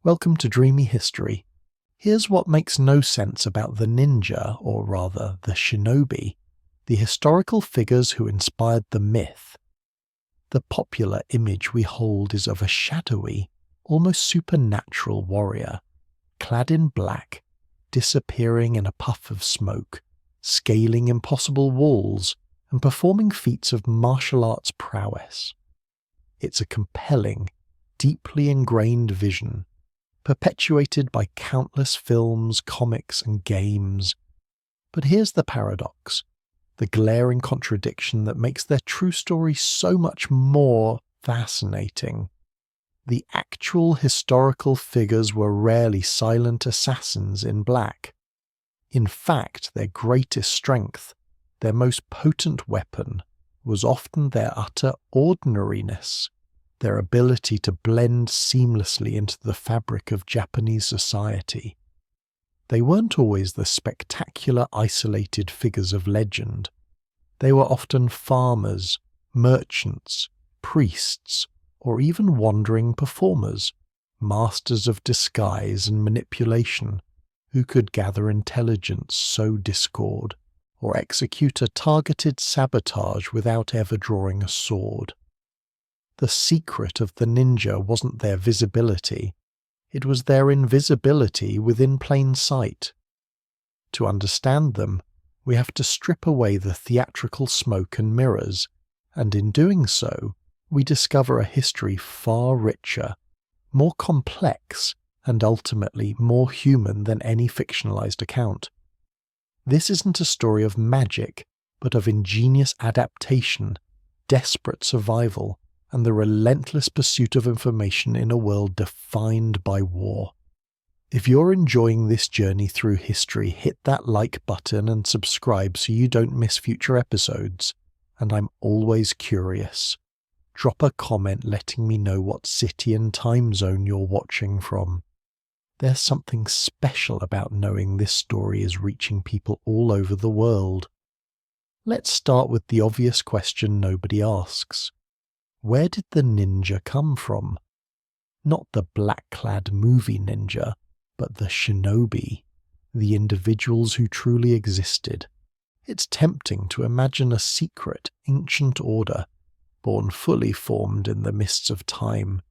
Welcome to Dreamy History. Here's what makes no sense about the ninja, or rather the shinobi, the historical figures who inspired the myth. The popular image we hold is of a shadowy, almost supernatural warrior, clad in black, disappearing in a puff of smoke, scaling impossible walls, and performing feats of martial arts prowess. It's a compelling, deeply ingrained vision, perpetuated by countless films, comics, and games. But here's the paradox, the glaring contradiction that makes their true story so much more fascinating. The actual historical figures were rarely silent assassins in black. In fact, their greatest strength, their most potent weapon, was often their utter ordinariness, their ability to blend seamlessly into the fabric of Japanese society. They weren't always the spectacular isolated figures of legend. They were often farmers, merchants, priests, or even wandering performers, masters of disguise and manipulation, who could gather intelligence, sow discord, or execute a targeted sabotage without ever drawing a sword. The secret of the ninja wasn't their visibility, it was their invisibility within plain sight. To understand them, we have to strip away the theatrical smoke and mirrors, and in doing so, we discover a history far richer, more complex, and ultimately more human than any fictionalized account. This isn't a story of magic, but of ingenious adaptation, desperate survival, and the relentless pursuit of information in a world defined by war. If you're enjoying this journey through history, hit that like button and subscribe so you don't miss future episodes. And I'm always curious. Drop a comment letting me know what city and time zone you're watching from. There's something special about knowing this story is reaching people all over the world. Let's start with the obvious question nobody asks. Where did the ninja come from? Not the black-clad movie ninja, but the shinobi, the individuals who truly existed. It's tempting to imagine a secret, ancient order, born fully formed in the mists of time.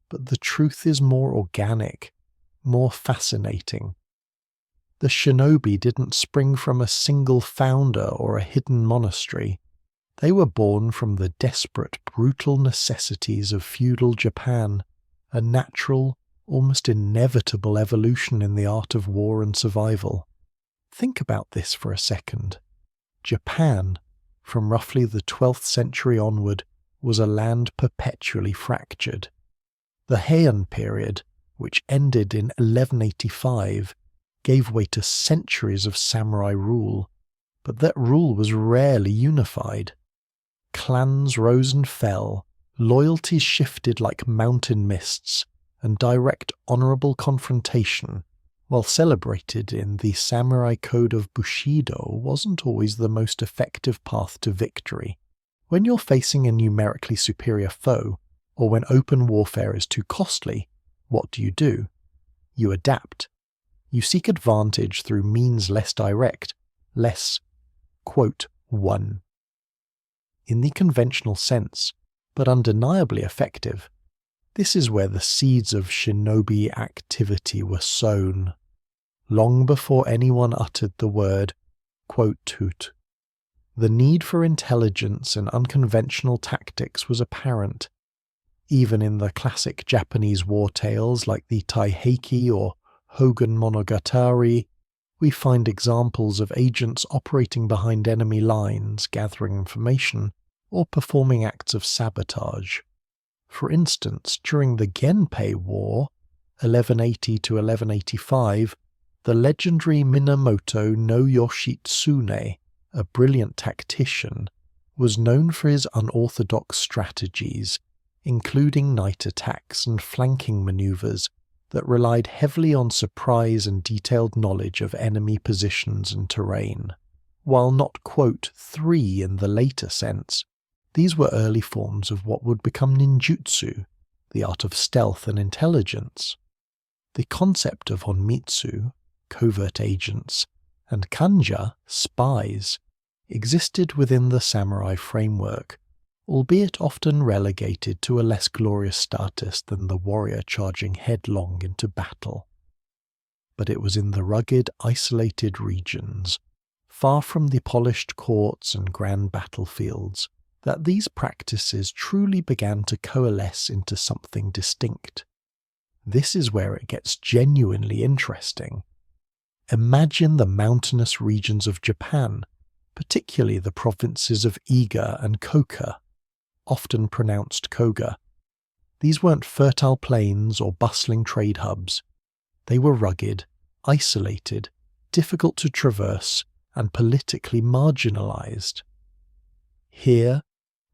But the truth is more organic, more fascinating. The shinobi didn't spring from a single founder or a hidden monastery. They were born from the desperate, brutal necessities of feudal Japan, a natural, almost inevitable evolution in the art of war and survival. Think about this for a second. Japan, from roughly the 12th century onward, was a land perpetually fractured. The Heian period, which ended in 1185, gave way to centuries of samurai rule, but that rule was rarely unified. Clans rose and fell, loyalties shifted like mountain mists, and direct honourable confrontation, while celebrated in the samurai code of Bushido, wasn't always the most effective path to victory. When you're facing a numerically superior foe, or when open warfare is too costly, what do? You adapt. You seek advantage through means less direct, less, quote, won. In the conventional sense, but undeniably effective, this is where the seeds of shinobi activity were sown, long before anyone uttered the word, quote, toot. The need for intelligence and unconventional tactics was apparent, even in the classic Japanese war tales like the Taiheki or Hogun Monogatari. We find examples of agents operating behind enemy lines, gathering information, or performing acts of sabotage. For instance, during the Genpei War, 1180 to 1185, the legendary Minamoto no Yoshitsune, a brilliant tactician, was known for his unorthodox strategies, including night attacks and flanking maneuvers that relied heavily on surprise and detailed knowledge of enemy positions and terrain. While not, quote, "3" in the later sense, these were early forms of what would become ninjutsu, the art of stealth and intelligence. The concept of onmitsu, covert agents, and kanja, spies, existed within the samurai framework, albeit often relegated to a less glorious status than the warrior charging headlong into battle. But it was in the rugged, isolated regions, far from the polished courts and grand battlefields, that these practices truly began to coalesce into something distinct. This is where it gets genuinely interesting. Imagine the mountainous regions of Japan, particularly the provinces of Iga and Koka, often pronounced Koga. These weren't fertile plains or bustling trade hubs. They were rugged, isolated, difficult to traverse, and politically marginalized. Here,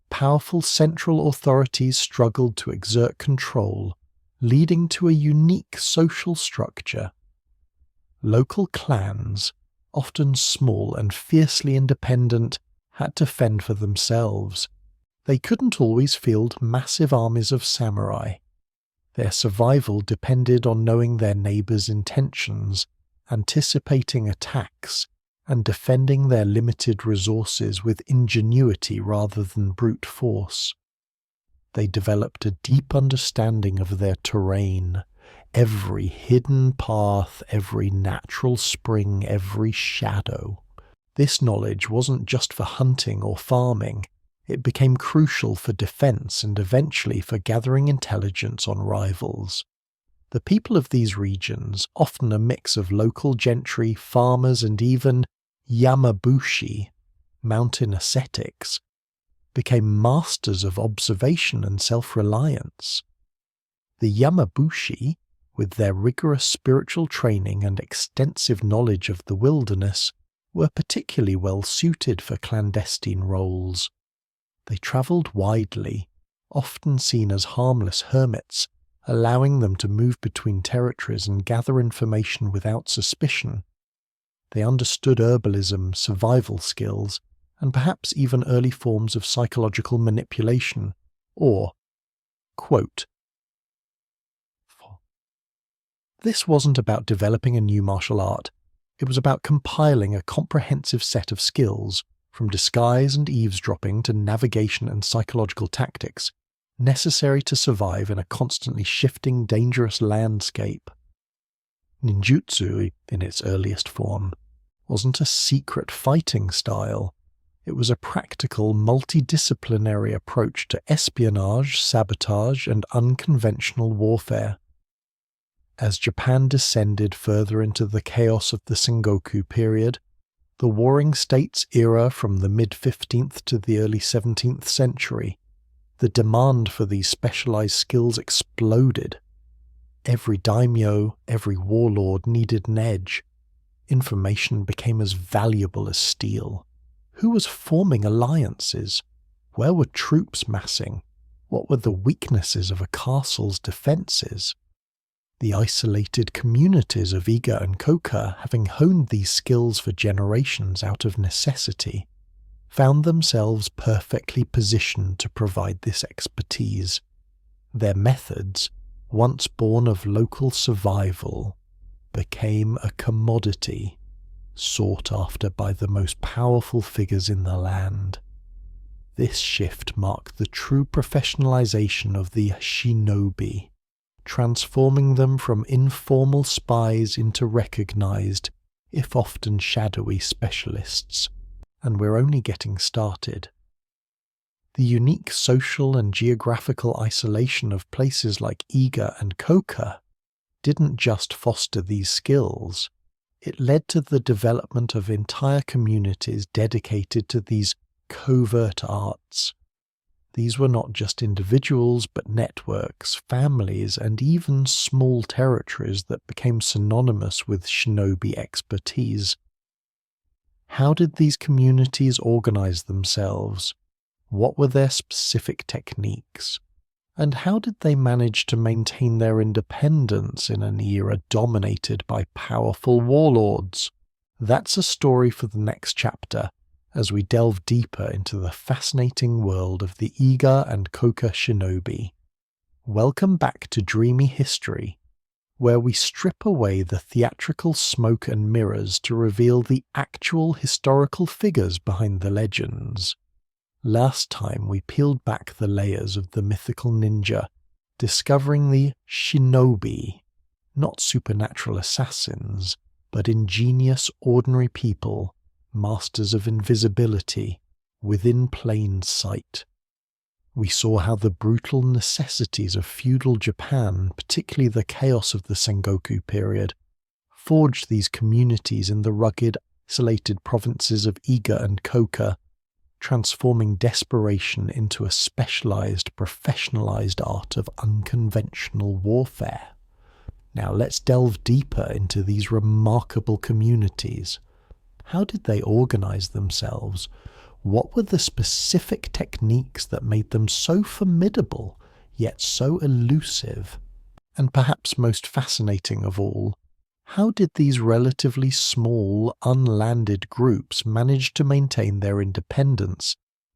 powerful central authorities struggled to exert control, leading to a unique social structure. Local clans, often small and fiercely independent, had to fend for themselves. They couldn't always field massive armies of samurai. Their survival depended on knowing their neighbours' intentions, anticipating attacks, and defending their limited resources with ingenuity rather than brute force. They developed a deep understanding of their terrain, every hidden path, every natural spring, every shadow. This knowledge wasn't just for hunting or farming. It became crucial for defense and eventually for gathering intelligence on rivals. The people of these regions, often a mix of local gentry, farmers, and even yamabushi, mountain ascetics, became masters of observation and self-reliance. The yamabushi, with their rigorous spiritual training and extensive knowledge of the wilderness, were particularly well suited for clandestine roles. They travelled widely, often seen as harmless hermits, allowing them to move between territories and gather information without suspicion. They understood herbalism, survival skills, and perhaps even early forms of psychological manipulation, or, quote, "This wasn't about developing a new martial art. It was about compiling a comprehensive set of skills, from disguise and eavesdropping to navigation and psychological tactics, necessary to survive in a constantly shifting, dangerous landscape." Ninjutsu, in its earliest form, wasn't a secret fighting style. It was a practical, multidisciplinary approach to espionage, sabotage, and unconventional warfare. As Japan descended further into the chaos of the Sengoku period, the Warring States era from the mid-15th to the early 17th century, the demand for these specialized skills exploded. Every daimyo, every warlord needed an edge. Information became as valuable as steel. Who was forming alliances? Where were troops massing? What were the weaknesses of a castle's defences? The isolated communities of Iga and Koka, having honed these skills for generations out of necessity, found themselves perfectly positioned to provide this expertise. Their methods, once born of local survival, became a commodity sought after by the most powerful figures in the land. This shift marked the true professionalization of the shinobi, transforming them from informal spies into recognized, if often shadowy, specialists. And we're only getting started. The unique social and geographical isolation of places like Iga and Koka didn't just foster these skills, it led to the development of entire communities dedicated to these covert arts. These were not just individuals, but networks, families, and even small territories that became synonymous with shinobi expertise. How did these communities organize themselves? What were their specific techniques? And how did they manage to maintain their independence in an era dominated by powerful warlords? That's a story for the next chapter, as we delve deeper into the fascinating world of the Iga and Koka shinobi. Welcome back to Dreamy History, where we strip away the theatrical smoke and mirrors to reveal the actual historical figures behind the legends. Last time we peeled back the layers of the mythical ninja, discovering the shinobi, not supernatural assassins, but ingenious ordinary people, masters of invisibility, within plain sight. We saw how the brutal necessities of feudal Japan, particularly the chaos of the Sengoku period, forged these communities in the rugged, isolated provinces of Iga and Koka, transforming desperation into a specialized, professionalized art of unconventional warfare. Now let's delve deeper into these remarkable communities. How did they organize themselves? What were the specific techniques that made them so formidable, yet so elusive? And perhaps most fascinating of all, how did these relatively small, unlanded groups manage to maintain their independence,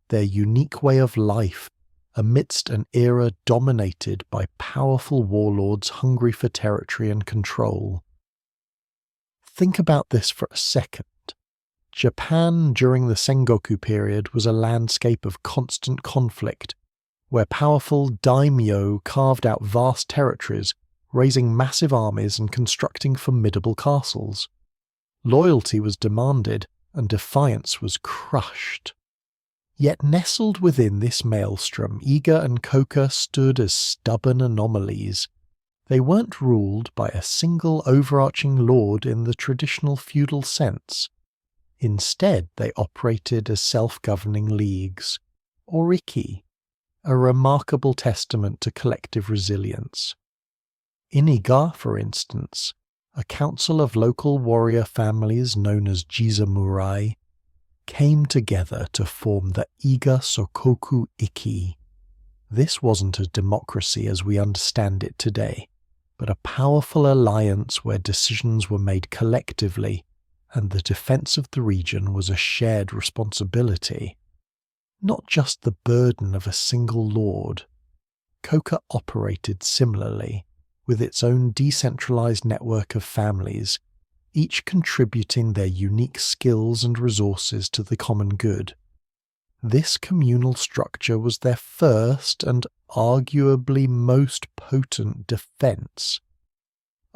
their unique way of life, amidst an era dominated by powerful warlords hungry for territory and control? Think about this for a second. Japan during the Sengoku period was a landscape of constant conflict, where powerful daimyo carved out vast territories, raising massive armies and constructing formidable castles. Loyalty was demanded, and defiance was crushed. Yet nestled within this maelstrom, Iga and Koka stood as stubborn anomalies. They weren't ruled by a single overarching lord in the traditional feudal sense. Instead, they operated as self-governing leagues, or iki, a remarkable testament to collective resilience. In Iga, for instance, a council of local warrior families known as jizamurai came together to form the Iga Sokoku Iki. This wasn't a democracy as we understand it today, but a powerful alliance where decisions were made collectively, and the defense of the region was a shared responsibility, not just the burden of a single lord. Koka operated similarly, with its own decentralized network of families, each contributing their unique skills and resources to the common good. This communal structure was their first and arguably most potent defense.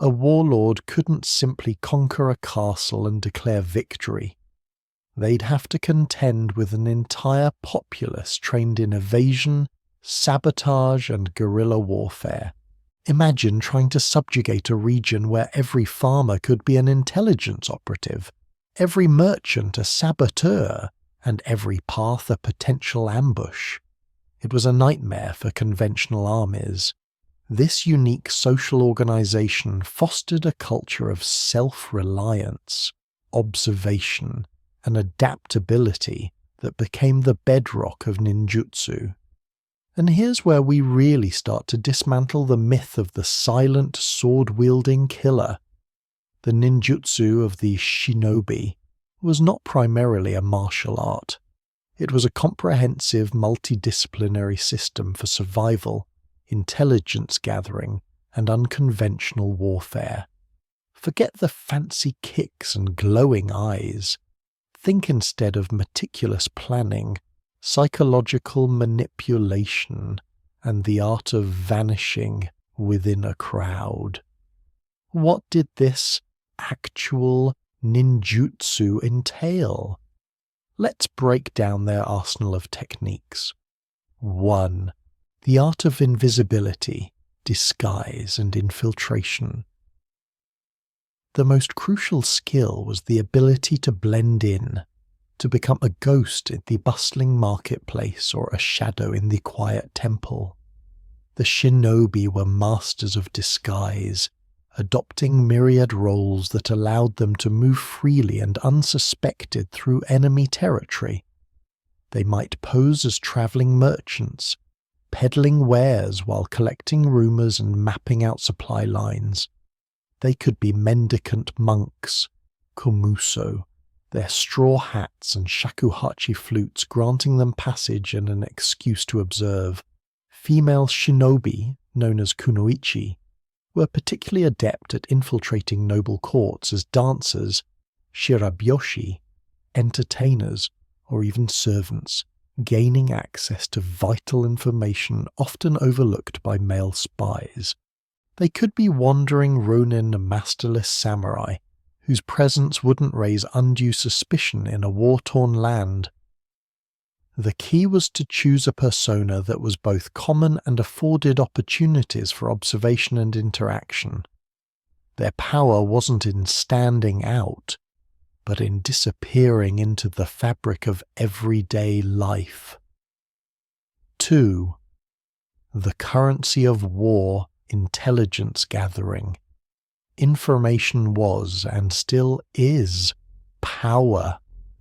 A warlord couldn't simply conquer a castle and declare victory. They'd have to contend with an entire populace trained in evasion, sabotage, and guerrilla warfare. Imagine trying to subjugate a region where every farmer could be an intelligence operative, every merchant a saboteur, and every path a potential ambush. It was a nightmare for conventional armies. This unique social organization fostered a culture of self-reliance, observation, and adaptability that became the bedrock of ninjutsu. And here's where we really start to dismantle the myth of the silent, sword-wielding killer. The ninjutsu of the shinobi was not primarily a martial art. It was a comprehensive, multidisciplinary system for survival, intelligence gathering, and unconventional warfare. Forget the fancy kicks and glowing eyes. Think instead of meticulous planning, psychological manipulation, and the art of vanishing within a crowd. What did this actual ninjutsu entail? Let's break down their arsenal of techniques. 1. The art of invisibility, disguise, and infiltration. The most crucial skill was the ability to blend in, to become a ghost in the bustling marketplace or a shadow in the quiet temple. The shinobi were masters of disguise, adopting myriad roles that allowed them to move freely and unsuspected through enemy territory. They might pose as traveling merchants, peddling wares while collecting rumors and mapping out supply lines. They could be mendicant monks, komuso, their straw hats and shakuhachi flutes granting them passage and an excuse to observe. Female shinobi, known as kunoichi, were particularly adept at infiltrating noble courts as dancers, shirabyoshi, entertainers, or even servants, gaining access to vital information often overlooked by male spies. They could be wandering ronin and masterless samurai, whose presence wouldn't raise undue suspicion in a war-torn land. The key was to choose a persona that was both common and afforded opportunities for observation and interaction. Their power wasn't in standing out, but in disappearing into the fabric of everyday life. 2. The currency of war, intelligence gathering. Information was, and still is, power.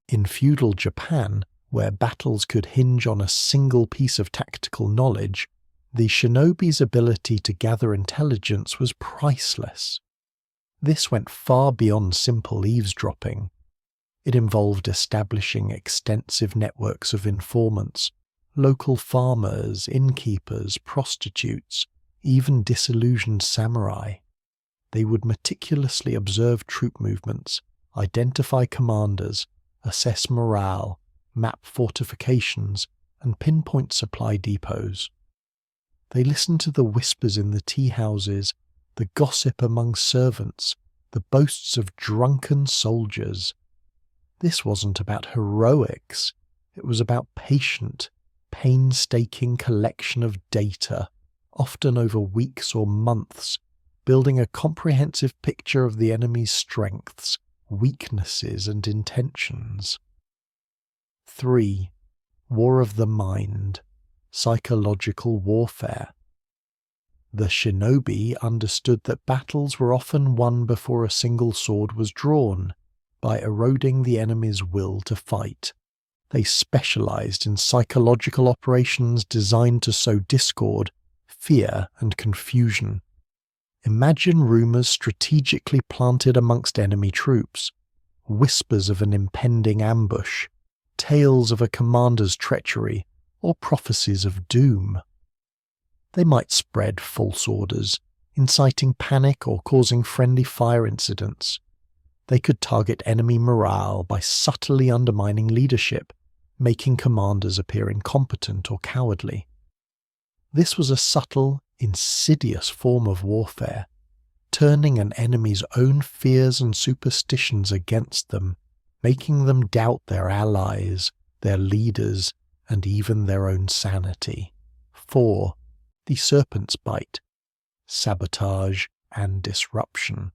In feudal Japan, where battles could hinge on a single piece of tactical knowledge, the shinobi's ability to gather intelligence was priceless. This went far beyond simple eavesdropping. It involved establishing extensive networks of informants, local farmers, innkeepers, prostitutes, even disillusioned samurai. They would meticulously observe troop movements, identify commanders, assess morale, map fortifications, and pinpoint supply depots. They listened to the whispers in the tea houses, the gossip among servants, the boasts of drunken soldiers. This wasn't about heroics, it was about patient, painstaking collection of data, often over weeks or months, building a comprehensive picture of the enemy's strengths, weaknesses, and intentions. 3. War of the mind, psychological warfare. The shinobi understood that battles were often won before a single sword was drawn, by eroding the enemy's will to fight. They specialized in psychological operations designed to sow discord, fear, and confusion. Imagine rumors strategically planted amongst enemy troops, whispers of an impending ambush, tales of a commander's treachery, or prophecies of doom. They might spread false orders, inciting panic or causing friendly fire incidents. They could target enemy morale by subtly undermining leadership, making commanders appear incompetent or cowardly. This was a subtle, insidious form of warfare, turning an enemy's own fears and superstitions against them, making them doubt their allies, their leaders, and even their own sanity. 4. The serpent's bite, sabotage and disruption.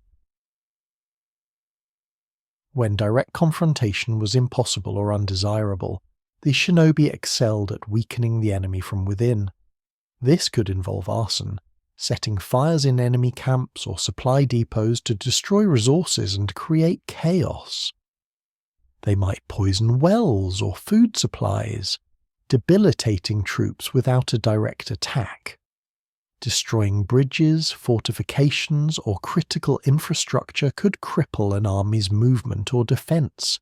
When direct confrontation was impossible or undesirable, the shinobi excelled at weakening the enemy from within. This could involve arson, setting fires in enemy camps or supply depots to destroy resources and create chaos. They might poison wells or food supplies, debilitating troops without a direct attack. Destroying bridges, fortifications, or critical infrastructure could cripple an army's movement or defense.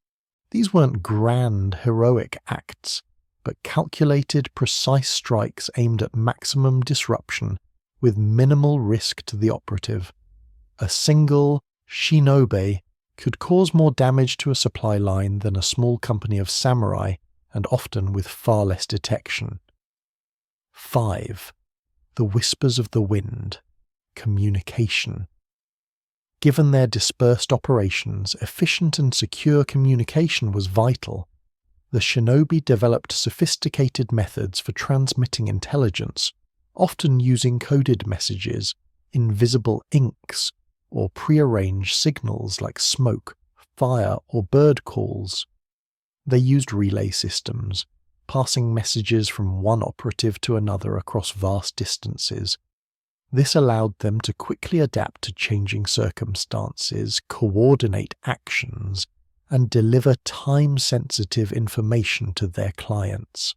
These weren't grand, heroic acts, but calculated, precise strikes aimed at maximum disruption with minimal risk to the operative. A single shinobi could cause more damage to a supply line than a small company of samurai, and often with far less detection. 5. The whispers of the wind, communication. Given their dispersed operations, efficient and secure communication was vital. The shinobi developed sophisticated methods for transmitting intelligence, often using coded messages, invisible inks, or prearranged signals like smoke, fire, or bird calls. They used relay systems, passing messages from one operative to another across vast distances. This allowed them to quickly adapt to changing circumstances, coordinate actions, and deliver time-sensitive information to their clients.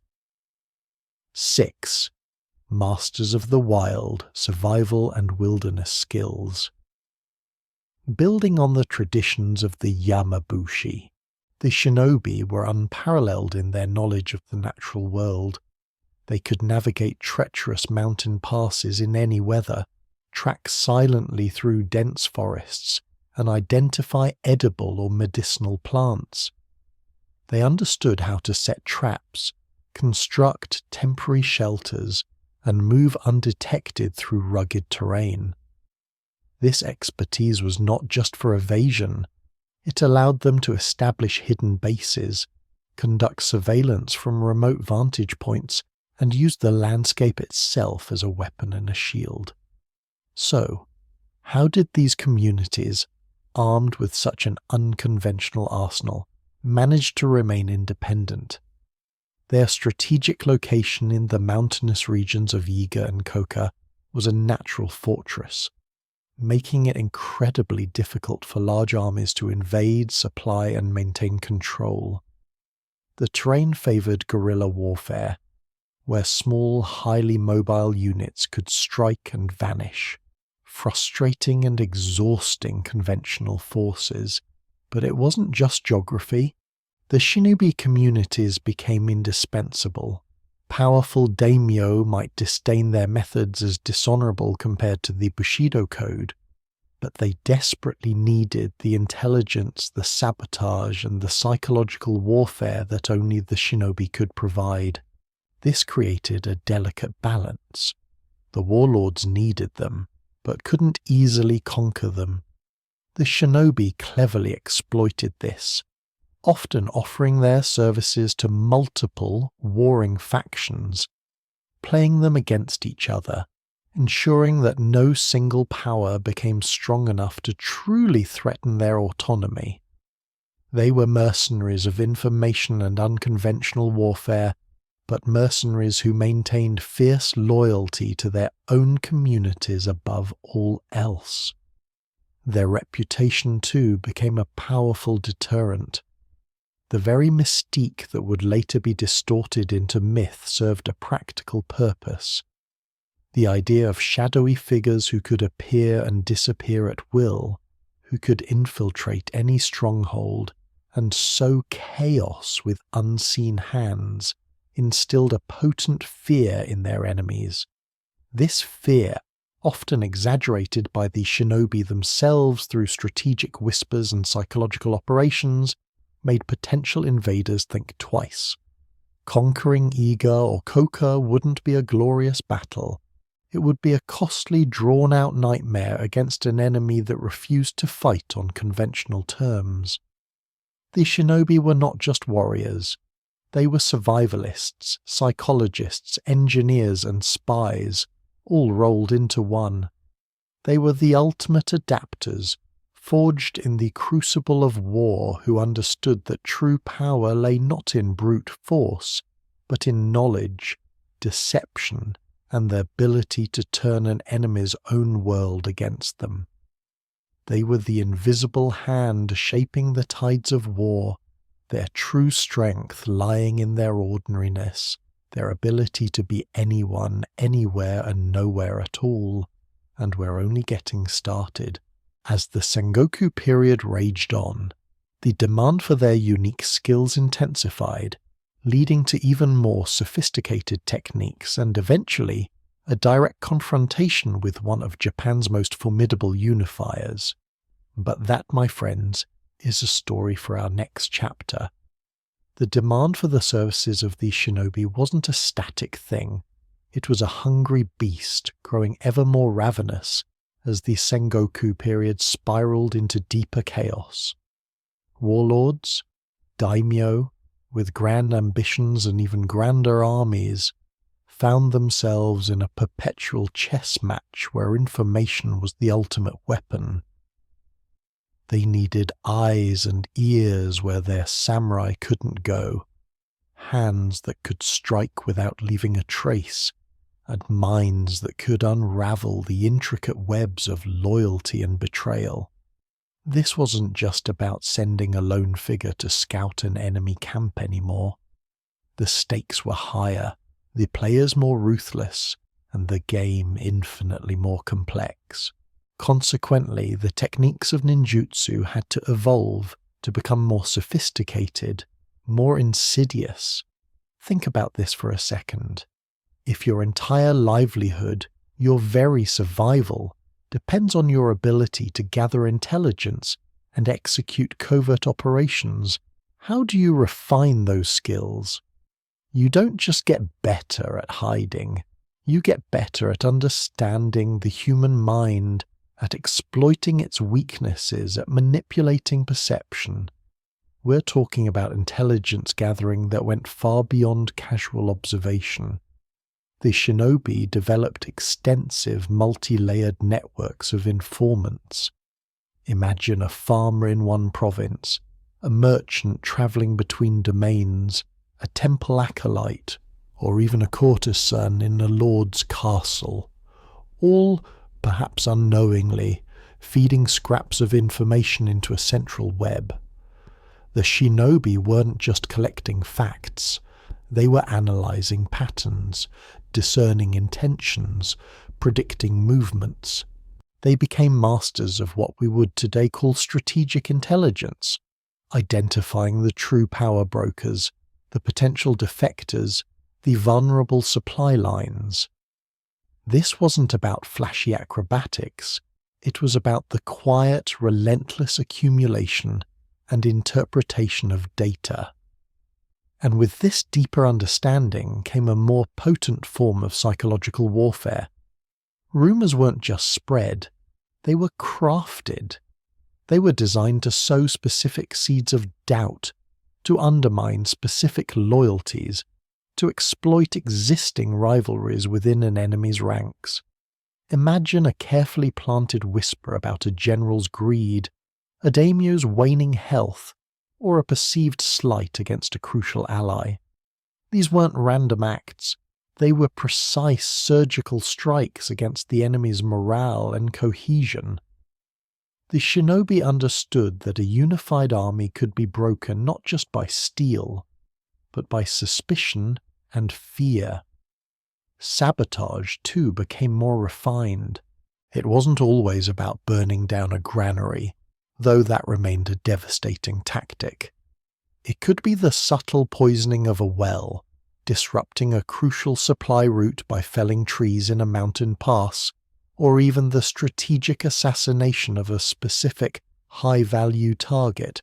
6. Masters of the wild, survival and wilderness skills. Building on the traditions of the Yamabushi, the shinobi were unparalleled in their knowledge of the natural world. They could navigate treacherous mountain passes in any weather, track silently through dense forests, and identify edible or medicinal plants. They understood how to set traps, construct temporary shelters, and move undetected through rugged terrain. This expertise was not just for evasion. It allowed them to establish hidden bases, conduct surveillance from remote vantage points, and use the landscape itself as a weapon and a shield. So, how did these communities, armed with such an unconventional arsenal, manage to remain independent? Their strategic location in the mountainous regions of Yiga and Koka was a natural fortress, making it incredibly difficult for large armies to invade, supply, and maintain control. The terrain favored guerrilla warfare, where small, highly mobile units could strike and vanish, frustrating and exhausting conventional forces. But it wasn't just geography. The shinobi communities became indispensable. Powerful daimyo might disdain their methods as dishonorable compared to the Bushido code, but they desperately needed the intelligence, the sabotage, and the psychological warfare that only the shinobi could provide. This created a delicate balance. The warlords needed them, but couldn't easily conquer them. The shinobi cleverly exploited this, often offering their services to multiple warring factions, playing them against each other, ensuring that no single power became strong enough to truly threaten their autonomy. They were mercenaries of information and unconventional warfare, but mercenaries who maintained fierce loyalty to their own communities above all else. Their reputation, too, became a powerful deterrent. The very mystique that would later be distorted into myth served a practical purpose. The idea of shadowy figures who could appear and disappear at will, who could infiltrate any stronghold and sow chaos with unseen hands, instilled a potent fear in their enemies. This fear, often exaggerated by the shinobi themselves through strategic whispers and psychological operations, made potential invaders think twice. Conquering Iga or Koka wouldn't be a glorious battle. It would be a costly, drawn-out nightmare against an enemy that refused to fight on conventional terms. The shinobi were not just warriors. They were survivalists, psychologists, engineers, and spies, all rolled into one. They were the ultimate adapters, forged in the crucible of war, who understood that true power lay not in brute force, but in knowledge, deception, and the ability to turn an enemy's own world against them. They were the invisible hand shaping the tides of war, their true strength lying in their ordinariness, their ability to be anyone, anywhere, and nowhere at all, and we're only getting started. As the Sengoku period raged on, the demand for their unique skills intensified, leading to even more sophisticated techniques and eventually a direct confrontation with one of Japan's most formidable unifiers. But that, my friends, is a story for our next chapter. The demand for the services of the shinobi wasn't a static thing. It was a hungry beast growing ever more ravenous as the Sengoku period spiraled into deeper chaos. Warlords, daimyo, with grand ambitions and even grander armies, found themselves in a perpetual chess match where information was the ultimate weapon. They needed eyes and ears where their samurai couldn't go, hands that could strike without leaving a trace, and minds that could unravel the intricate webs of loyalty and betrayal. This wasn't just about sending a lone figure to scout an enemy camp anymore. The stakes were higher, the players more ruthless, and the game infinitely more complex. Consequently, the techniques of ninjutsu had to evolve to become more sophisticated, more insidious. Think about this for a second. If your entire livelihood, your very survival, depends on your ability to gather intelligence and execute covert operations. How do you refine those skills? You don't just get better at hiding. You get better at understanding the human mind, at exploiting its weaknesses, at manipulating perception. We're talking about intelligence gathering that went far beyond casual observation. The shinobi developed extensive multi-layered networks of informants. Imagine a farmer in one province, a merchant travelling between domains, a temple acolyte, or even a courtesan in a lord's castle, all, perhaps unknowingly, feeding scraps of information into a central web. The shinobi weren't just collecting facts, they were analysing patterns, discerning intentions, predicting movements. They became masters of what we would today call strategic intelligence, identifying the true power brokers, the potential defectors, the vulnerable supply lines. This wasn't about flashy acrobatics, it was about the quiet, relentless accumulation and interpretation of data. And with this deeper understanding came a more potent form of psychological warfare. Rumours weren't just spread, they were crafted. They were designed to sow specific seeds of doubt, to undermine specific loyalties, to exploit existing rivalries within an enemy's ranks. Imagine a carefully planted whisper about a general's greed, a daimyo's waning health, or a perceived slight against a crucial ally. These weren't random acts, they were precise surgical strikes against the enemy's morale and cohesion. The shinobi understood that a unified army could be broken not just by steel, but by suspicion and fear. Sabotage, too, became more refined. It wasn't always about burning down a granary, though that remained a devastating tactic. It could be the subtle poisoning of a well, disrupting a crucial supply route by felling trees in a mountain pass, or even the strategic assassination of a specific high-value target.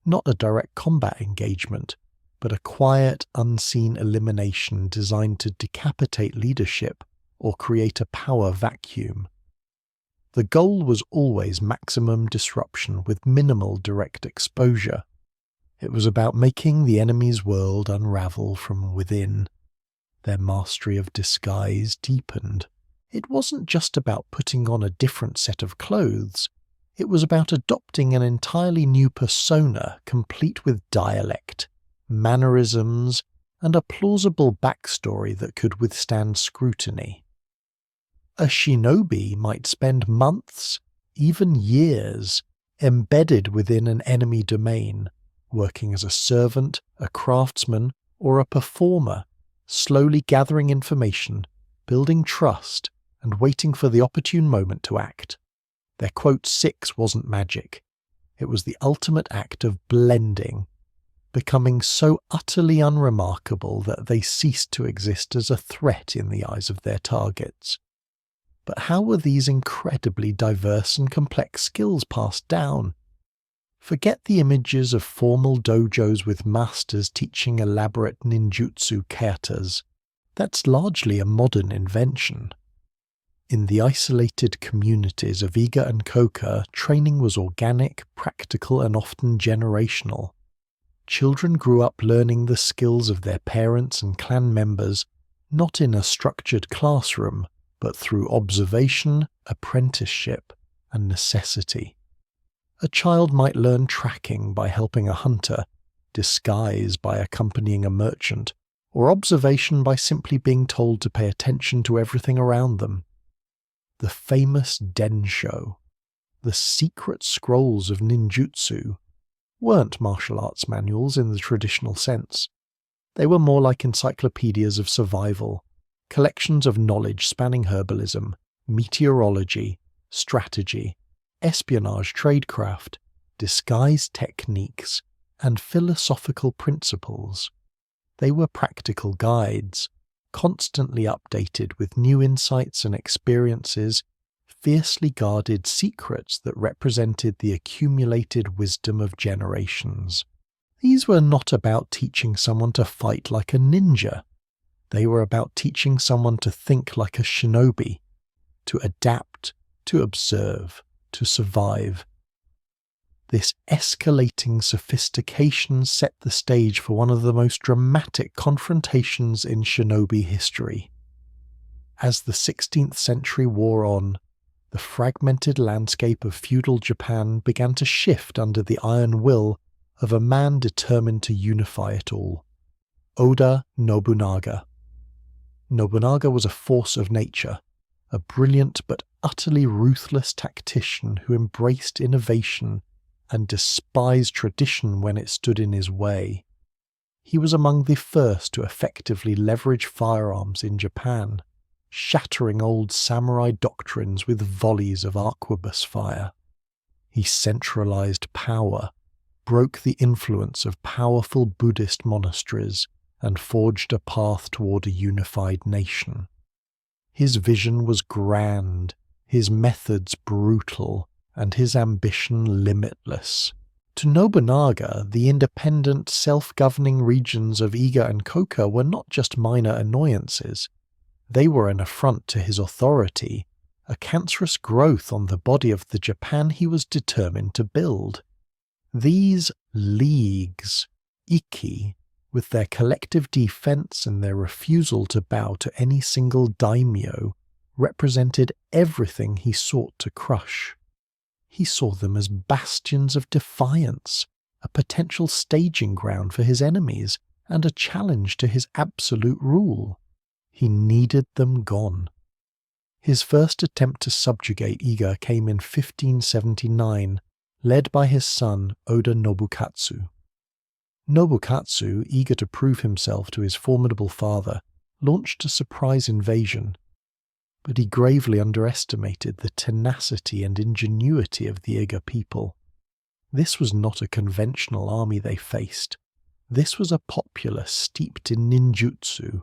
Not a direct combat engagement, but a quiet, unseen elimination designed to decapitate leadership or create a power vacuum. The goal was always maximum disruption with minimal direct exposure. It was about making the enemy's world unravel from within. Their mastery of disguise deepened. It wasn't just about putting on a different set of clothes. It was about adopting an entirely new persona, complete with dialect, mannerisms, and a plausible backstory that could withstand scrutiny. A shinobi might spend months, even years, embedded within an enemy domain, working as a servant, a craftsman, or a performer, slowly gathering information, building trust, and waiting for the opportune moment to act. Their quote 6 wasn't magic. It was the ultimate act of blending, becoming so utterly unremarkable that they ceased to exist as a threat in the eyes of their targets. But how were these incredibly diverse and complex skills passed down? Forget the images of formal dojos with masters teaching elaborate ninjutsu katas. That's largely a modern invention. In the isolated communities of Iga and Koka, training was organic, practical, and often generational. Children grew up learning the skills of their parents and clan members, not in a structured classroom, but through observation, apprenticeship, and necessity. A child might learn tracking by helping a hunter, disguise by accompanying a merchant, or observation by simply being told to pay attention to everything around them. The famous Densho, the secret scrolls of ninjutsu, weren't martial arts manuals in the traditional sense. They were more like encyclopedias of survival, collections of knowledge spanning herbalism, meteorology, strategy, espionage tradecraft, disguise techniques, and philosophical principles. They were practical guides, constantly updated with new insights and experiences, fiercely guarded secrets that represented the accumulated wisdom of generations. These were not about teaching someone to fight like a ninja. They were about teaching someone to think like a shinobi, to adapt, to observe, to survive. This escalating sophistication set the stage for one of the most dramatic confrontations in shinobi history. As the 16th century wore on, the fragmented landscape of feudal Japan began to shift under the iron will of a man determined to unify it all: Oda Nobunaga. Nobunaga was a force of nature, a brilliant but utterly ruthless tactician who embraced innovation and despised tradition when it stood in his way. He was among the first to effectively leverage firearms in Japan, shattering old samurai doctrines with volleys of arquebus fire. He centralized power, broke the influence of powerful Buddhist monasteries, and forged a path toward a unified nation. His vision was grand, his methods brutal, and his ambition limitless. To Nobunaga, the independent, self-governing regions of Iga and Koka were not just minor annoyances. They were an affront to his authority, a cancerous growth on the body of the Japan he was determined to build. These leagues, Iki, with their collective defense and their refusal to bow to any single daimyo, represented everything he sought to crush. He saw them as bastions of defiance, a potential staging ground for his enemies, and a challenge to his absolute rule. He needed them gone. His first attempt to subjugate Iga came in 1579, led by his son Oda Nobukatsu. Nobukatsu, eager to prove himself to his formidable father, launched a surprise invasion, but he gravely underestimated the tenacity and ingenuity of the Iga people. This was not a conventional army they faced. This was a populace steeped in ninjutsu,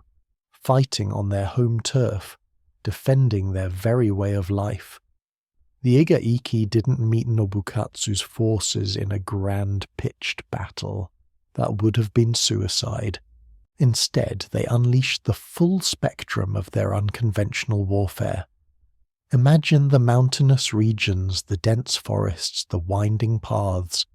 fighting on their home turf, defending their very way of life. The Iga Iki didn't meet Nobukatsu's forces in a grand pitched battle. That would have been suicide. Instead, they unleashed the full spectrum of their unconventional warfare. Imagine the mountainous regions, the dense forests, the winding paths,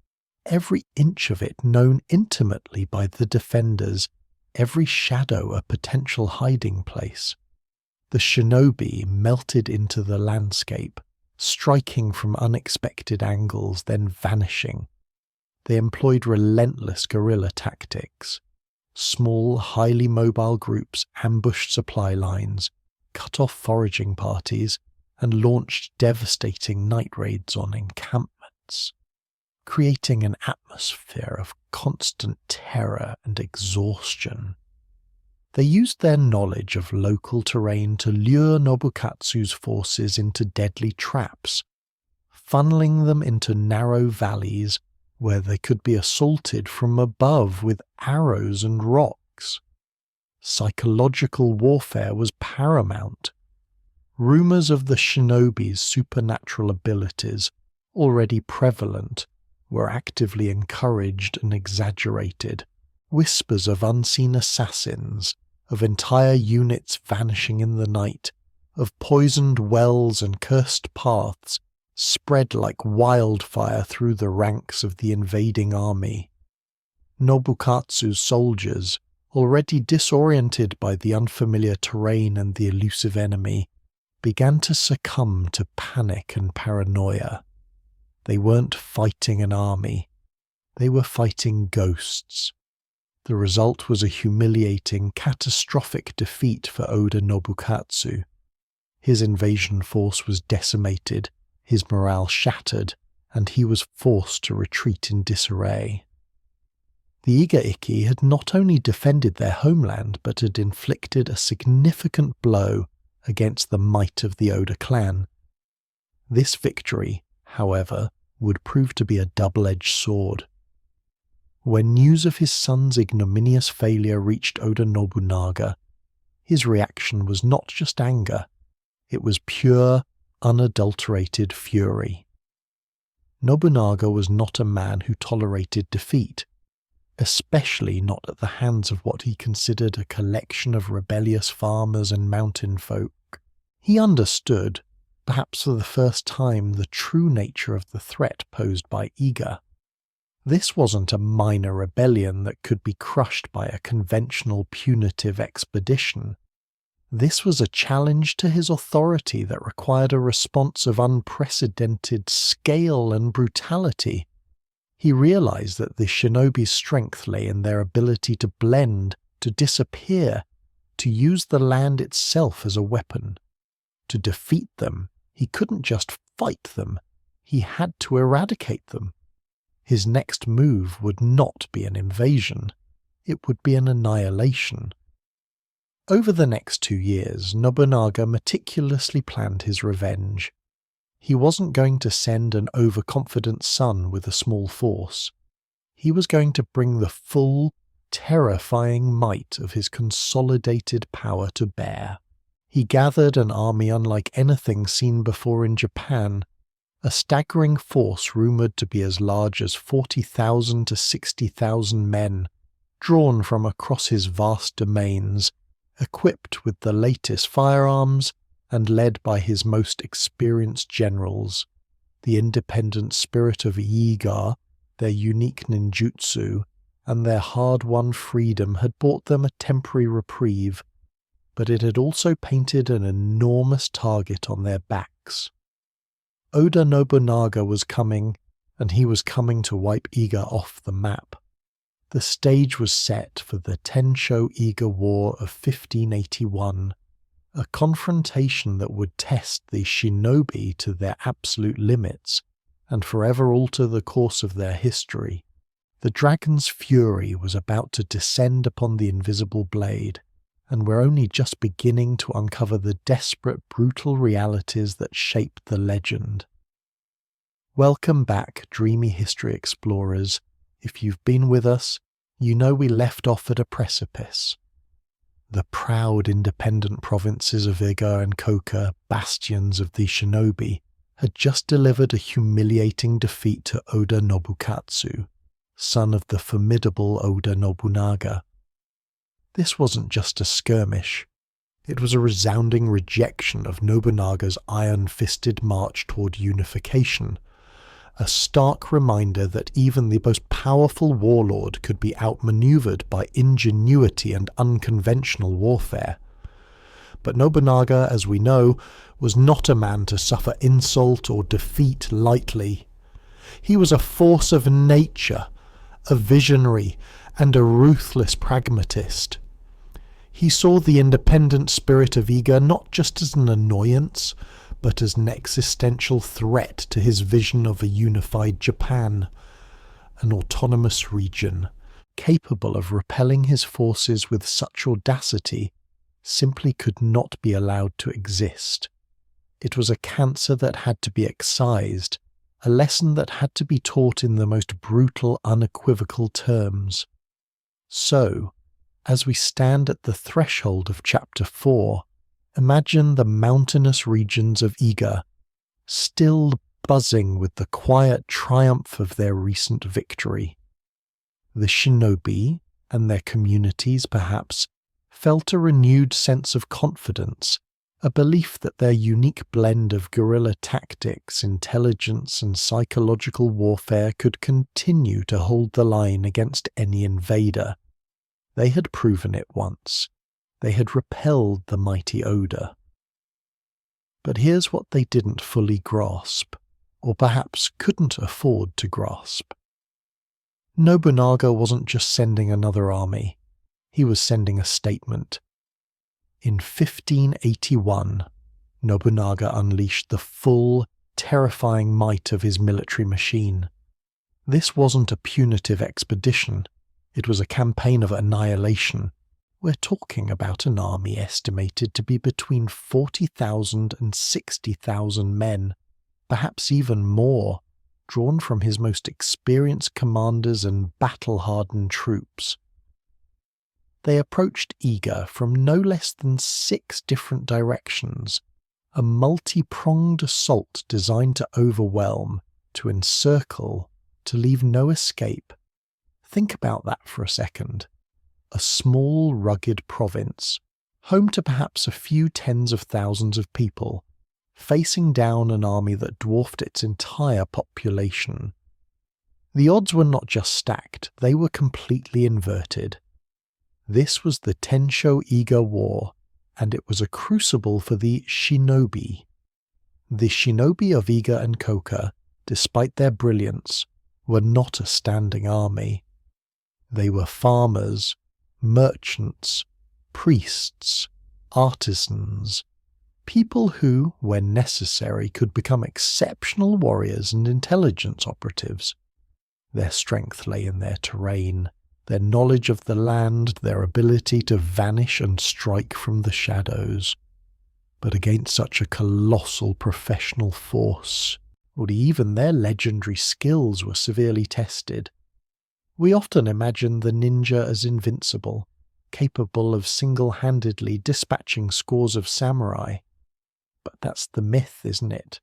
every inch of it known intimately by the defenders, every shadow a potential hiding place. The shinobi melted into the landscape, striking from unexpected angles, then vanishing. They employed relentless guerrilla tactics. Small, highly mobile groups ambushed supply lines, cut off foraging parties, and launched devastating night raids on encampments, creating an atmosphere of constant terror and exhaustion. They used their knowledge of local terrain to lure Nobukatsu's forces into deadly traps, funneling them into narrow valleys where they could be assaulted from above with arrows and rocks. Psychological warfare was paramount. Rumors of the shinobi's supernatural abilities, already prevalent, were actively encouraged and exaggerated. Whispers of unseen assassins, of entire units vanishing in the night, of poisoned wells and cursed paths spread like wildfire through the ranks of the invading army. Nobukatsu's soldiers, already disoriented by the unfamiliar terrain and the elusive enemy, began to succumb to panic and paranoia. They weren't fighting an army. They were fighting ghosts. The result was a humiliating, catastrophic defeat for Oda Nobukatsu. His invasion force was decimated, his morale shattered, and he was forced to retreat in disarray. The Iga Iki had not only defended their homeland, but had inflicted a significant blow against the might of the Oda clan. This victory, however, would prove to be a double-edged sword. When news of his son's ignominious failure reached Oda Nobunaga, his reaction was not just anger, it was pure, unadulterated fury. Nobunaga was not a man who tolerated defeat, especially not at the hands of what he considered a collection of rebellious farmers and mountain folk. He understood, perhaps for the first time, the true nature of the threat posed by Iga. This wasn't a minor rebellion that could be crushed by a conventional punitive expedition. This was a challenge to his authority that required a response of unprecedented scale and brutality. He realized that the shinobi's strength lay in their ability to blend, to disappear, to use the land itself as a weapon. To defeat them, he couldn't just fight them, he had to eradicate them. His next move would not be an invasion, it would be an annihilation. Over the next 2 years, Nobunaga meticulously planned his revenge. He wasn't going to send an overconfident son with a small force. He was going to bring the full, terrifying might of his consolidated power to bear. He gathered an army unlike anything seen before in Japan, a staggering force rumoured to be as large as 40,000 to 60,000 men, drawn from across his vast domains, equipped with the latest firearms and led by his most experienced generals. The independent spirit of Iga, their unique ninjutsu, and their hard-won freedom had bought them a temporary reprieve, but it had also painted an enormous target on their backs. Oda Nobunaga was coming, and he was coming to wipe Iga off the map. The stage was set for the Tensho-Iga War of 1581, a confrontation that would test the shinobi to their absolute limits and forever alter the course of their history. The dragon's fury was about to descend upon the invisible blade, and we're only just beginning to uncover the desperate, brutal realities that shape the legend. Welcome back, dreamy history explorers. If you've been with us, you know we left off at a precipice. The proud independent provinces of Iga and Koka, bastions of the shinobi, had just delivered a humiliating defeat to Oda Nobukatsu, son of the formidable Oda Nobunaga. This wasn't just a skirmish. It was a resounding rejection of Nobunaga's iron-fisted march toward unification, a stark reminder that even the most powerful warlord could be outmaneuvered by ingenuity and unconventional warfare. But Nobunaga, as we know, was not a man to suffer insult or defeat lightly. He was a force of nature, a visionary, and a ruthless pragmatist. He saw the independent spirit of Iga not just as an annoyance, but as an existential threat to his vision of a unified Japan, an autonomous region, capable of repelling his forces with such audacity, simply could not be allowed to exist. It was a cancer that had to be excised, a lesson that had to be taught in the most brutal, unequivocal terms. So, as we stand at the threshold of Chapter 4, imagine the mountainous regions of Iga, still buzzing with the quiet triumph of their recent victory. The shinobi, and their communities perhaps, felt a renewed sense of confidence, a belief that their unique blend of guerrilla tactics, intelligence, and psychological warfare could continue to hold the line against any invader. They had proven it once. They had repelled the mighty Oda. But here's what they didn't fully grasp, or perhaps couldn't afford to grasp. Nobunaga wasn't just sending another army, he was sending a statement. In 1581, Nobunaga unleashed the full, terrifying might of his military machine. This wasn't a punitive expedition, it was a campaign of annihilation. We're talking about an army estimated to be between 40,000 and 60,000 men, perhaps even more, drawn from his most experienced commanders and battle-hardened troops. They approached Iga from no less than 6 different directions, a multi-pronged assault designed to overwhelm, to encircle, to leave no escape. Think about that for a second. A small, rugged province, home to perhaps a few tens of thousands of people, facing down an army that dwarfed its entire population. The odds were not just stacked, they were completely inverted. This was the Tensho-Iga War, and it was a crucible for the shinobi. The shinobi of Iga and Koka, despite their brilliance, were not a standing army. They were farmers, merchants, priests, artisans, people who, when necessary, could become exceptional warriors and intelligence operatives. Their strength lay in their terrain, their knowledge of the land, their ability to vanish and strike from the shadows. But against such a colossal professional force, even their legendary skills were severely tested. We often imagine the ninja as invincible, capable of single-handedly dispatching scores of samurai. But that's the myth, isn't it?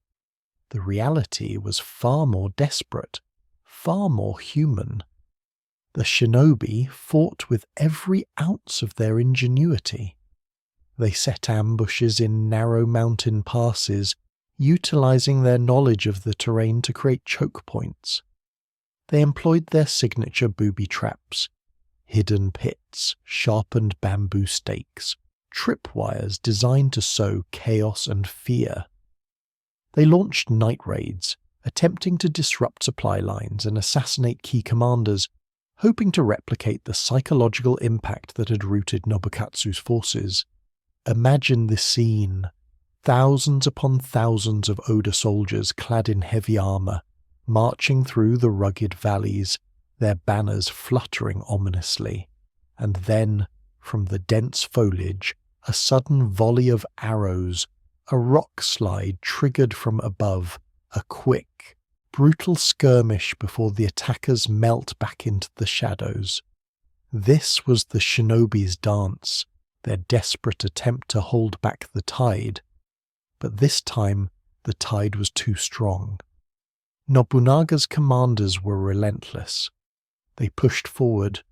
The reality was far more desperate, far more human. The shinobi fought with every ounce of their ingenuity. They set ambushes in narrow mountain passes, utilizing their knowledge of the terrain to create choke points. They employed their signature booby traps, hidden pits, sharpened bamboo stakes, tripwires designed to sow chaos and fear. They launched night raids, attempting to disrupt supply lines and assassinate key commanders, hoping to replicate the psychological impact that had routed Nobukatsu's forces. Imagine this scene. Thousands upon thousands of Oda soldiers clad in heavy armor, marching through the rugged valleys, their banners fluttering ominously. And then, from the dense foliage, a sudden volley of arrows, a rock slide triggered from above, a quick, brutal skirmish before the attackers melt back into the shadows. This was the shinobi's dance, their desperate attempt to hold back the tide. But this time, the tide was too strong. Nobunaga's commanders were relentless. They pushed forward,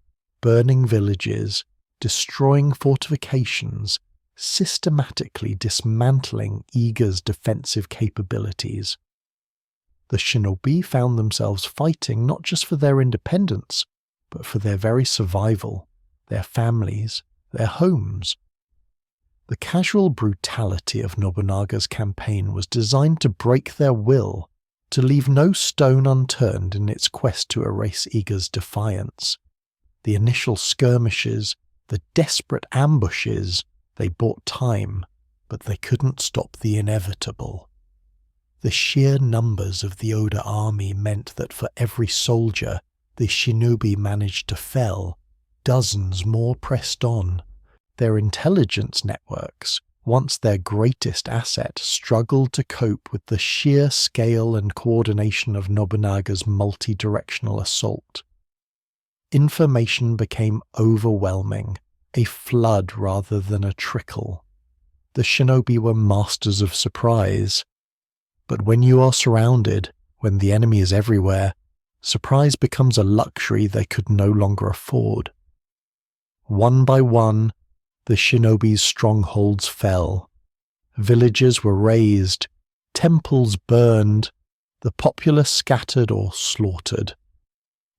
burning villages, destroying fortifications, systematically dismantling Iga's defensive capabilities. The shinobi found themselves fighting not just for their independence, but for their very survival, their families, their homes. The casual brutality of Nobunaga's campaign was designed to break their will, to leave no stone unturned in its quest to erase Iga's defiance. The initial skirmishes, the desperate ambushes, they bought time, but they couldn't stop the inevitable. The sheer numbers of the Oda army meant that for every soldier the shinobi managed to fell, dozens more pressed on. Their intelligence networks, once their greatest asset, struggled to cope with the sheer scale and coordination of Nobunaga's multi-directional assault. Information became overwhelming, a flood rather than a trickle. The shinobi were masters of surprise. But when you are surrounded, when the enemy is everywhere, surprise becomes a luxury they could no longer afford. One by one, the shinobi's strongholds fell. Villages were razed, temples burned, the populace scattered or slaughtered.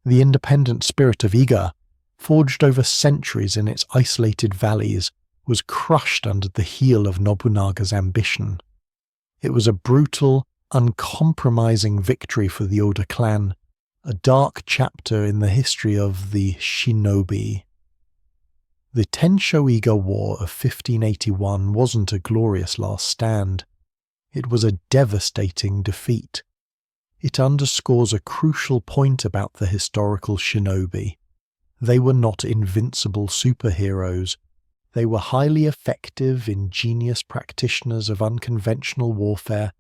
The independent spirit of Iga, forged over centuries in its isolated valleys, was crushed under the heel of Nobunaga's ambition. It was a brutal, uncompromising victory for the Oda clan, a dark chapter in the history of the shinobi. The Tensho-Iga War of 1581 wasn't a glorious last stand. It was a devastating defeat. It underscores a crucial point about the historical shinobi. They were not invincible superheroes. They were highly effective, ingenious practitioners of unconventional warfare,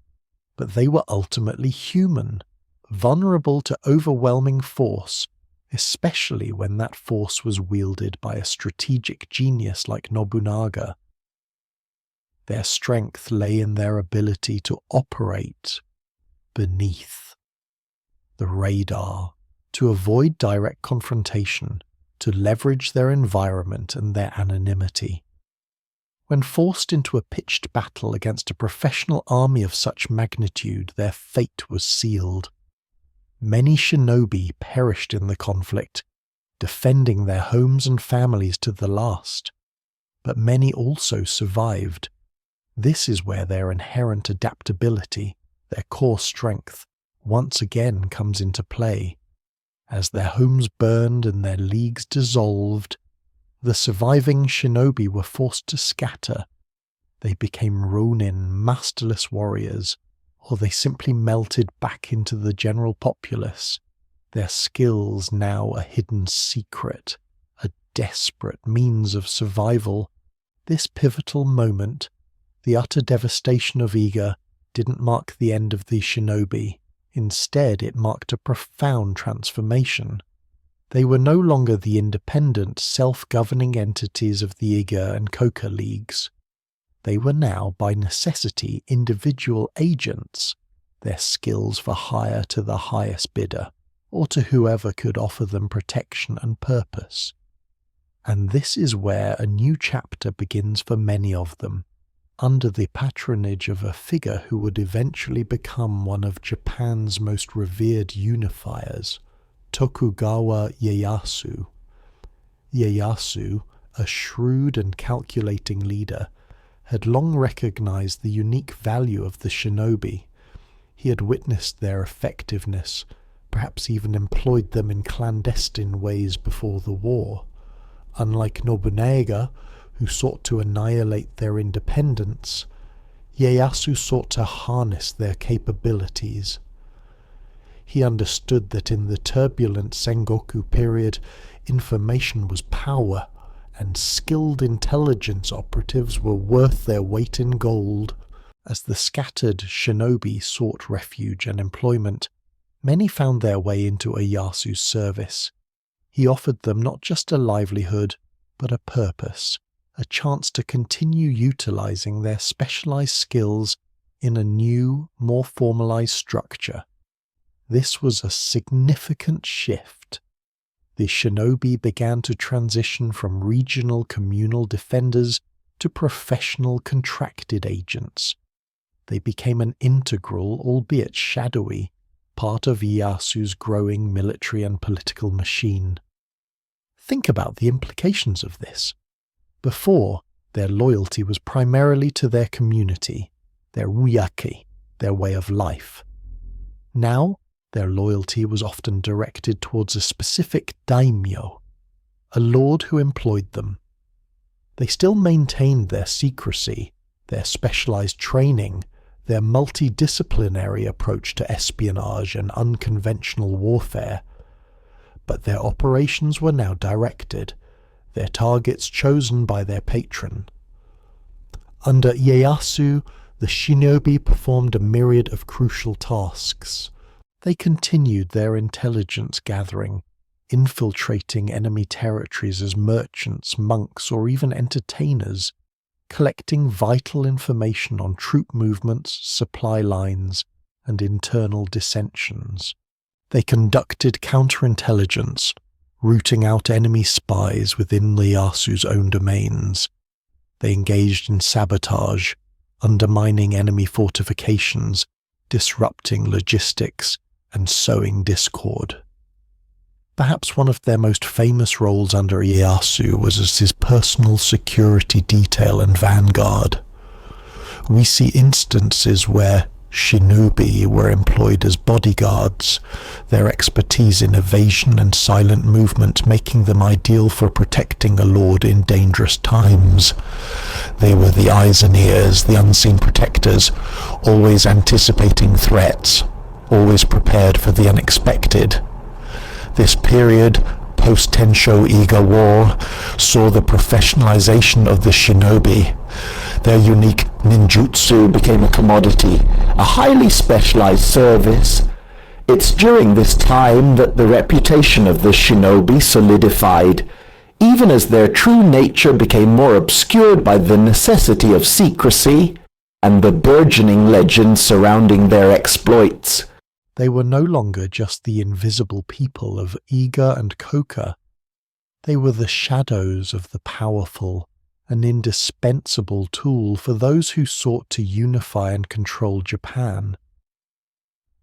but they were ultimately human, vulnerable to overwhelming force, especially when that force was wielded by a strategic genius like Nobunaga. Their strength lay in their ability to operate beneath the radar, to avoid direct confrontation, to leverage their environment and their anonymity. When forced into a pitched battle against a professional army of such magnitude, their fate was sealed. Many shinobi perished in the conflict, defending their homes and families to the last, but many also survived. This is where their inherent adaptability, their core strength, once again comes into play. As their homes burned and their leagues dissolved, the surviving shinobi were forced to scatter. They became ronin, masterless warriors, or they simply melted back into the general populace, their skills now a hidden secret, a desperate means of survival. This pivotal moment, the utter devastation of Iga, didn't mark the end of the shinobi. Instead, it marked a profound transformation. They were no longer the independent, self-governing entities of the Iga and Koka leagues. They were now, by necessity, individual agents, their skills for hire to the highest bidder, or to whoever could offer them protection and purpose. And this is where a new chapter begins for many of them, under the patronage of a figure who would eventually become one of Japan's most revered unifiers, Tokugawa Ieyasu. Ieyasu, a shrewd and calculating leader, had long recognized the unique value of the shinobi. He had witnessed their effectiveness, perhaps even employed them in clandestine ways before the war. Unlike Nobunaga, who sought to annihilate their independence, Ieyasu sought to harness their capabilities. He understood that in the turbulent Sengoku period, information was power, and skilled intelligence operatives were worth their weight in gold. As the scattered shinobi sought refuge and employment, many found their way into Ieyasu's service. He offered them not just a livelihood, but a purpose, a chance to continue utilizing their specialized skills in a new, more formalized structure. This was a significant shift. The shinobi began to transition from regional communal defenders to professional contracted agents. They became an integral, albeit shadowy, part of Ieyasu's growing military and political machine. Think about the implications of this. Before, their loyalty was primarily to their community, their uyaki, their way of life. Now, their loyalty was often directed towards a specific daimyo, a lord who employed them. They still maintained their secrecy, their specialized training, their multidisciplinary approach to espionage and unconventional warfare, but their operations were now directed, their targets chosen by their patron. Under Ieyasu, the shinobi performed a myriad of crucial tasks. They continued their intelligence gathering, infiltrating enemy territories as merchants, monks, or even entertainers, collecting vital information on troop movements, supply lines, and internal dissensions. They conducted counterintelligence, rooting out enemy spies within Ieyasu's own domains. They engaged in sabotage, undermining enemy fortifications, disrupting logistics, and sowing discord. Perhaps one of their most famous roles under Ieyasu was as his personal security detail and vanguard. We see instances where shinobi were employed as bodyguards, their expertise in evasion and silent movement making them ideal for protecting a lord in dangerous times. They were the eyes and ears, the unseen protectors, always anticipating threats, always prepared for the unexpected. This period, post-Tensho Iga War, saw the professionalization of the shinobi. Their unique ninjutsu became a commodity, a highly specialized service. It's during this time that the reputation of the shinobi solidified. even as their true nature became more obscured by the necessity of secrecy and the burgeoning legends surrounding their exploits. They were no longer just the invisible people of Iga and Koka. They were the shadows of the powerful, an indispensable tool for those who sought to unify and control Japan.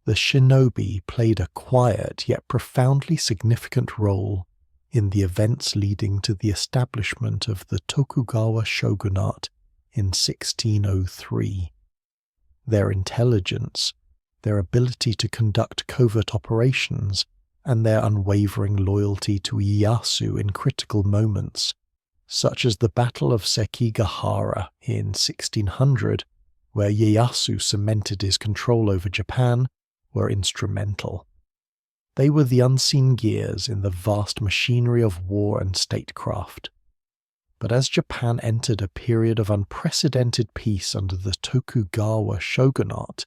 The shinobi played a quiet yet profoundly significant role in the events leading to the establishment of the Tokugawa shogunate in 1603. Their intelligence, their ability to conduct covert operations, and their unwavering loyalty to Ieyasu in critical moments, such as the Battle of Sekigahara in 1600, where Ieyasu cemented his control over Japan, were instrumental. They were the unseen gears in the vast machinery of war and statecraft. But as Japan entered a period of unprecedented peace under the Tokugawa shogunate,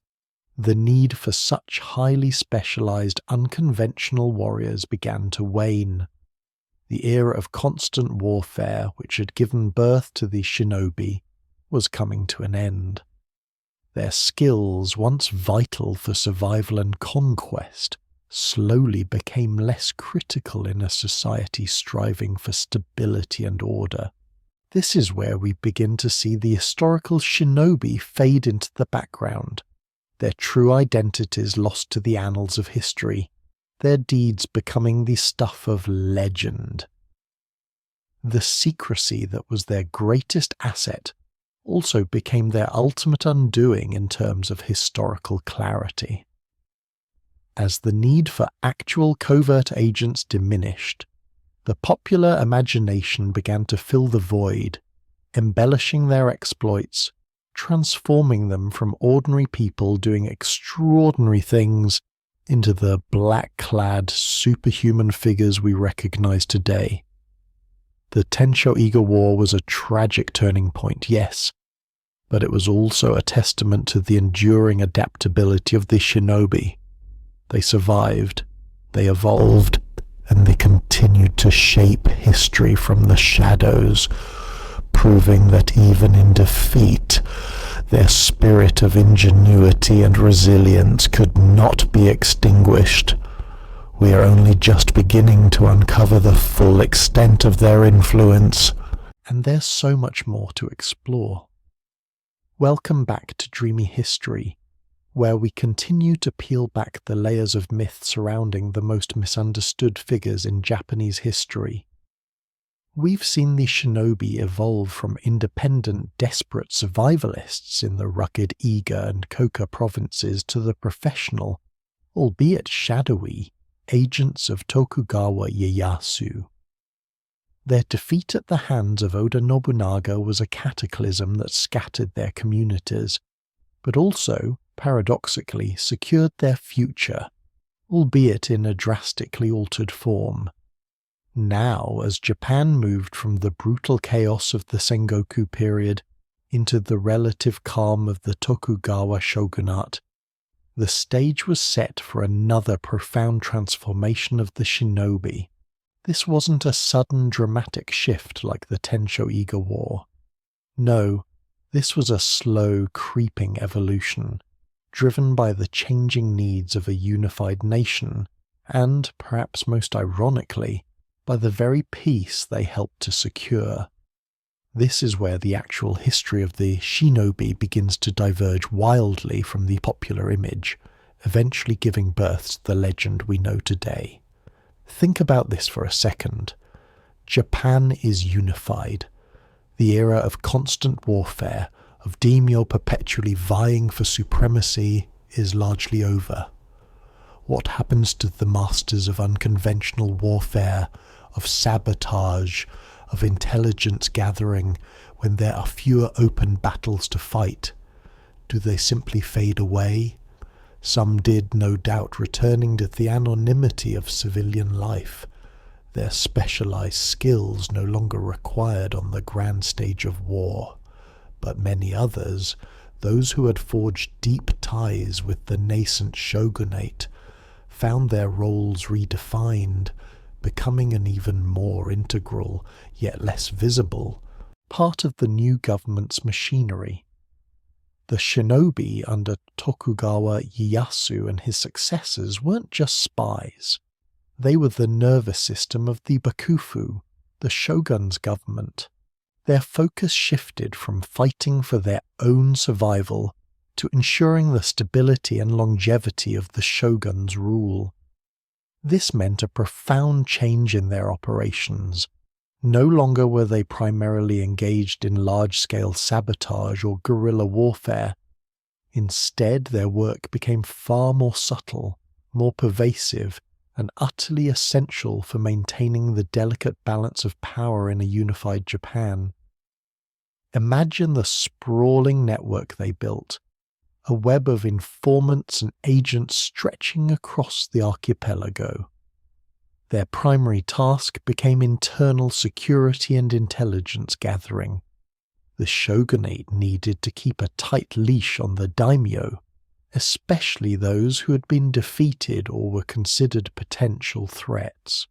the need for such highly specialized, unconventional warriors began to wane. The era of constant warfare, which had given birth to the shinobi, was coming to an end. Their skills, once vital for survival and conquest, slowly became less critical in a society striving for stability and order. This is where we begin to see the historical shinobi fade into the background, their true identities lost to the annals of history, their deeds becoming the stuff of legend. The secrecy that was their greatest asset also became their ultimate undoing in terms of historical clarity. As the need for actual covert agents diminished, the popular imagination began to fill the void, embellishing their exploits, transforming them from ordinary people doing extraordinary things into the black-clad superhuman figures we recognize today. The Tensho-Iga War was a tragic turning point, yes, but it was also a testament to the enduring adaptability of the shinobi. They survived, they evolved, and they continued to shape history from the shadows, proving that even in defeat, their spirit of ingenuity and resilience could not be extinguished. We are only just beginning to uncover the full extent of their influence. And there's so much more to explore. Welcome back to Dreamy History, where we continue to peel back the layers of myth surrounding the most misunderstood figures in Japanese history. We've seen the shinobi evolve from independent, desperate survivalists in the rugged Iga and Koka provinces to the professional, albeit shadowy, agents of Tokugawa Ieyasu. Their defeat at the hands of Oda Nobunaga was a cataclysm that scattered their communities, but also, paradoxically, secured their future, albeit in a drastically altered form. Now, as Japan moved from the brutal chaos of the Sengoku period into the relative calm of the Tokugawa shogunate, the stage was set for another profound transformation of the shinobi. This wasn't a sudden dramatic shift like the Tensho-Iga War. No, this was a slow, creeping evolution, driven by the changing needs of a unified nation, and, perhaps most ironically, by the very peace they helped to secure. This is where the actual history of the shinobi begins to diverge wildly from the popular image, eventually giving birth to the legend we know today. Think about this for a second. Japan is unified. The era of constant warfare, of daimyo perpetually vying for supremacy, is largely over. What happens to the masters of unconventional warfare, of sabotage, of intelligence gathering, when there are fewer open battles to fight? Do they simply fade away? Some did, no doubt, returning to the anonymity of civilian life, their specialized skills no longer required on the grand stage of war. But many others, those who had forged deep ties with the nascent shogunate, found their roles redefined, becoming an even more integral, yet less visible, part of the new government's machinery. The shinobi under Tokugawa Ieyasu and his successors weren't just spies. They were the nervous system of the bakufu, the shogun's government. Their focus shifted from fighting for their own survival to ensuring the stability and longevity of the shogun's rule. This meant a profound change in their operations. No longer were they primarily engaged in large-scale sabotage or guerrilla warfare. Instead, their work became far more subtle, more pervasive, and utterly essential for maintaining the delicate balance of power in a unified Japan. Imagine the sprawling network they built, a web of informants and agents stretching across the archipelago. Their primary task became internal security and intelligence gathering. The shogunate needed to keep a tight leash on the daimyo, especially those who had been defeated or were considered potential threats.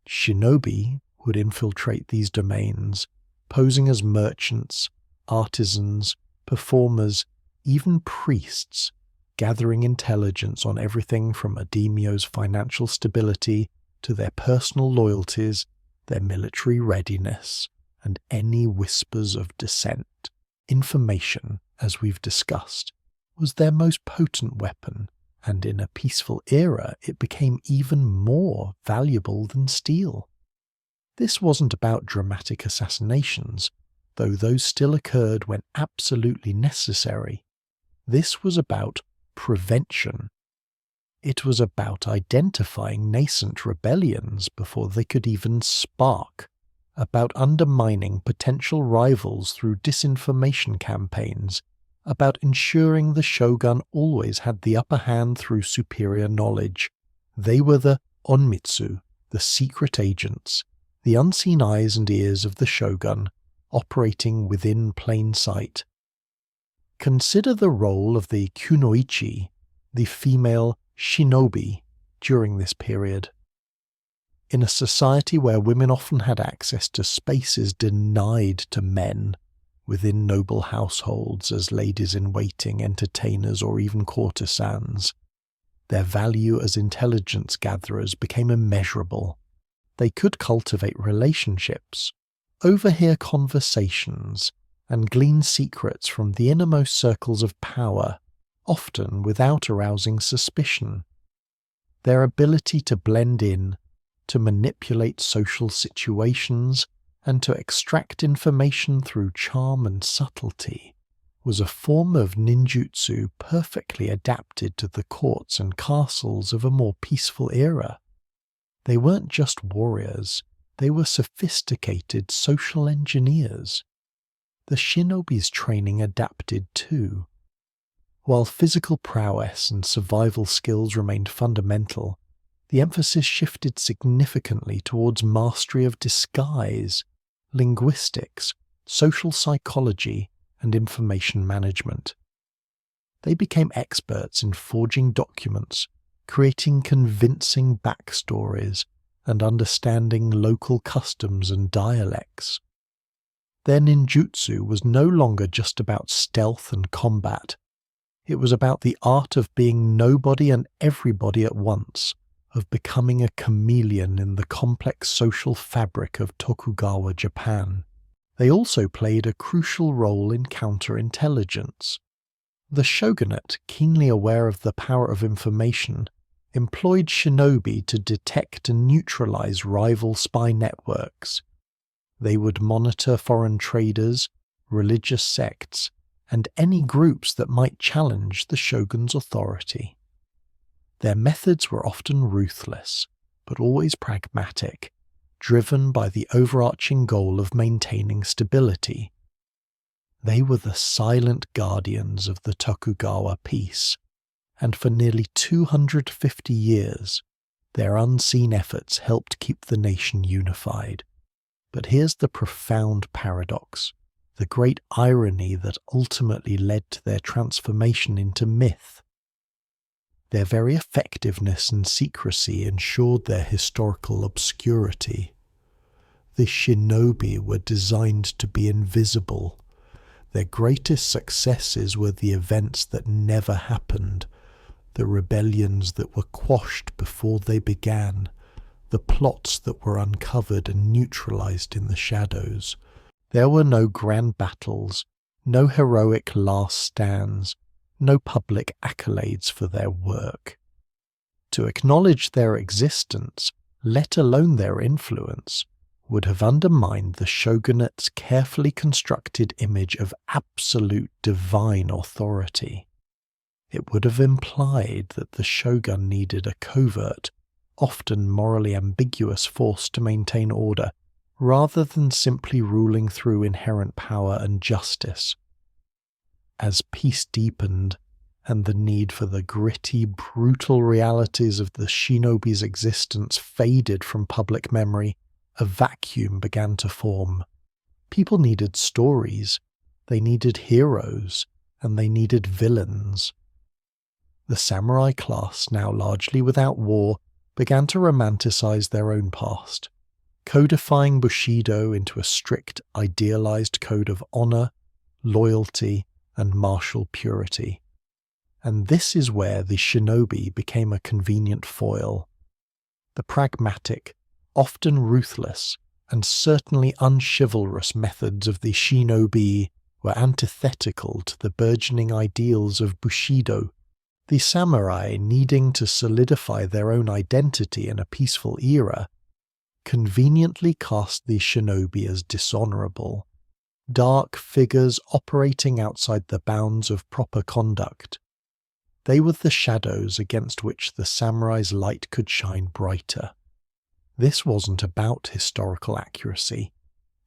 Shinobi would infiltrate these domains, posing as merchants, artisans, performers, even priests, gathering intelligence on everything from a daimyo's financial stability to their personal loyalties, their military readiness, and any whispers of dissent. Information, as we've discussed, was their most potent weapon, and in a peaceful era it became even more valuable than steel. This wasn't about dramatic assassinations, though those still occurred when absolutely necessary. This was about prevention. It was about identifying nascent rebellions before they could even spark, about undermining potential rivals through disinformation campaigns, about ensuring the shogun always had the upper hand through superior knowledge. They were the onmitsu, the secret agents, the unseen eyes and ears of the shogun, operating within plain sight. Consider the role of the kunoichi, the female shinobi, during this period. In a society where women often had access to spaces denied to men, within noble households as ladies-in-waiting, entertainers, or even courtesans, their value as intelligence gatherers became immeasurable. They could cultivate relationships, overhear conversations, and glean secrets from the innermost circles of power, often without arousing suspicion. Their ability to blend in, to manipulate social situations, and to extract information through charm and subtlety was a form of ninjutsu perfectly adapted to the courts and castles of a more peaceful era. They weren't just warriors, they were sophisticated social engineers. The shinobi's training adapted too. While physical prowess and survival skills remained fundamental, the emphasis shifted significantly towards mastery of disguise, linguistics, social psychology, and information management. They became experts in forging documents, creating convincing backstories, and understanding local customs and dialects. Their ninjutsu was no longer just about stealth and combat. It was about the art of being nobody and everybody at once, of becoming a chameleon in the complex social fabric of Tokugawa Japan. They also played a crucial role in counterintelligence. The shogunate, keenly aware of the power of information, employed shinobi to detect and neutralize rival spy networks. They would monitor foreign traders, religious sects, and any groups that might challenge the shogun's authority. Their methods were often ruthless, but always pragmatic, driven by the overarching goal of maintaining stability. They were the silent guardians of the Tokugawa peace, and for nearly 250 years, their unseen efforts helped keep the nation unified. But here's the profound paradox, the great irony that ultimately led to their transformation into myth. Their very effectiveness and secrecy ensured their historical obscurity. The shinobi were designed to be invisible. Their greatest successes were the events that never happened, the rebellions that were quashed before they began, the plots that were uncovered and neutralized in the shadows. There were no grand battles, no heroic last stands, no public accolades for their work. To acknowledge their existence, let alone their influence, would have undermined the shogunate's carefully constructed image of absolute divine authority. It would have implied that the shogun needed a covert, often morally ambiguous force to maintain order, rather than simply ruling through inherent power and justice. As peace deepened, and the need for the gritty, brutal realities of the shinobi's existence faded from public memory, a vacuum began to form. People needed stories, they needed heroes, and they needed villains. The samurai class, now largely without war, began to romanticize their own past, codifying Bushido into a strict, idealized code of honor, loyalty, and martial purity. And this is where the shinobi became a convenient foil. The pragmatic, often ruthless, and certainly unchivalrous methods of the shinobi were antithetical to the burgeoning ideals of Bushido, the samurai needing to solidify their own identity in a peaceful era, conveniently cast the shinobi as dishonorable, dark figures operating outside the bounds of proper conduct. They were the shadows against which the samurai's light could shine brighter. This wasn't about historical accuracy.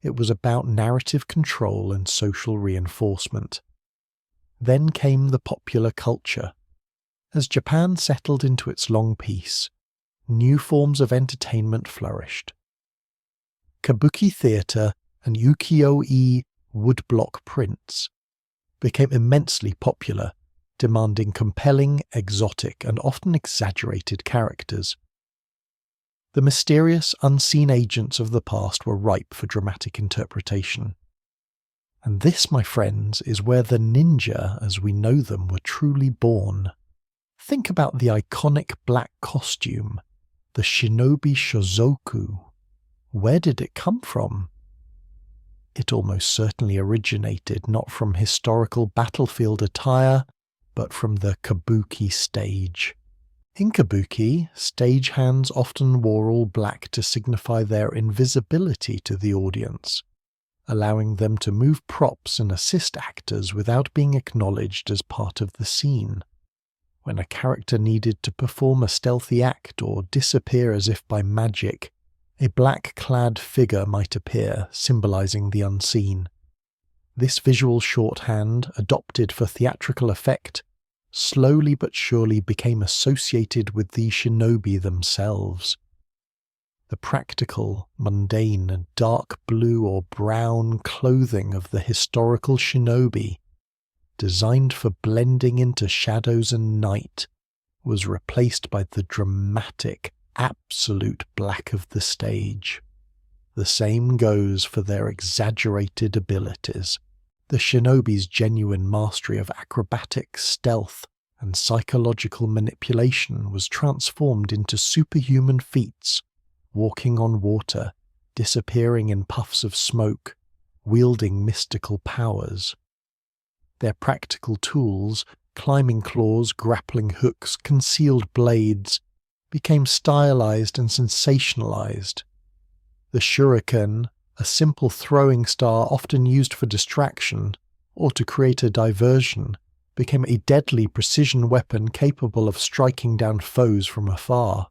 It was about narrative control and social reinforcement. Then came the popular culture. As Japan settled into its long peace, new forms of entertainment flourished. Kabuki theatre and ukiyo-e woodblock prints became immensely popular, demanding compelling, exotic, and often exaggerated characters. The mysterious, unseen agents of the past were ripe for dramatic interpretation. And this, my friends, is where the ninja, as we know them, were truly born. Think about the iconic black costume, the shinobi shozoku. Where did it come from? It almost certainly originated not from historical battlefield attire, but from the kabuki stage. In kabuki, stagehands often wore all black to signify their invisibility to the audience, allowing them to move props and assist actors without being acknowledged as part of the scene. When a character needed to perform a stealthy act or disappear as if by magic, a black-clad figure might appear, symbolizing the unseen. This visual shorthand, adopted for theatrical effect, slowly but surely became associated with the shinobi themselves. The practical, mundane, and dark blue or brown clothing of the historical shinobi, designed for blending into shadows and night, was replaced by the dramatic, absolute black of the stage. The same goes for their exaggerated abilities. The shinobi's genuine mastery of acrobatics, stealth, and psychological manipulation was transformed into superhuman feats, walking on water, disappearing in puffs of smoke, wielding mystical powers. Their practical tools, climbing claws, grappling hooks, concealed blades, became stylized and sensationalized. The shuriken, a simple throwing star often used for distraction or to create a diversion, became a deadly precision weapon capable of striking down foes from afar.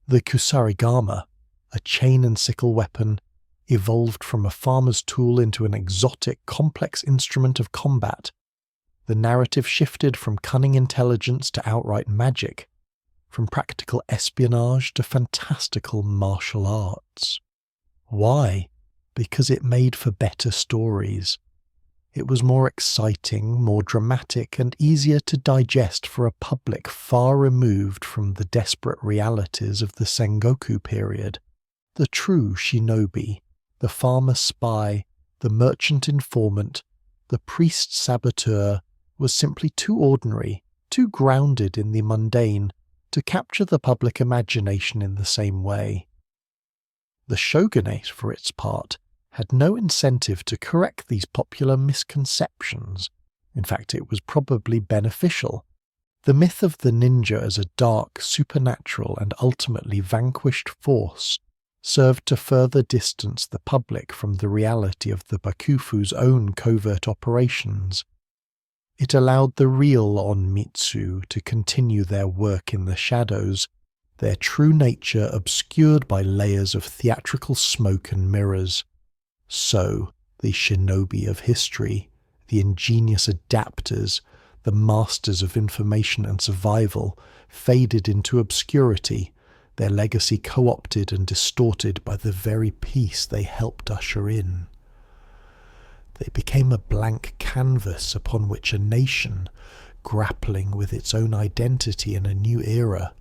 The kusarigama, a chain and sickle weapon, evolved from a farmer's tool into an exotic, complex instrument of combat. The narrative shifted from cunning intelligence to outright magic, from practical espionage to fantastical martial arts. Why? Because it made for better stories. It was more exciting, more dramatic, and easier to digest for a public far removed from the desperate realities of the Sengoku period. The true shinobi, the farmer spy, the merchant informant, the priest saboteur was simply too ordinary, too grounded in the mundane, to capture the public imagination in the same way. The shogunate, for its part, had no incentive to correct these popular misconceptions. In fact, it was probably beneficial. The myth of the ninja as a dark, supernatural, and ultimately vanquished force served to further distance the public from the reality of the Bakufu's own covert operations. It allowed the real Onmitsu to continue their work in the shadows, their true nature obscured by layers of theatrical smoke and mirrors. So, the shinobi of history, the ingenious adapters, the masters of information and survival, faded into obscurity, their legacy co-opted and distorted by the very peace they helped usher in. They became a blank canvas upon which a nation, grappling with its own identity in a new era,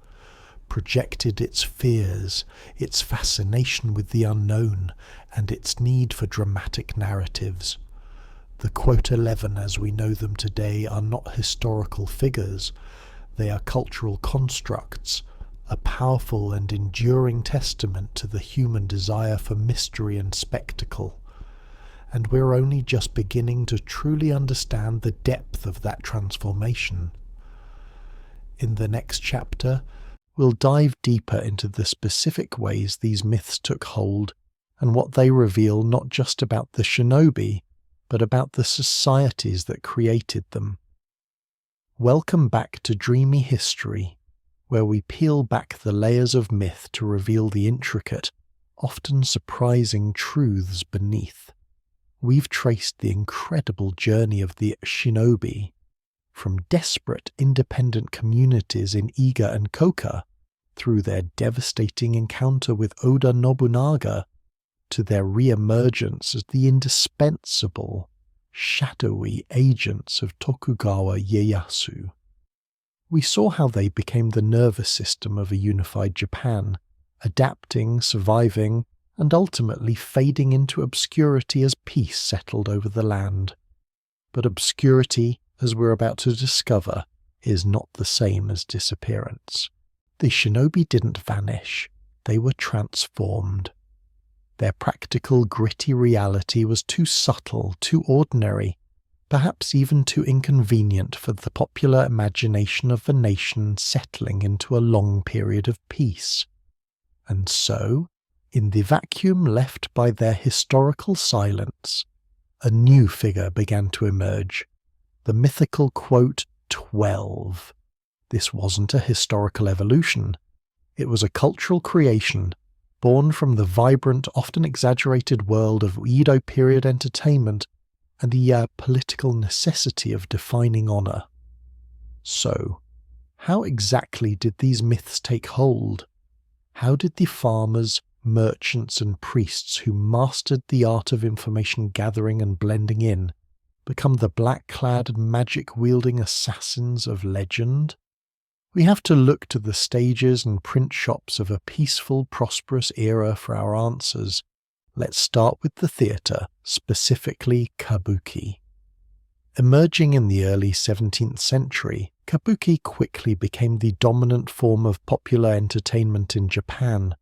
projected its fears, its fascination with the unknown, and its need for dramatic narratives. The Quote 11 as we know them today are not historical figures, they are cultural constructs, a powerful and enduring testament to the human desire for mystery and spectacle. And we're only just beginning to truly understand the depth of that transformation. In the next chapter, we'll dive deeper into the specific ways these myths took hold and what they reveal not just about the shinobi, but about the societies that created them. Welcome back to Dreamy History, where we peel back the layers of myth to reveal the intricate, often surprising truths beneath. We've traced the incredible journey of the shinobi, from desperate independent communities in Iga and Koka, through their devastating encounter with Oda Nobunaga, to their re-emergence as the indispensable, shadowy agents of Tokugawa Ieyasu. We saw how they became the nervous system of a unified Japan, adapting, surviving, and ultimately fading into obscurity as peace settled over the land. But obscurity, as we're about to discover, is not the same as disappearance. The shinobi didn't vanish, they were transformed. Their practical, gritty reality was too subtle, too ordinary, perhaps even too inconvenient for the popular imagination of a nation settling into a long period of peace. And so, in the vacuum left by their historical silence, a new figure began to emerge, the mythical Quote 12. This wasn't a historical evolution. It was a cultural creation, born from the vibrant, often exaggerated world of Edo period entertainment and the political necessity of defining honour. So, how exactly did these myths take hold? How did the farmers, merchants and priests who mastered the art of information gathering and blending in become the black-clad, magic-wielding assassins of legend? We have to look to the stages and print shops of a peaceful, prosperous era for our answers. Let's start with the theatre, specifically kabuki. Emerging in the early 17th century, kabuki quickly became the dominant form of popular entertainment in Japan.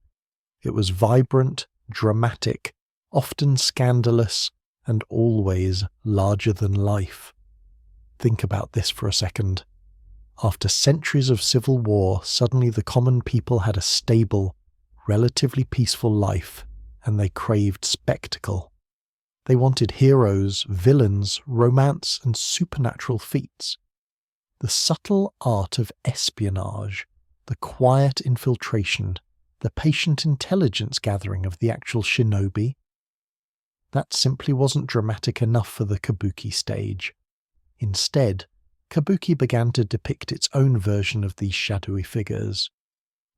It was vibrant, dramatic, often scandalous, and always larger than life. Think about this for a second. After centuries of civil war, suddenly the common people had a stable, relatively peaceful life, and they craved spectacle. They wanted heroes, villains, romance, and supernatural feats. The subtle art of espionage, the quiet infiltration, the patient intelligence gathering of the actual shinobi, that simply wasn't dramatic enough for the kabuki stage. Instead, kabuki began to depict its own version of these shadowy figures.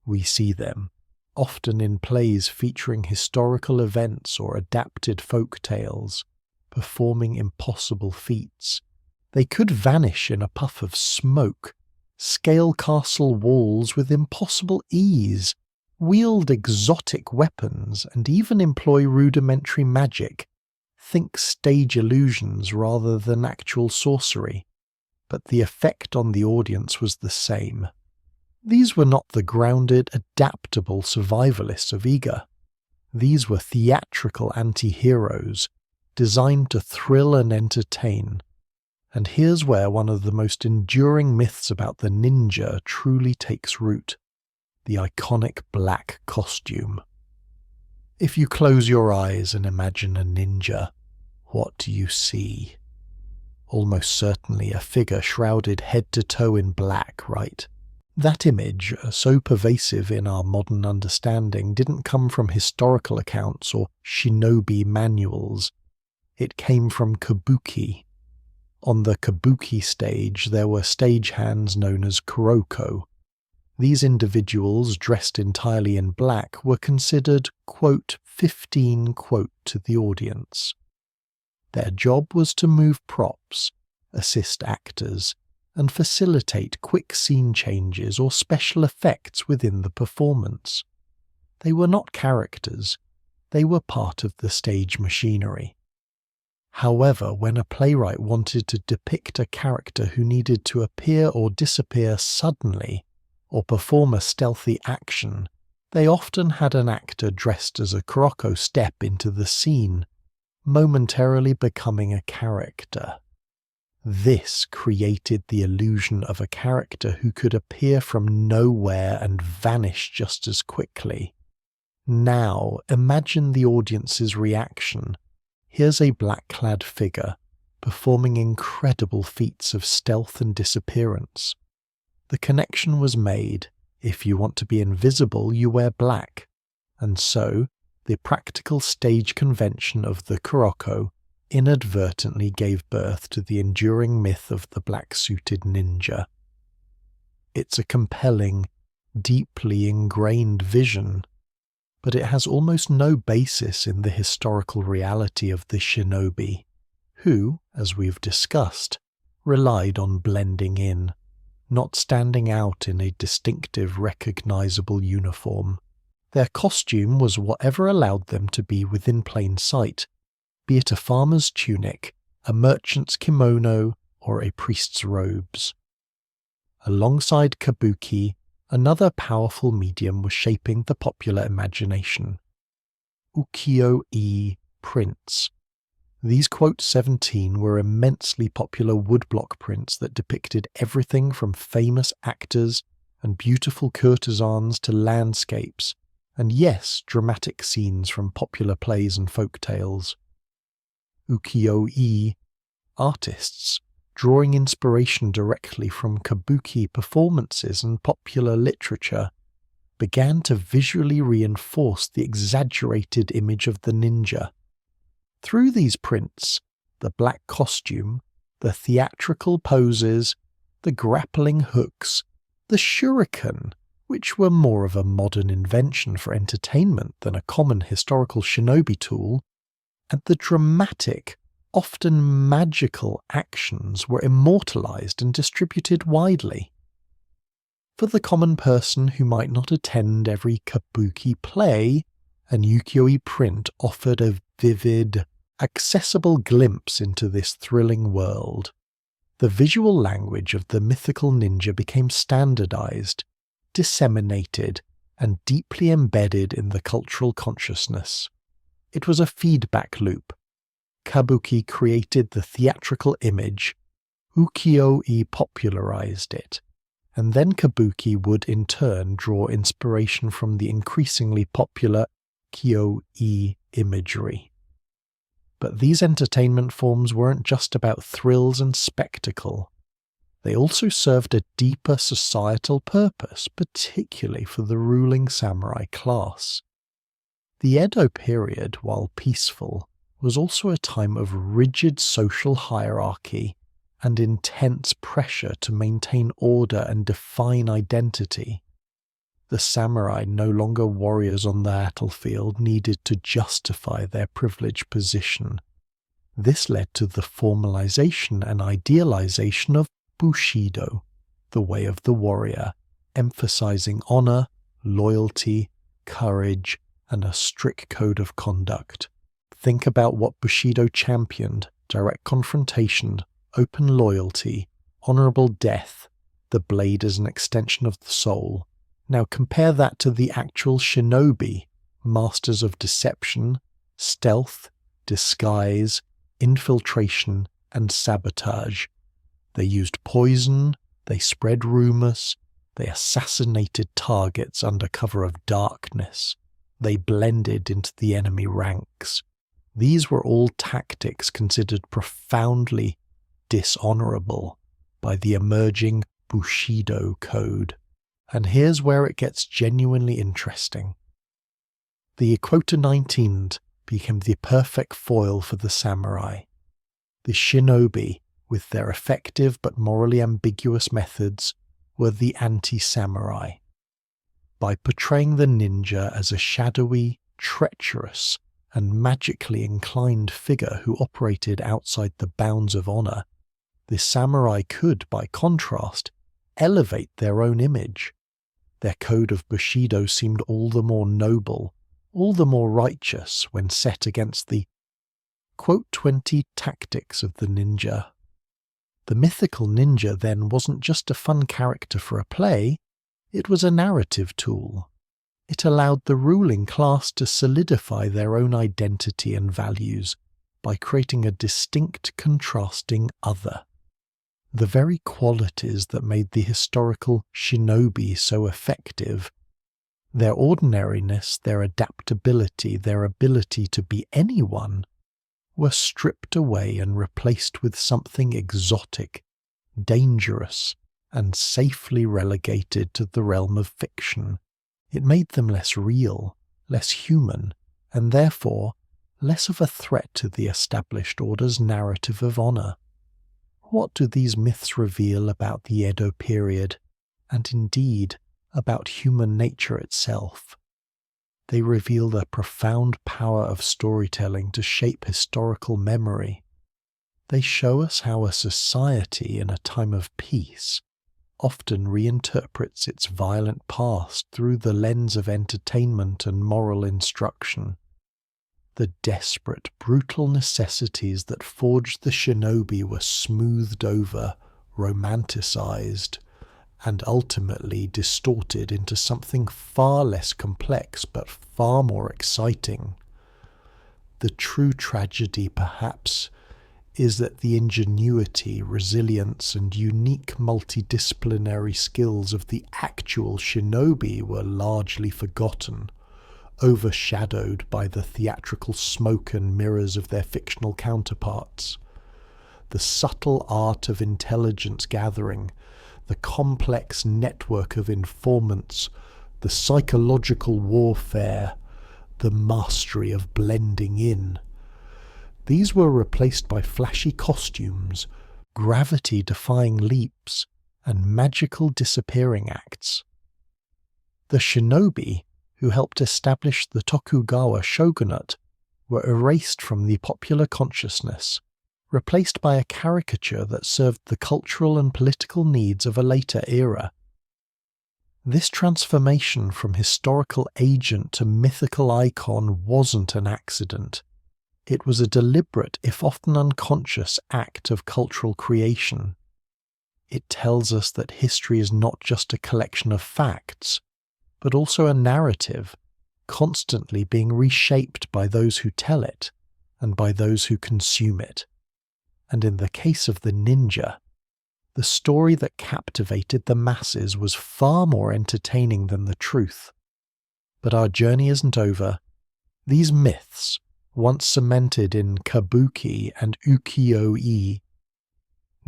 We see them, often in plays featuring historical events or adapted folk tales, performing impossible feats. They could vanish in a puff of smoke, scale castle walls with impossible ease, wield exotic weapons, and even employ rudimentary magic. Think stage illusions rather than actual sorcery. But the effect on the audience was the same. These were not the grounded, adaptable survivalists of Ega. These were theatrical anti-heroes, designed to thrill and entertain. And here's where one of the most enduring myths about the ninja truly takes root: the iconic black costume. If you close your eyes and imagine a ninja, what do you see? Almost certainly a figure shrouded head to toe in black, right? That image, so pervasive in our modern understanding, didn't come from historical accounts or shinobi manuals. It came from kabuki. On the kabuki stage, there were stagehands known as kuroko. These individuals, dressed entirely in black, were considered, quote, 15, quote, to the audience. Their job was to move props, assist actors, and facilitate quick scene changes or special effects within the performance. They were not characters, they were part of the stage machinery. However, when a playwright wanted to depict a character who needed to appear or disappear suddenly, or perform a stealthy action, they often had an actor dressed as a kuroko step into the scene, momentarily becoming a character. This created the illusion of a character who could appear from nowhere and vanish just as quickly. Now, imagine the audience's reaction. Here's a black-clad figure, performing incredible feats of stealth and disappearance. The connection was made. If you want to be invisible, you wear black. And so, the practical stage convention of the kuroko inadvertently gave birth to the enduring myth of the black-suited ninja. It's a compelling, deeply ingrained vision, but it has almost no basis in the historical reality of the shinobi, who, as we've discussed, relied on blending in, not standing out in a distinctive, recognizable uniform. Their costume was whatever allowed them to be within plain sight, be it a farmer's tunic, a merchant's kimono, or a priest's robes. Alongside kabuki, another powerful medium was shaping the popular imagination: ukiyo-e prints. These quote 17 were immensely popular woodblock prints that depicted everything from famous actors and beautiful courtesans to landscapes, and yes, dramatic scenes from popular plays and folk tales. Ukiyo-e artists, drawing inspiration directly from kabuki performances and popular literature, began to visually reinforce the exaggerated image of the ninja. Through these prints, the black costume, the theatrical poses, the grappling hooks, the shuriken, which were more of a modern invention for entertainment than a common historical shinobi tool, and the dramatic, often magical actions were immortalized and distributed widely. For the common person who might not attend every kabuki play, an ukiyo-e print offered a vivid, accessible glimpse into this thrilling world. The visual language of the mythical ninja became standardized, disseminated, and deeply embedded in the cultural consciousness. It was a feedback loop. Kabuki created the theatrical image, ukiyo-e popularized it, and then kabuki would in turn draw inspiration from the increasingly popular ukiyo-e imagery. But these entertainment forms weren't just about thrills and spectacle. They also served a deeper societal purpose, particularly for the ruling samurai class. The Edo period, while peaceful, was also a time of rigid social hierarchy and intense pressure to maintain order and define identity. The samurai, no longer warriors on the battlefield, needed to justify their privileged position. This led to the formalization and idealization of Bushido, the way of the warrior, emphasizing honor, loyalty, courage, and a strict code of conduct. Think about what Bushido championed: direct confrontation, open loyalty, honorable death, the blade as an extension of the soul. Now compare that to the actual shinobi, masters of deception, stealth, disguise, infiltration, and sabotage. They used poison, they spread rumors, they assassinated targets under cover of darkness. They blended into the enemy ranks. These were all tactics considered profoundly dishonorable by the emerging Bushido code. And here's where it gets genuinely interesting. The Quota 19 became the perfect foil for the samurai. The shinobi, with their effective but morally ambiguous methods, were the anti-samurai. By portraying the ninja as a shadowy, treacherous, and magically inclined figure who operated outside the bounds of honor, the samurai could, by contrast, elevate their own image. Their code of Bushido seemed all the more noble, all the more righteous when set against the quote 20 tactics of the ninja. The mythical ninja then wasn't just a fun character for a play, it was a narrative tool. It allowed the ruling class to solidify their own identity and values by creating a distinct, contrasting other. The very qualities that made the historical shinobi so effective, their ordinariness, their adaptability, their ability to be anyone, were stripped away and replaced with something exotic, dangerous, and safely relegated to the realm of fiction. It made them less real, less human, and therefore less of a threat to the established order's narrative of honor. What do these myths reveal about the Edo period, and indeed about human nature itself? They reveal the profound power of storytelling to shape historical memory. They show us how a society in a time of peace often reinterprets its violent past through the lens of entertainment and moral instruction. The desperate, brutal necessities that forged the shinobi were smoothed over, romanticized, and ultimately distorted into something far less complex but far more exciting. The true tragedy, perhaps, is that the ingenuity, resilience, and unique multidisciplinary skills of the actual shinobi were largely forgotten, overshadowed by the theatrical smoke and mirrors of their fictional counterparts. The subtle art of intelligence gathering, the complex network of informants, the psychological warfare, the mastery of blending in. These were replaced by flashy costumes, gravity-defying leaps, and magical disappearing acts. The shinobi, who helped establish the Tokugawa shogunate, were erased from the popular consciousness, replaced by a caricature that served the cultural and political needs of a later era. This transformation from historical agent to mythical icon wasn't an accident. It was a deliberate, if often unconscious, act of cultural creation. It tells us that history is not just a collection of facts, but also a narrative, constantly being reshaped by those who tell it and by those who consume it. And in the case of the ninja, the story that captivated the masses was far more entertaining than the truth. But our journey isn't over. These myths, once cemented in kabuki and ukiyo-e,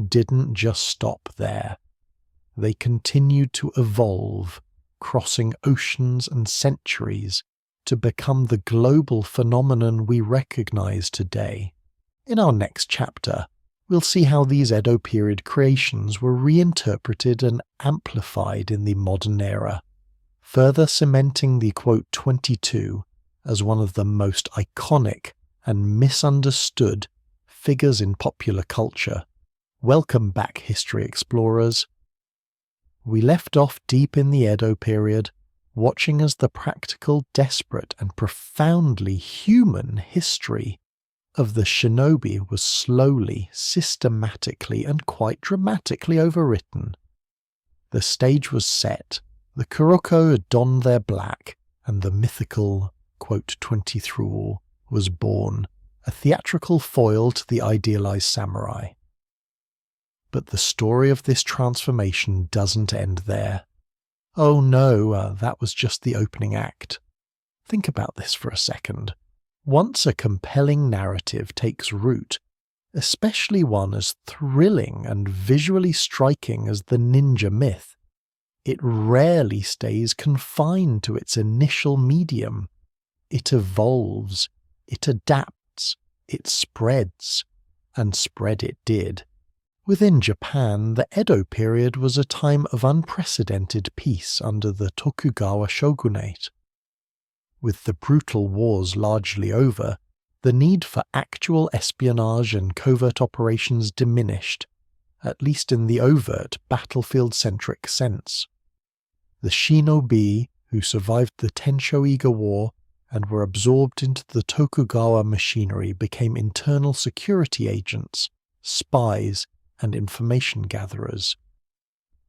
didn't just stop there. They continued to evolve, crossing oceans and centuries to become the global phenomenon we recognize today. In our next chapter, we'll see how these Edo period creations were reinterpreted and amplified in the modern era, further cementing the quote 22 as one of the most iconic and misunderstood figures in popular culture. Welcome back, history explorers. We left off deep in the Edo period, watching as the practical, desperate, and profoundly human history of the shinobi was slowly, systematically, and quite dramatically overwritten. The stage was set, the Kuroko had donned their black, and the mythical, quote, 20 thrall was born, a theatrical foil to the idealized samurai. But the story of this transformation doesn't end there. Oh no, that was just the opening act. Think about this for a second. Once a compelling narrative takes root, especially one as thrilling and visually striking as the ninja myth, it rarely stays confined to its initial medium. It evolves, it adapts, it spreads, and spread it did. Within Japan, the Edo period was a time of unprecedented peace under the Tokugawa shogunate. With the brutal wars largely over, the need for actual espionage and covert operations diminished, at least in the overt, battlefield-centric sense. The shinobi, who survived the Tensho-Iga War and were absorbed into the Tokugawa machinery, became internal security agents, spies, and information gatherers.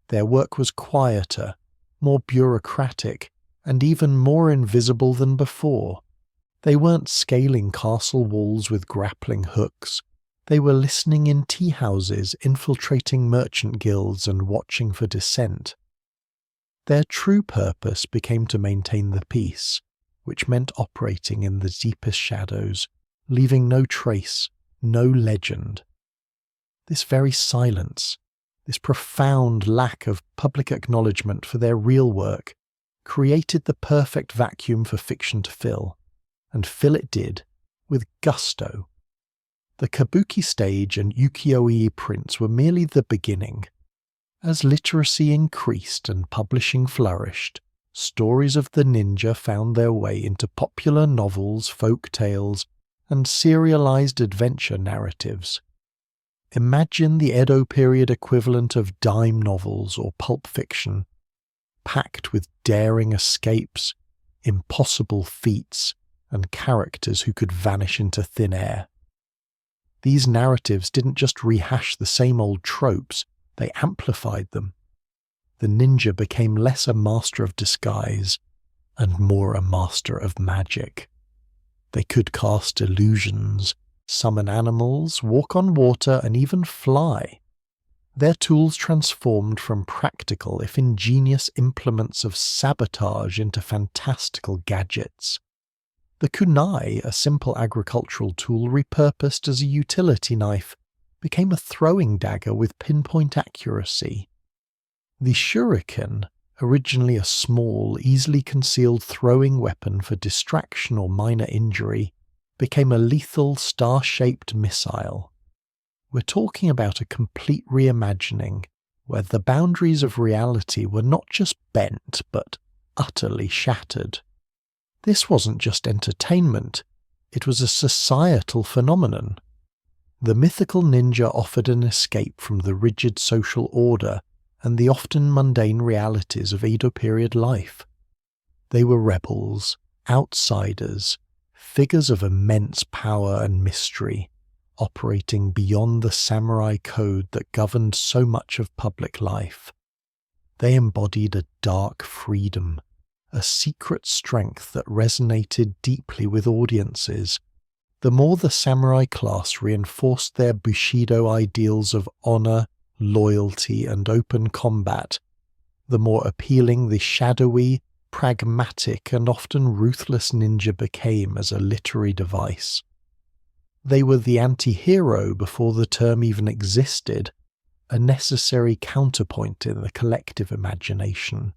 Their work was quieter, more bureaucratic, and even more invisible than before. They weren't scaling castle walls with grappling hooks. They were listening in tea houses, infiltrating merchant guilds, and watching for dissent. Their true purpose became to maintain the peace, which meant operating in the deepest shadows, leaving no trace, no legend. This very silence, this profound lack of public acknowledgement for their real work, created the perfect vacuum for fiction to fill, and fill it did, with gusto. The kabuki stage and ukiyo-e prints were merely the beginning. As literacy increased and publishing flourished, stories of the ninja found their way into popular novels, folk tales, and serialized adventure narratives. Imagine the Edo period equivalent of dime novels or pulp fiction, packed with daring escapes, impossible feats, and characters who could vanish into thin air. These narratives didn't just rehash the same old tropes, they amplified them. The ninja became less a master of disguise and more a master of magic. They could cast illusions, summon animals, walk on water, and even fly. Their tools transformed from practical, if ingenious, implements of sabotage into fantastical gadgets. The kunai, a simple agricultural tool repurposed as a utility knife, became a throwing dagger with pinpoint accuracy. The shuriken, originally a small, easily concealed throwing weapon for distraction or minor injury, became a lethal, star-shaped missile. We're talking about a complete reimagining, where the boundaries of reality were not just bent, but utterly shattered. This wasn't just entertainment, it was a societal phenomenon. The mythical ninja offered an escape from the rigid social order and the often mundane realities of Edo period life. They were rebels, outsiders, figures of immense power and mystery, operating beyond the samurai code that governed so much of public life. They embodied a dark freedom, a secret strength that resonated deeply with audiences. The more the samurai class reinforced their Bushido ideals of honor, loyalty, and open combat, the more appealing the shadowy, pragmatic, and often ruthless ninja became as a literary device. They were the anti-hero before the term even existed, a necessary counterpoint in the collective imagination.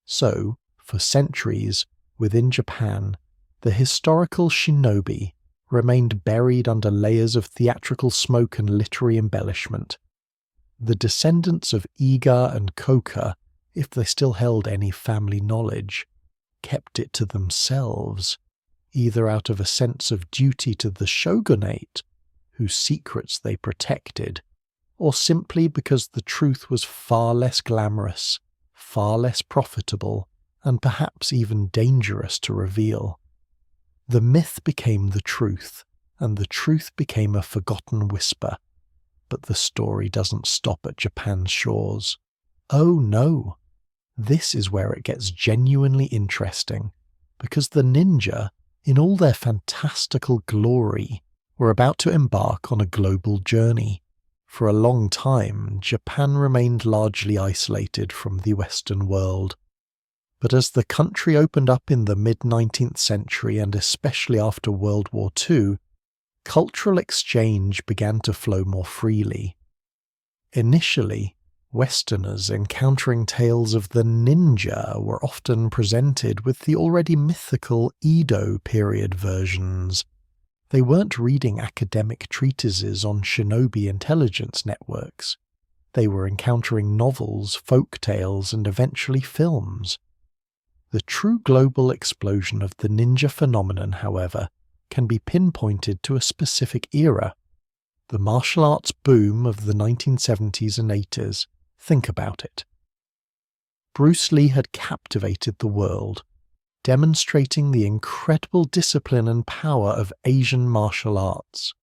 So, for centuries, within Japan, the historical shinobi remained buried under layers of theatrical smoke and literary embellishment. The descendants of Iga and Koka, if they still held any family knowledge, kept it to themselves, either out of a sense of duty to the shogunate, whose secrets they protected, or simply because the truth was far less glamorous, far less profitable, and perhaps even dangerous to reveal. The myth became the truth, and the truth became a forgotten whisper. But the story doesn't stop at Japan's shores. Oh no! This is where it gets genuinely interesting, because the ninja, in all their fantastical glory, were about to embark on a global journey. For a long time, Japan remained largely isolated from the Western world. But as the country opened up in the mid-19th century and especially after World War II, cultural exchange began to flow more freely. Initially, Westerners encountering tales of the ninja were often presented with the already mythical Edo period versions. They weren't reading academic treatises on shinobi intelligence networks. They were encountering novels, folk tales, and eventually films. The true global explosion of the ninja phenomenon, however, can be pinpointed to a specific era. The martial arts boom of the 1970s and 80s. Think about it. Bruce Lee had captivated the world, demonstrating the incredible discipline and power of Asian martial arts.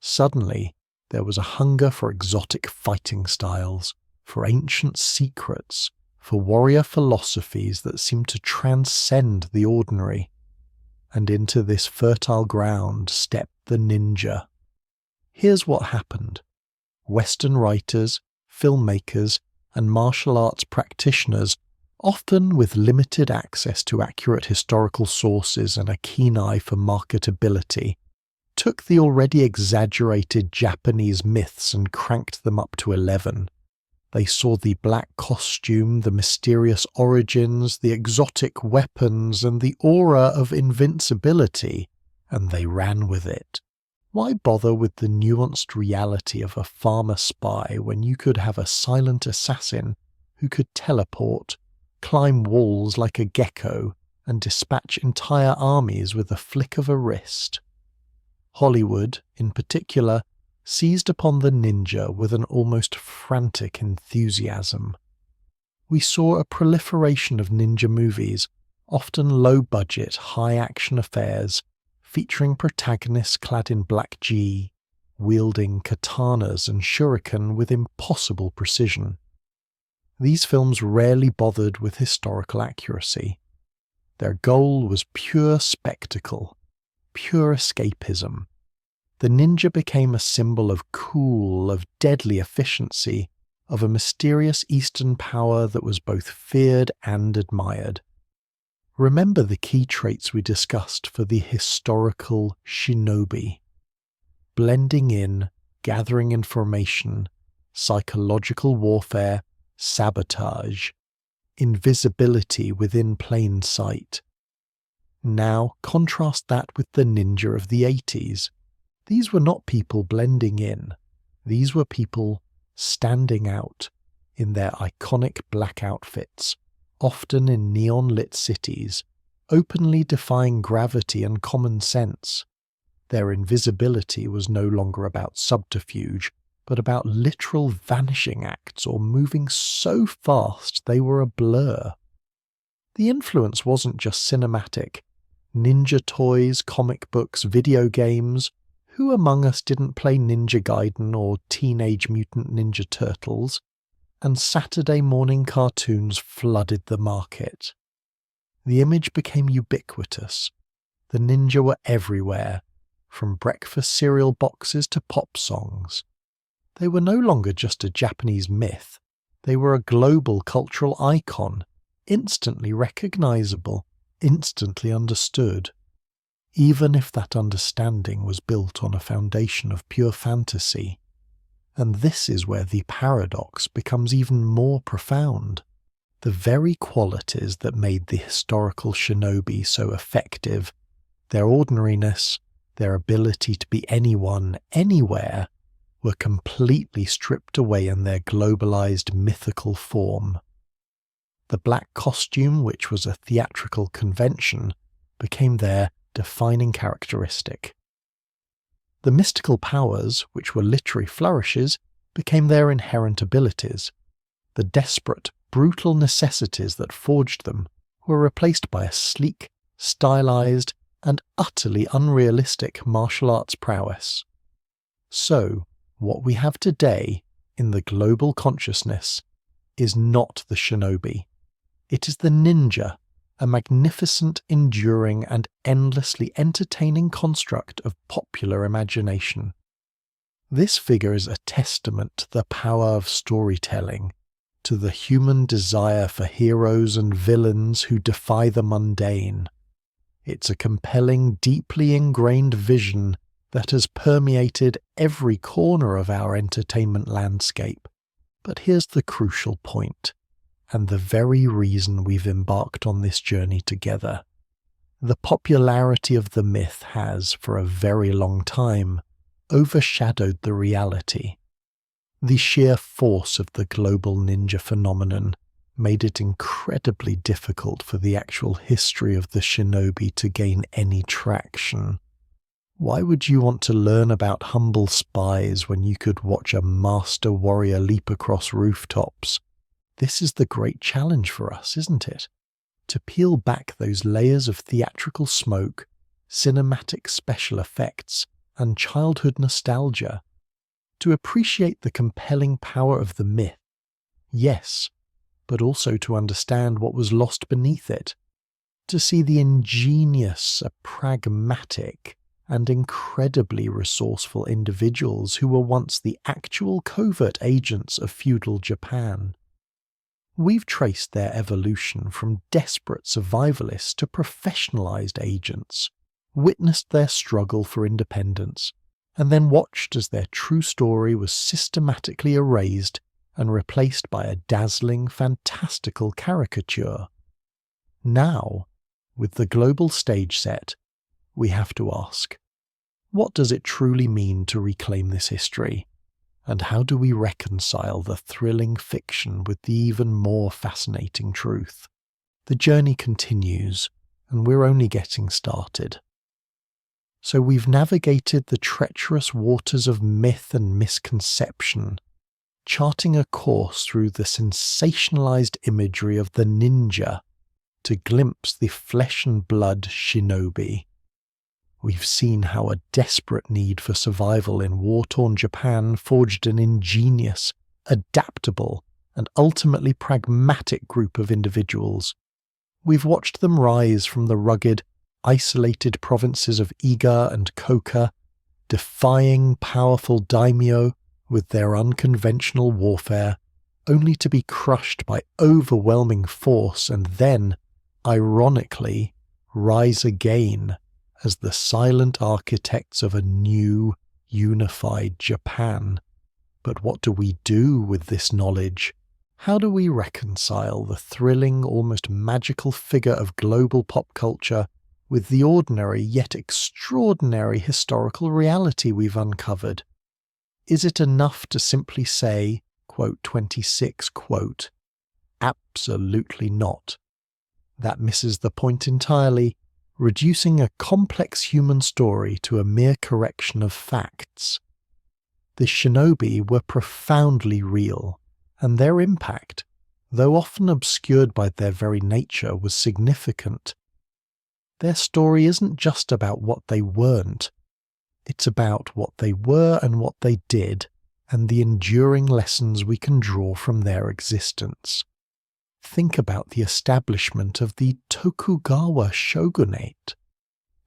Suddenly, there was a hunger for exotic fighting styles, for ancient secrets, for warrior philosophies that seemed to transcend the ordinary. And into this fertile ground stepped the ninja. Here's what happened. Western writers, filmmakers, and martial arts practitioners, often with limited access to accurate historical sources and a keen eye for marketability, took the already exaggerated Japanese myths and cranked them up to 11. They saw the black costume, the mysterious origins, the exotic weapons, and the aura of invincibility, and they ran with it. Why bother with the nuanced reality of a farmer spy when you could have a silent assassin who could teleport, climb walls like a gecko, and dispatch entire armies with a flick of a wrist? Hollywood, in particular, seized upon the ninja with an almost frantic enthusiasm. We saw a proliferation of ninja movies, often low-budget, high-action affairs, featuring protagonists clad in black gi, wielding katanas and shuriken with impossible precision. These films rarely bothered with historical accuracy. Their goal was pure spectacle, pure escapism. The ninja became a symbol of cool, of deadly efficiency, of a mysterious Eastern power that was both feared and admired. Remember the key traits we discussed for the historical shinobi: blending in, gathering information, psychological warfare, sabotage, invisibility within plain sight. Now contrast that with the ninja of the 80s. These were not people blending in. These were people standing out in their iconic black outfits, often in neon-lit cities, openly defying gravity and common sense. Their invisibility was no longer about subterfuge, but about literal vanishing acts or moving so fast they were a blur. The influence wasn't just cinematic. Ninja toys, comic books, video games. Who among us didn't play Ninja Gaiden or Teenage Mutant Ninja Turtles? And Saturday morning cartoons flooded the market. The image became ubiquitous. The ninja were everywhere, from breakfast cereal boxes to pop songs. They were no longer just a Japanese myth. They were a global cultural icon, instantly recognizable, instantly understood. Even if that understanding was built on a foundation of pure fantasy. And this is where the paradox becomes even more profound. The very qualities that made the historical shinobi so effective, their ordinariness, their ability to be anyone, anywhere, were completely stripped away in their globalized mythical form. The black costume, which was a theatrical convention, became their defining characteristic. The mystical powers, which were literary flourishes, became their inherent abilities. The desperate, brutal necessities that forged them were replaced by a sleek, stylized, and utterly unrealistic martial arts prowess. So, what we have today in the global consciousness is not the shinobi. It is the ninja, a magnificent, enduring, and endlessly entertaining construct of popular imagination. This figure is a testament to the power of storytelling, to the human desire for heroes and villains who defy the mundane. It's a compelling, deeply ingrained vision that has permeated every corner of our entertainment landscape. But here's the crucial point, and the very reason we've embarked on this journey together. The popularity of the myth has, for a very long time, overshadowed the reality. The sheer force of the global ninja phenomenon made it incredibly difficult for the actual history of the shinobi to gain any traction. Why would you want to learn about humble spies when you could watch a master warrior leap across rooftops? This is the great challenge for us, isn't it? To peel back those layers of theatrical smoke, cinematic special effects, and childhood nostalgia. To appreciate the compelling power of the myth, yes, but also to understand what was lost beneath it. To see the ingenious, pragmatic, and incredibly resourceful individuals who were once the actual covert agents of feudal Japan. We've traced their evolution from desperate survivalists to professionalized agents, witnessed their struggle for independence, and then watched as their true story was systematically erased and replaced by a dazzling, fantastical caricature. Now, with the global stage set, we have to ask, what does it truly mean to reclaim this history? And how do we reconcile the thrilling fiction with the even more fascinating truth? The journey continues, and we're only getting started. So we've navigated the treacherous waters of myth and misconception, charting a course through the sensationalized imagery of the ninja to glimpse the flesh and blood shinobi. We've seen how a desperate need for survival in war-torn Japan forged an ingenious, adaptable, and ultimately pragmatic group of individuals. We've watched them rise from the rugged, isolated provinces of Iga and Koka, defying powerful daimyo with their unconventional warfare, only to be crushed by overwhelming force and then, ironically, rise again as the silent architects of a new, unified Japan. But what do we do with this knowledge? How do we reconcile the thrilling, almost magical figure of global pop culture with the ordinary yet extraordinary historical reality we've uncovered? Is it enough to simply say, quote 26, quote, absolutely not? That misses the point entirely, reducing a complex human story to a mere correction of facts. The shinobi were profoundly real, and their impact, though often obscured by their very nature, was significant. Their story isn't just about what they weren't, it's about what they were and what they did, and the enduring lessons we can draw from their existence. Think about the establishment of the Tokugawa shogunate,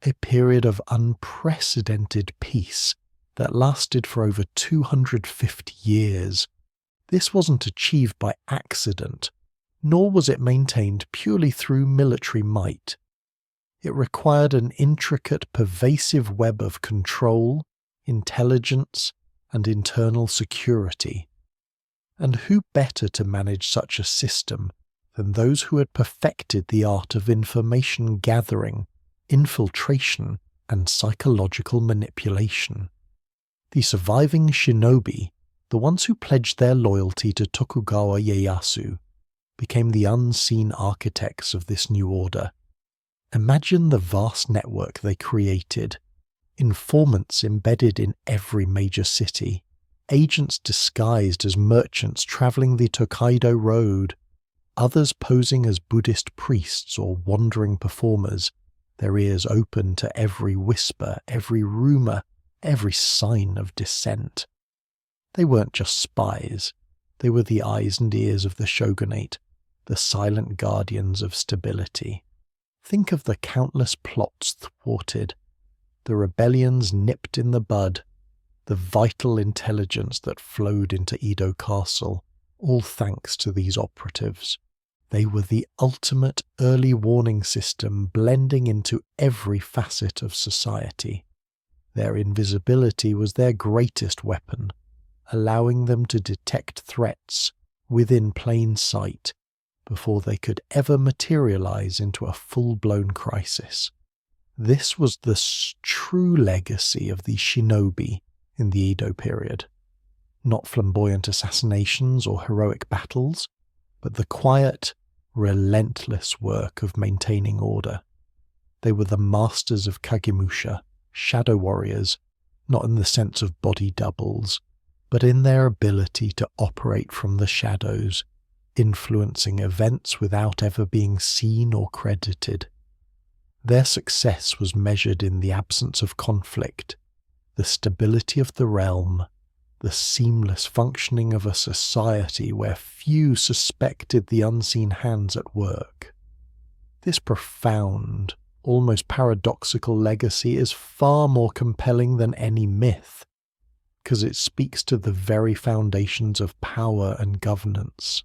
a period of unprecedented peace that lasted for over 250 years. This wasn't achieved by accident, nor was it maintained purely through military might. It required an intricate, pervasive web of control, intelligence, and internal security. And who better to manage such a system than those who had perfected the art of information gathering, infiltration, and psychological manipulation? The surviving shinobi, the ones who pledged their loyalty to Tokugawa Ieyasu, became the unseen architects of this new order. Imagine the vast network they created, informants embedded in every major city, agents disguised as merchants travelling the Tokaido Road, others posing as Buddhist priests or wandering performers, their ears open to every whisper, every rumour, every sign of dissent. They weren't just spies, they were the eyes and ears of the shogunate, the silent guardians of stability. Think of the countless plots thwarted, the rebellions nipped in the bud, the vital intelligence that flowed into Edo Castle, all thanks to these operatives. They were the ultimate early warning system blending into every facet of society. Their invisibility was their greatest weapon, allowing them to detect threats within plain sight before they could ever materialize into a full-blown crisis. This was the true legacy of the shinobi in the Edo period. Not flamboyant assassinations or heroic battles, but the quiet, relentless work of maintaining order. They were the masters of kagemusha, shadow warriors, not in the sense of body doubles, but in their ability to operate from the shadows, influencing events without ever being seen or credited. Their success was measured in the absence of conflict, the stability of the realm, the seamless functioning of a society where few suspected the unseen hands at work. This profound, almost paradoxical legacy is far more compelling than any myth, because it speaks to the very foundations of power and governance.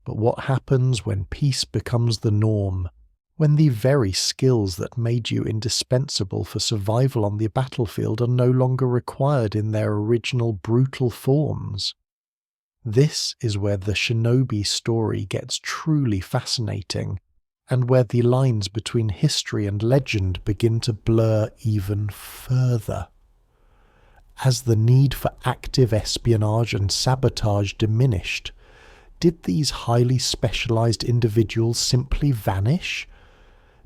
But what happens when peace becomes the norm, when the very skills that made you indispensable for survival on the battlefield are no longer required in their original brutal forms? This is where the shinobi story gets truly fascinating, and where the lines between history and legend begin to blur even further. As the need for active espionage and sabotage diminished, did these highly specialized individuals simply vanish?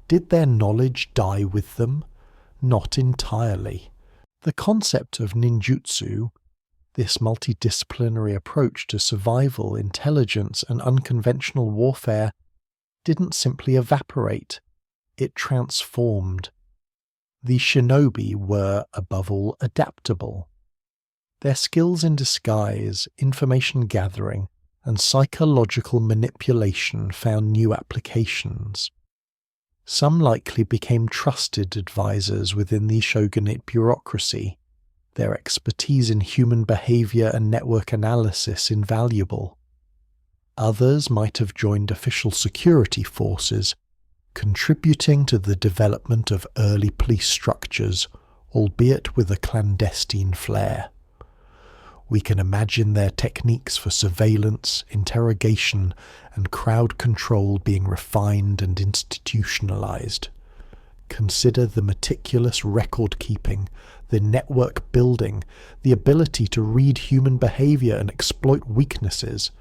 Did their knowledge die with them? Not entirely. The concept of ninjutsu, this multidisciplinary approach to survival, intelligence, and unconventional warfare, didn't simply evaporate. It transformed. The shinobi were, above all, adaptable. Their skills in disguise, information gathering, and psychological manipulation found new applications. Some likely became trusted advisors within the shogunate bureaucracy, their expertise in human behavior and network analysis invaluable. Others might have joined official security forces, contributing to the development of early police structures, albeit with a clandestine flair. We can imagine their techniques for surveillance, interrogation, and crowd control being refined and institutionalized. Consider the meticulous record-keeping, the network building, the ability to read human behavior and exploit weaknesses.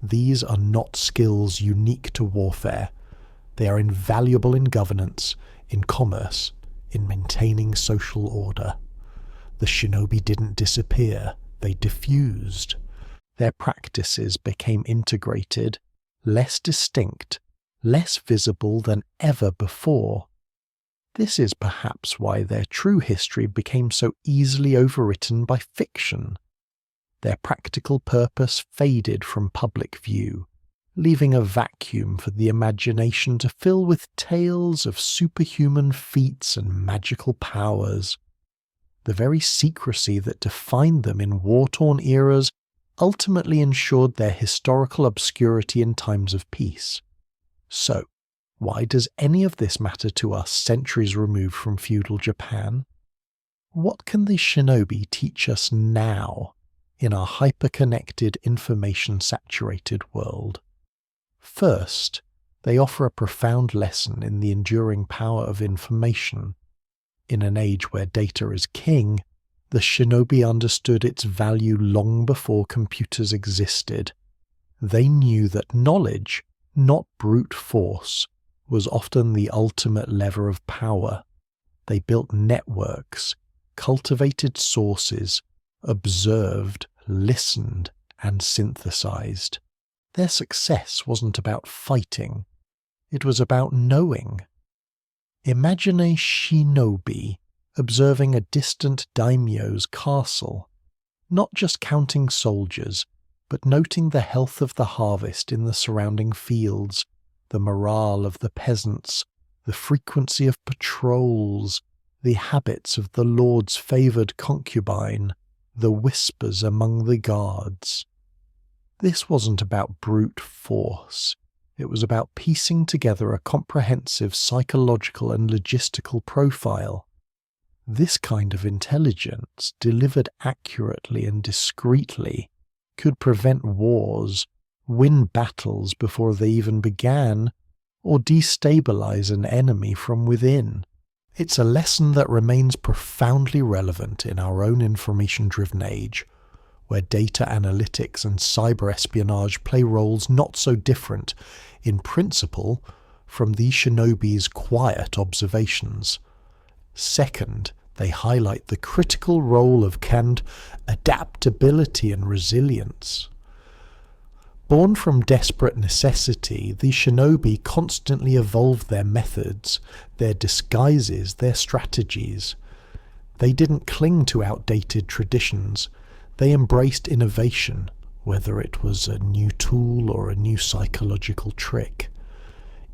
These are not skills unique to warfare. They are invaluable in governance, in commerce, in maintaining social order. The shinobi didn't disappear. They diffused. Their practices became integrated, less distinct, less visible than ever before. This is perhaps why their true history became so easily overwritten by fiction. Their practical purpose faded from public view, leaving a vacuum for the imagination to fill with tales of superhuman feats and magical powers. The very secrecy that defined them in war-torn eras ultimately ensured their historical obscurity in times of peace. So, why does any of this matter to us centuries removed from feudal Japan? What can the shinobi teach us now in our hyper-connected, information-saturated world? First, they offer a profound lesson in the enduring power of information. In an age where data is king, the shinobi understood its value long before computers existed. They knew that knowledge, not brute force, was often the ultimate lever of power. They built networks, cultivated sources, observed, listened, and synthesized. Their success wasn't about fighting, it was about knowing. Imagine a shinobi observing a distant daimyo's castle, not just counting soldiers, but noting the health of the harvest in the surrounding fields, the morale of the peasants, the frequency of patrols, the habits of the lord's favoured concubine, the whispers among the guards. This wasn't about brute force. It was about piecing together a comprehensive psychological and logistical profile. This kind of intelligence, delivered accurately and discreetly, could prevent wars, win battles before they even began, or destabilize an enemy from within. It's a lesson that remains profoundly relevant in our own information-driven age, where data analytics and cyber espionage play roles not so different, in principle, from these shinobi's quiet observations. Second, they highlight the critical role of canned adaptability and resilience. Born from desperate necessity, the shinobi constantly evolved their methods, their disguises, their strategies. They didn't cling to outdated traditions. They embraced innovation, whether it was a new tool or a new psychological trick.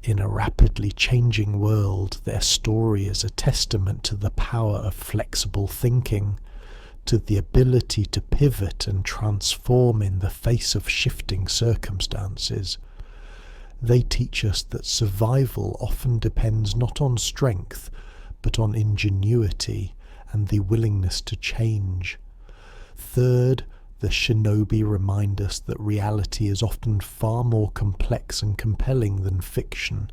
In a rapidly changing world, their story is a testament to the power of flexible thinking, to the ability to pivot and transform in the face of shifting circumstances. They teach us that survival often depends not on strength, but on ingenuity and the willingness to change. Third, the shinobi remind us that reality is often far more complex and compelling than fiction.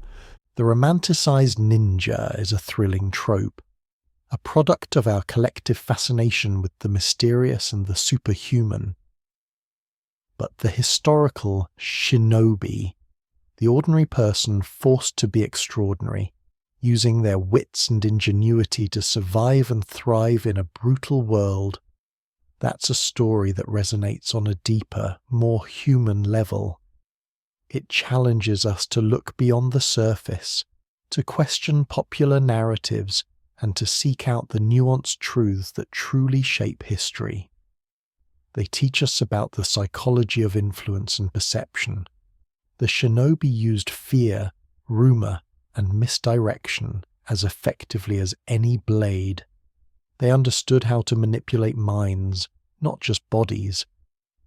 The romanticized ninja is a thrilling trope, a product of our collective fascination with the mysterious and the superhuman. But the historical shinobi, the ordinary person forced to be extraordinary, using their wits and ingenuity to survive and thrive in a brutal world, that's a story that resonates on a deeper, more human level. It challenges us to look beyond the surface, to question popular narratives, and to seek out the nuanced truths that truly shape history. They teach us about the psychology of influence and perception. The shinobi used fear, rumor, and misdirection as effectively as any blade. They understood how to manipulate minds, not just bodies.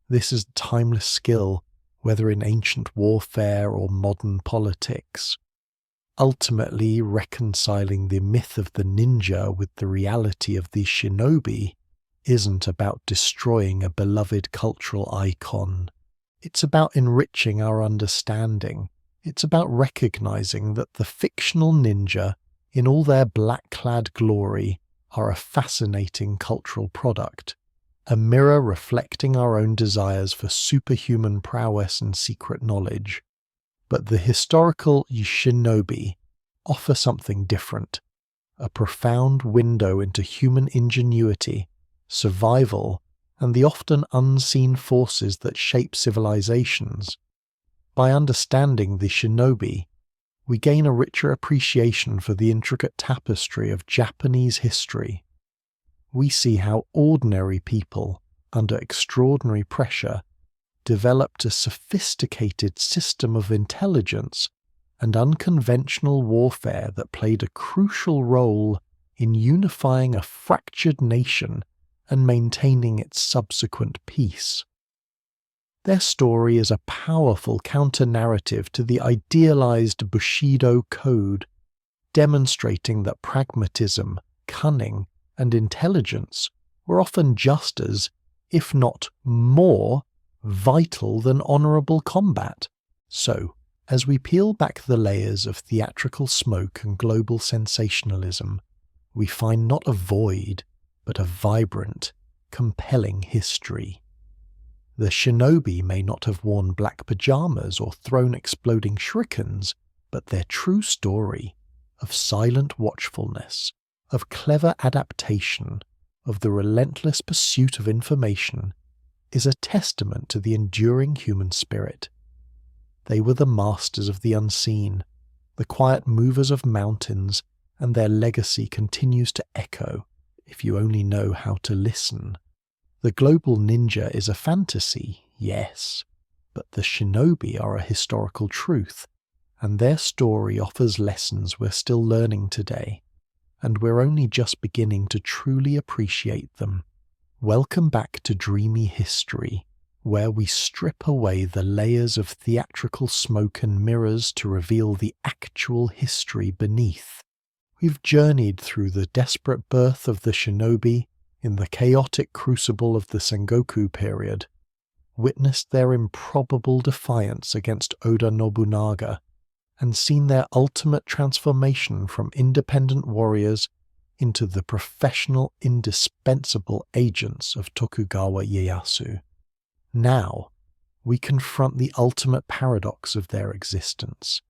This is a timeless skill, whether in ancient warfare or modern politics. Ultimately, reconciling the myth of the ninja with the reality of the shinobi isn't about destroying a beloved cultural icon. It's about enriching our understanding. It's about recognizing that the fictional ninja, in all their black-clad glory, are a fascinating cultural product, a mirror reflecting our own desires for superhuman prowess and secret knowledge. But the historical shinobi offer something different, a profound window into human ingenuity, survival, and the often unseen forces that shape civilizations. By understanding the shinobi, we gain a richer appreciation for the intricate tapestry of Japanese history. We see how ordinary people, under extraordinary pressure, developed a sophisticated system of intelligence and unconventional warfare that played a crucial role in unifying a fractured nation and maintaining its subsequent peace. Their story is a powerful counter-narrative to the idealized Bushido code, demonstrating that pragmatism, cunning, and intelligence were often just as, if not more, vital than honorable combat. So, as we peel back the layers of theatrical smoke and global sensationalism, we find not a void, but a vibrant, compelling history. The shinobi may not have worn black pajamas or thrown exploding shurikens, but their true story of silent watchfulness, of clever adaptation, of the relentless pursuit of information, is a testament to the enduring human spirit. They were the masters of the unseen, the quiet movers of mountains, and their legacy continues to echo if you only know how to listen. The global ninja is a fantasy, yes, but the shinobi are a historical truth, and their story offers lessons we're still learning today, and we're only just beginning to truly appreciate them. Welcome back to Dreamy History, where we strip away the layers of theatrical smoke and mirrors to reveal the actual history beneath. We've journeyed through the desperate birth of the shinobi in the chaotic crucible of the Sengoku period, witnessed their improbable defiance against Oda Nobunaga, and seen their ultimate transformation from independent warriors into the professional, indispensable agents of Tokugawa Ieyasu. Now, we confront the ultimate paradox of their existence.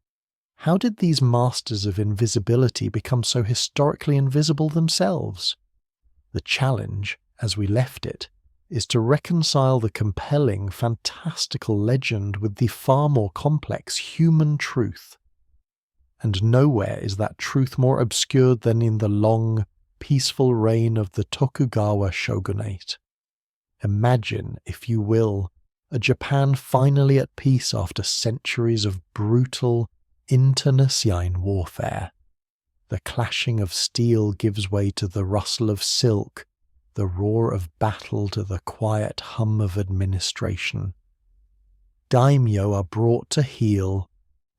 How did these masters of invisibility become so historically invisible themselves? The challenge, as we left it, is to reconcile the compelling, fantastical legend with the far more complex human truth. And nowhere is that truth more obscured than in the long, peaceful reign of the Tokugawa shogunate. Imagine, if you will, a Japan finally at peace after centuries of brutal, internecine warfare. The clashing of steel gives way to the rustle of silk, the roar of battle to the quiet hum of administration. Daimyo are brought to heel,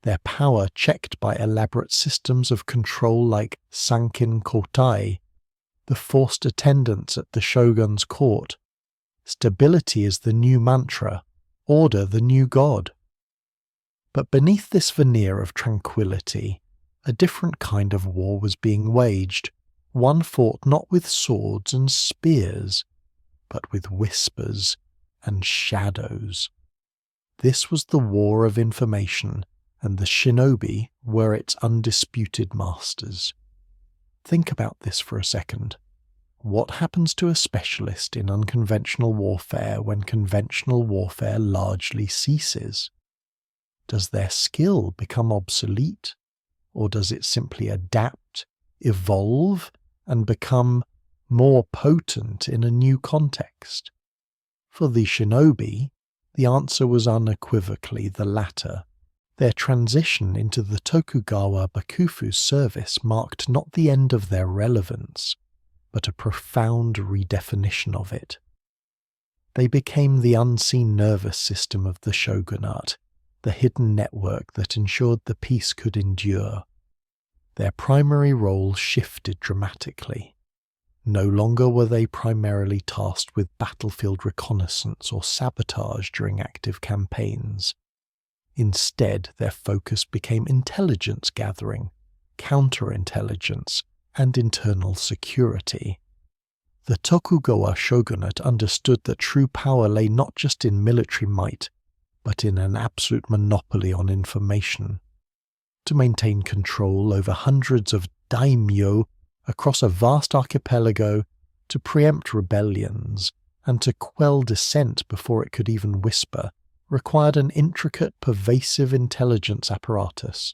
their power checked by elaborate systems of control like Sankin Kotai, the forced attendance at the shogun's court. Stability is the new mantra, order the new god. But beneath this veneer of tranquility, a different kind of war was being waged, one fought not with swords and spears, but with whispers and shadows. This was the war of information, and the shinobi were its undisputed masters. Think about this for a second. What happens to a specialist in unconventional warfare when conventional warfare largely ceases? Does their skill become obsolete, or does it simply adapt, evolve, and become more potent in a new context? For the shinobi, the answer was unequivocally the latter. Their transition into the Tokugawa Bakufu's service marked not the end of their relevance, but a profound redefinition of it. They became the unseen nervous system of the shogunate, the hidden network that ensured the peace could endure. Their primary role shifted dramatically. No longer were they primarily tasked with battlefield reconnaissance or sabotage during active campaigns. Instead, their focus became intelligence gathering, counterintelligence, and internal security. The Tokugawa shogunate understood that true power lay not just in military might, but in an absolute monopoly on information. To maintain control over hundreds of daimyo across a vast archipelago, to preempt rebellions, and to quell dissent before it could even whisper, required an intricate, pervasive intelligence apparatus.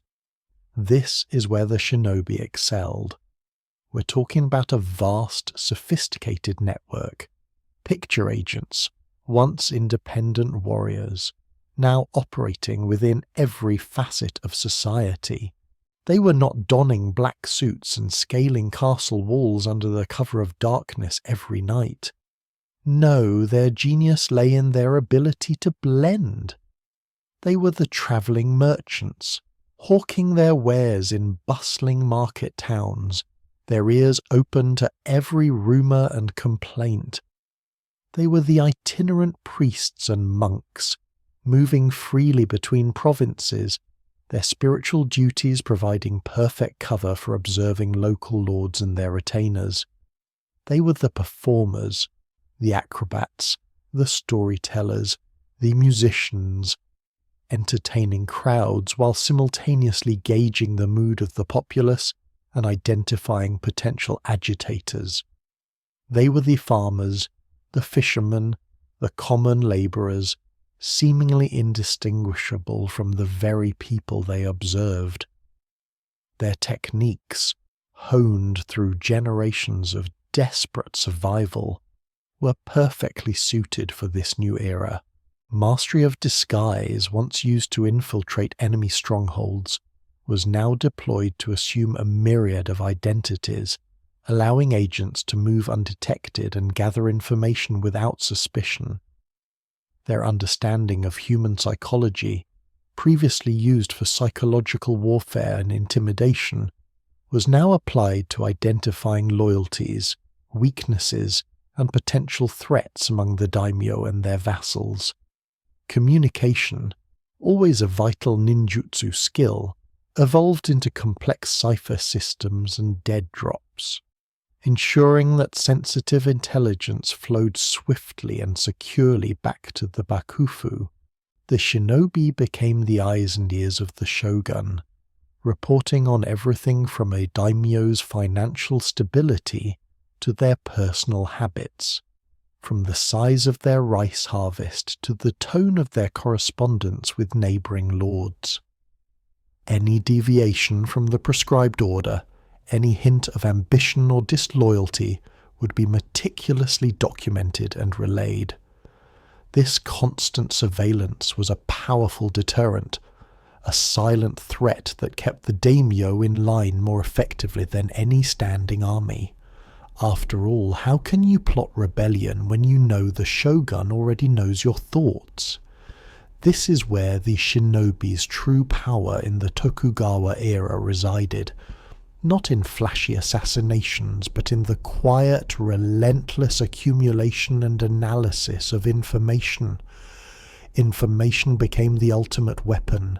This is where the shinobi excelled. We're talking about a vast, sophisticated network. Picture agents, once independent warriors, now operating within every facet of society. They were not donning black suits and scaling castle walls under the cover of darkness every night. No, their genius lay in their ability to blend. They were the travelling merchants, hawking their wares in bustling market towns, their ears open to every rumour and complaint. They were the itinerant priests and monks, moving freely between provinces, their spiritual duties providing perfect cover for observing local lords and their retainers. They were the performers, the acrobats, the storytellers, the musicians, entertaining crowds while simultaneously gauging the mood of the populace and identifying potential agitators. They were the farmers, the fishermen, the common labourers, seemingly indistinguishable from the very people they observed. Their techniques, honed through generations of desperate survival, were perfectly suited for this new era. Mastery of disguise, once used to infiltrate enemy strongholds, was now deployed to assume a myriad of identities, allowing agents to move undetected and gather information without suspicion. Their understanding of human psychology, previously used for psychological warfare and intimidation, was now applied to identifying loyalties, weaknesses, and potential threats among the daimyo and their vassals. Communication, always a vital ninjutsu skill, evolved into complex cipher systems and dead drops, ensuring that sensitive intelligence flowed swiftly and securely back to the bakufu. The shinobi became the eyes and ears of the shogun, reporting on everything from a daimyo's financial stability to their personal habits, from the size of their rice harvest to the tone of their correspondence with neighbouring lords. Any deviation from the prescribed order, any hint of ambition or disloyalty, would be meticulously documented and relayed. This constant surveillance was a powerful deterrent, a silent threat that kept the daimyo in line more effectively than any standing army. After all, how can you plot rebellion when you know the shogun already knows your thoughts? This is where the shinobi's true power in the Tokugawa era resided, not in flashy assassinations, but in the quiet, relentless accumulation and analysis of information. Information became the ultimate weapon,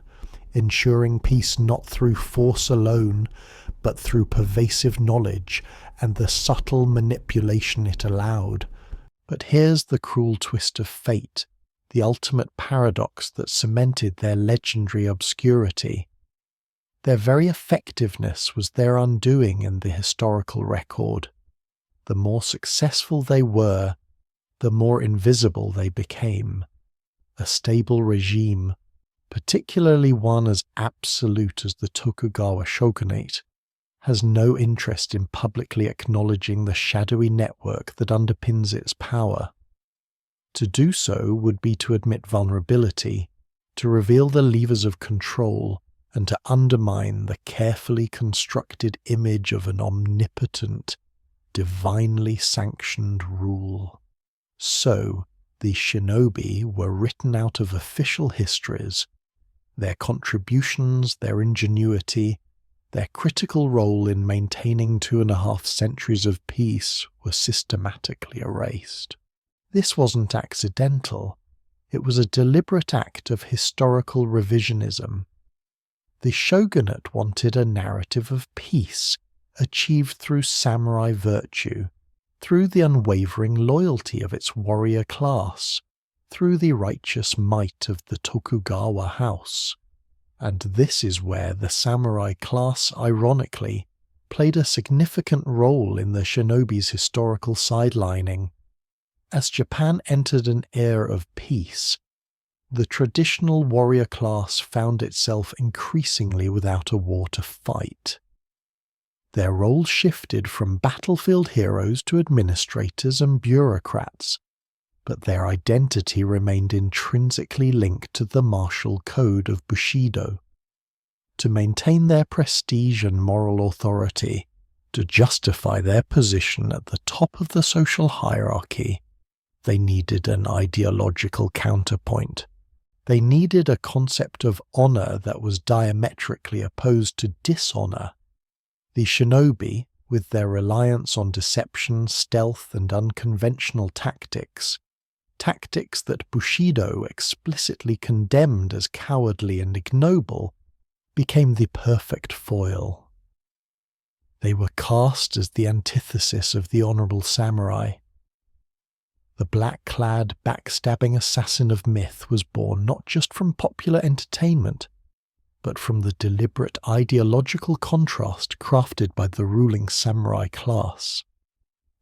ensuring peace not through force alone, but through pervasive knowledge and the subtle manipulation it allowed. But here's the cruel twist of fate, the ultimate paradox that cemented their legendary obscurity. Their very effectiveness was their undoing in the historical record. The more successful they were, the more invisible they became. A stable regime, particularly one as absolute as the Tokugawa shogunate, has no interest in publicly acknowledging the shadowy network that underpins its power. To do so would be to admit vulnerability, to reveal the levers of control, and to undermine the carefully constructed image of an omnipotent, divinely sanctioned rule. So, the shinobi were written out of official histories. Their contributions, their ingenuity, their critical role in maintaining 2.5 centuries of peace were systematically erased. This wasn't accidental. It was a deliberate act of historical revisionism. The shogunate wanted a narrative of peace, achieved through samurai virtue, through the unwavering loyalty of its warrior class, through the righteous might of the Tokugawa house. And this is where the samurai class, ironically, played a significant role in the shinobi's historical sidelining. As Japan entered an era of peace, the traditional warrior class found itself increasingly without a war to fight. Their roles shifted from battlefield heroes to administrators and bureaucrats, but their identity remained intrinsically linked to the martial code of Bushido. To maintain their prestige and moral authority, to justify their position at the top of the social hierarchy, they needed an ideological counterpoint. They needed a concept of honor that was diametrically opposed to dishonor. The shinobi, with their reliance on deception, stealth, and unconventional tactics that Bushido explicitly condemned as cowardly and ignoble, became the perfect foil. They were cast as the antithesis of the honorable samurai. The black-clad, backstabbing assassin of myth was born not just from popular entertainment, but from the deliberate ideological contrast crafted by the ruling samurai class.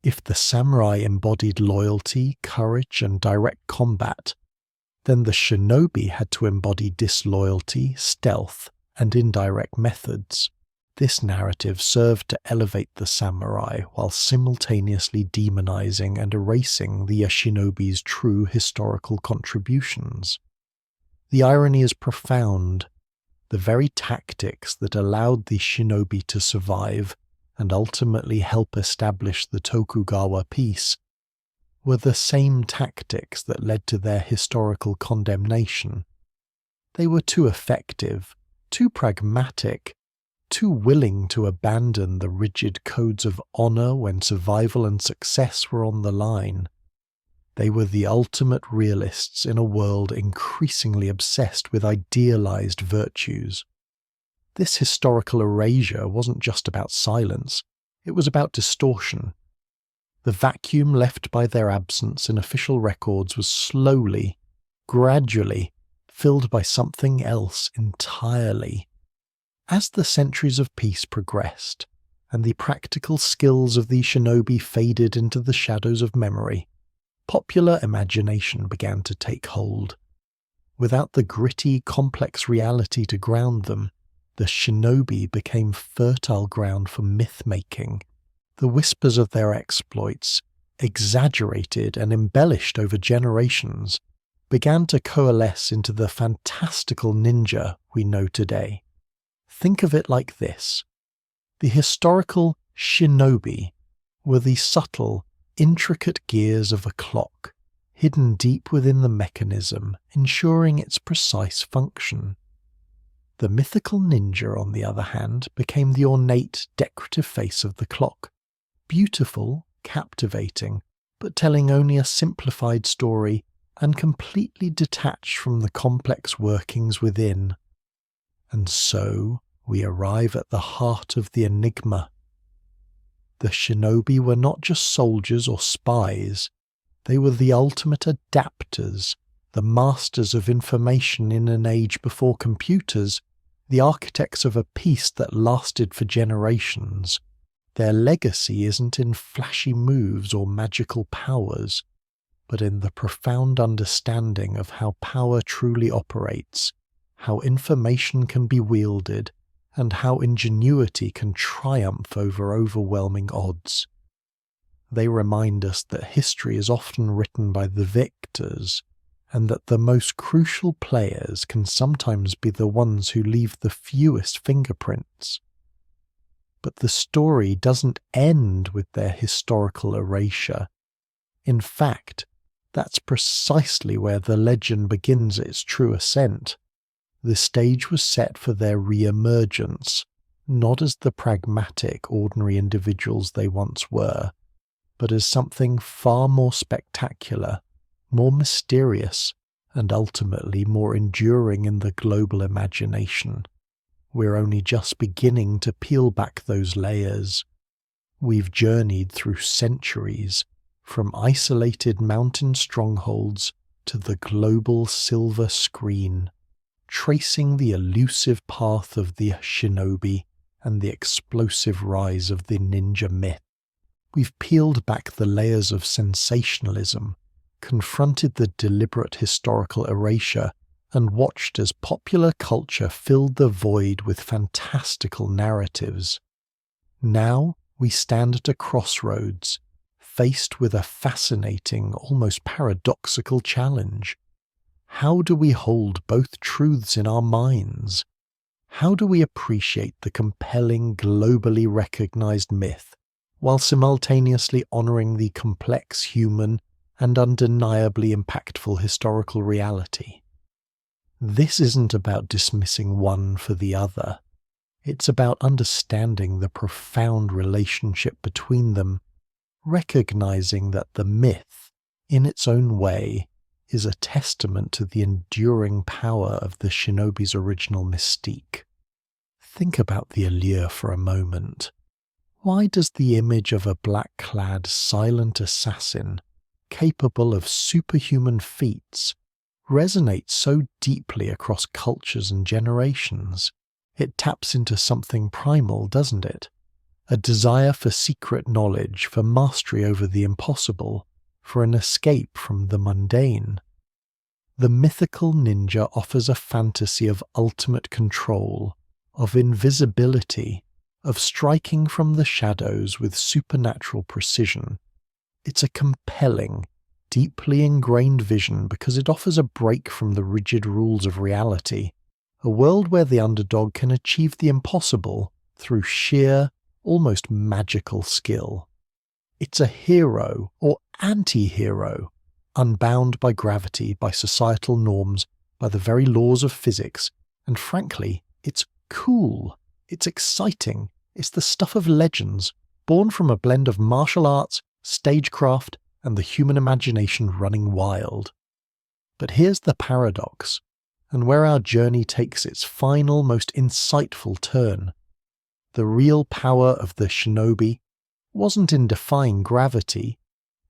If the samurai embodied loyalty, courage, and direct combat, then the shinobi had to embody disloyalty, stealth, and indirect methods. This narrative served to elevate the samurai while simultaneously demonizing and erasing the shinobi's true historical contributions. The irony is profound. The very tactics that allowed the shinobi to survive and ultimately help establish the Tokugawa peace were the same tactics that led to their historical condemnation. They were too effective, too pragmatic, too willing to abandon the rigid codes of honor when survival and success were on the line. They were the ultimate realists in a world increasingly obsessed with idealized virtues. This historical erasure wasn't just about silence, it was about distortion. The vacuum left by their absence in official records was slowly, gradually, filled by something else entirely. As the centuries of peace progressed, and the practical skills of the shinobi faded into the shadows of memory, popular imagination began to take hold. Without the gritty, complex reality to ground them, the shinobi became fertile ground for myth-making. The whispers of their exploits, exaggerated and embellished over generations, began to coalesce into the fantastical ninja we know today. Think of it like this. The historical shinobi were the subtle, intricate gears of a clock, hidden deep within the mechanism, ensuring its precise function. The mythical ninja, on the other hand, became the ornate, decorative face of the clock, beautiful, captivating, but telling only a simplified story and completely detached from the complex workings within. And so we arrive at the heart of the enigma. The shinobi were not just soldiers or spies, they were the ultimate adapters, the masters of information in an age before computers, the architects of a peace that lasted for generations. Their legacy isn't in flashy moves or magical powers, but in the profound understanding of how power truly operates, how information can be wielded, and how ingenuity can triumph over overwhelming odds. They remind us that history is often written by the victors, and that the most crucial players can sometimes be the ones who leave the fewest fingerprints. But the story doesn't end with their historical erasure. In fact, that's precisely where the legend begins its true ascent. The stage was set for their re-emergence, not as the pragmatic, ordinary individuals they once were, but as something far more spectacular, more mysterious, and ultimately more enduring in the global imagination. We're only just beginning to peel back those layers. We've journeyed through centuries, from isolated mountain strongholds to the global silver screen, tracing the elusive path of the shinobi and the explosive rise of the ninja myth. We've peeled back the layers of sensationalism, confronted the deliberate historical erasure, and watched as popular culture filled the void with fantastical narratives. Now we stand at a crossroads, faced with a fascinating, almost paradoxical challenge. How do we hold both truths in our minds? How do we appreciate the compelling, globally recognized myth, while simultaneously honoring the complex human and undeniably impactful historical reality? This isn't about dismissing one for the other. It's about understanding the profound relationship between them, recognizing that the myth, in its own way, is a testament to the enduring power of the shinobi's original mystique. Think about the allure for a moment. Why does the image of a black-clad, silent assassin, capable of superhuman feats, resonates so deeply across cultures and generations. It taps into something primal, doesn't it? A desire for secret knowledge, for mastery over the impossible, for an escape from the mundane. The mythical ninja offers a fantasy of ultimate control, of invisibility, of striking from the shadows with supernatural precision. It's a compelling, deeply ingrained vision because it offers a break from the rigid rules of reality, a world where the underdog can achieve the impossible through sheer, almost magical skill. It's a hero or anti-hero, unbound by gravity, by societal norms, by the very laws of physics, and frankly, it's cool, it's exciting, it's the stuff of legends, born from a blend of martial arts, stagecraft, and the human imagination running wild. But here's the paradox, and where our journey takes its final, most insightful turn. The real power of the shinobi wasn't in defying gravity,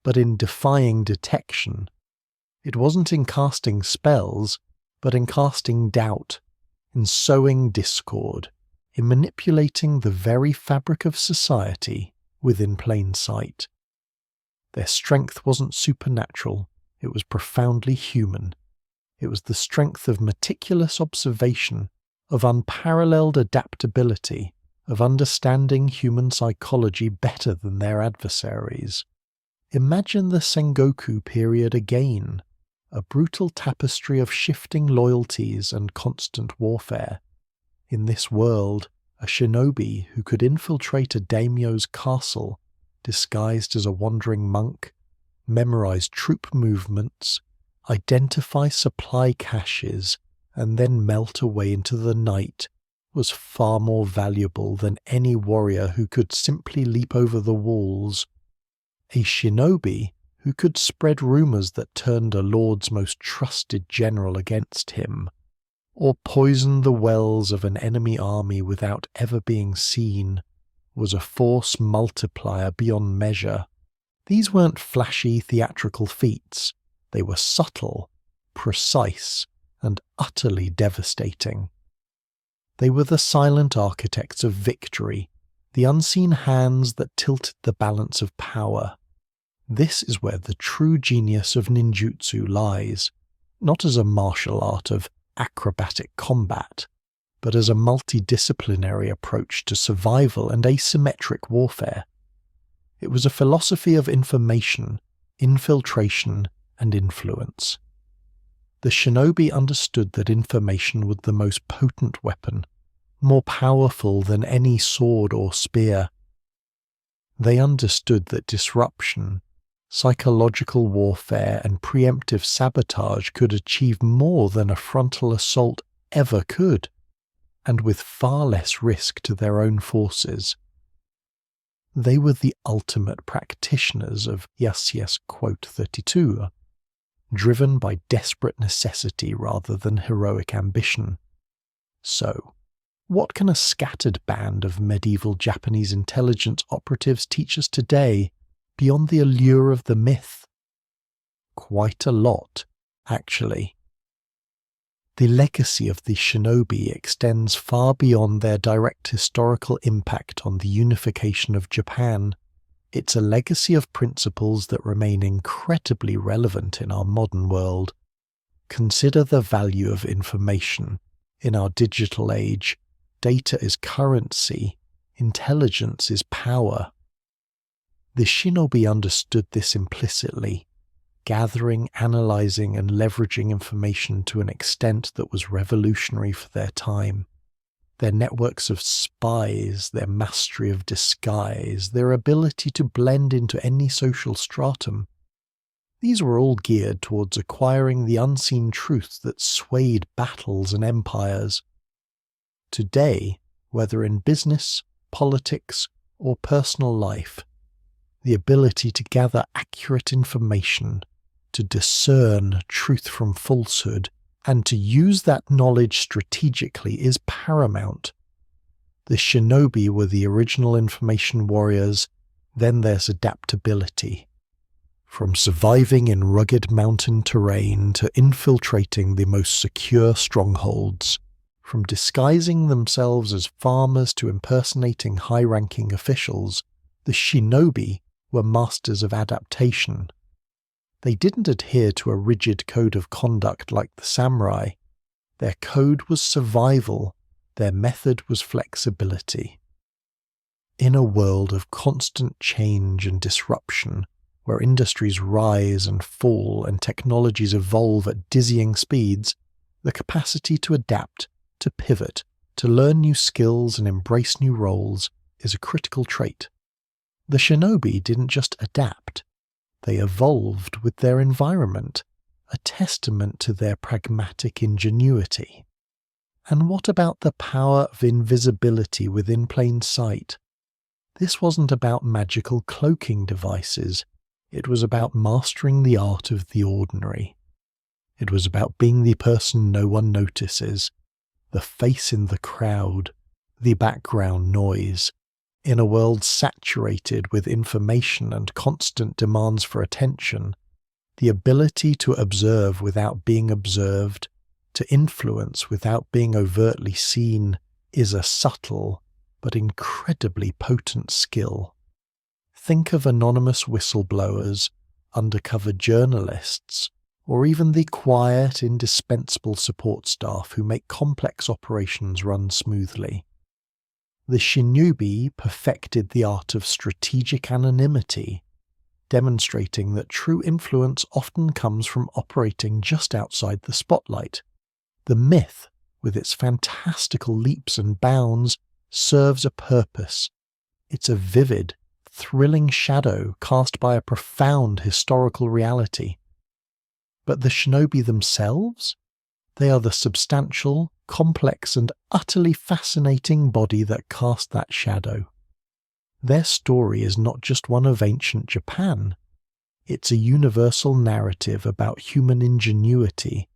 but in defying detection. It wasn't in casting spells, but in casting doubt, in sowing discord, in manipulating the very fabric of society within plain sight. Their strength wasn't supernatural, it was profoundly human. It was the strength of meticulous observation, of unparalleled adaptability, of understanding human psychology better than their adversaries. Imagine the Sengoku period again, a brutal tapestry of shifting loyalties and constant warfare. In this world, a shinobi who could infiltrate a daimyo's castle, disguised as a wandering monk, memorize troop movements, identify supply caches, and then melt away into the night, was far more valuable than any warrior who could simply leap over the walls. A shinobi who could spread rumors that turned a lord's most trusted general against him, or poison the wells of an enemy army without ever being seen, was a force multiplier beyond measure. These weren't flashy theatrical feats. They were subtle, precise, and utterly devastating. They were the silent architects of victory, the unseen hands that tilted the balance of power. This is where the true genius of ninjutsu lies, not as a martial art of acrobatic combat, but as a multidisciplinary approach to survival and asymmetric warfare. It was a philosophy of information, infiltration, and influence. The shinobi understood that information was the most potent weapon, more powerful than any sword or spear. They understood that disruption, psychological warfare, and preemptive sabotage could achieve more than a frontal assault ever could, and with far less risk to their own forces. They were the ultimate practitioners of Yasui's quote 32, driven by desperate necessity rather than heroic ambition. So, what can a scattered band of medieval Japanese intelligence operatives teach us today, beyond the allure of the myth? Quite a lot, actually. The legacy of the shinobi extends far beyond their direct historical impact on the unification of Japan. It's a legacy of principles that remain incredibly relevant in our modern world. Consider the value of information. In our digital age, data is currency, intelligence is power. The shinobi understood this implicitly, gathering, analyzing, and leveraging information to an extent that was revolutionary for their time. Their networks of spies, their mastery of disguise, their ability to blend into any social stratum, these were all geared towards acquiring the unseen truth that swayed battles and empires. Today, whether in business, politics, or personal life, the ability to gather accurate information, to discern truth from falsehood, and to use that knowledge strategically is paramount. The shinobi were the original information warriors, then there's adaptability. From surviving in rugged mountain terrain to infiltrating the most secure strongholds, from disguising themselves as farmers to impersonating high-ranking officials, the shinobi were masters of adaptation. They didn't adhere to a rigid code of conduct like the samurai. Their code was survival, their method was flexibility. In a world of constant change and disruption, where industries rise and fall and technologies evolve at dizzying speeds, the capacity to adapt, to pivot, to learn new skills and embrace new roles is a critical trait. The shinobi didn't just adapt, they evolved with their environment, a testament to their pragmatic ingenuity. And what about the power of invisibility within plain sight? This wasn't about magical cloaking devices. It was about mastering the art of the ordinary. It was about being the person no one notices, the face in the crowd, the background noise. In a world saturated with information and constant demands for attention, the ability to observe without being observed, to influence without being overtly seen, is a subtle but incredibly potent skill. Think of anonymous whistleblowers, undercover journalists, or even the quiet, indispensable support staff who make complex operations run smoothly. The shinobi perfected the art of strategic anonymity, demonstrating that true influence often comes from operating just outside the spotlight. The myth, with its fantastical leaps and bounds, serves a purpose. It's a vivid, thrilling shadow cast by a profound historical reality. But the shinobi themselves? They are the substantial, complex and utterly fascinating body that cast that shadow. Their story is not just one of ancient Japan. It's a universal narrative about human ingenuity,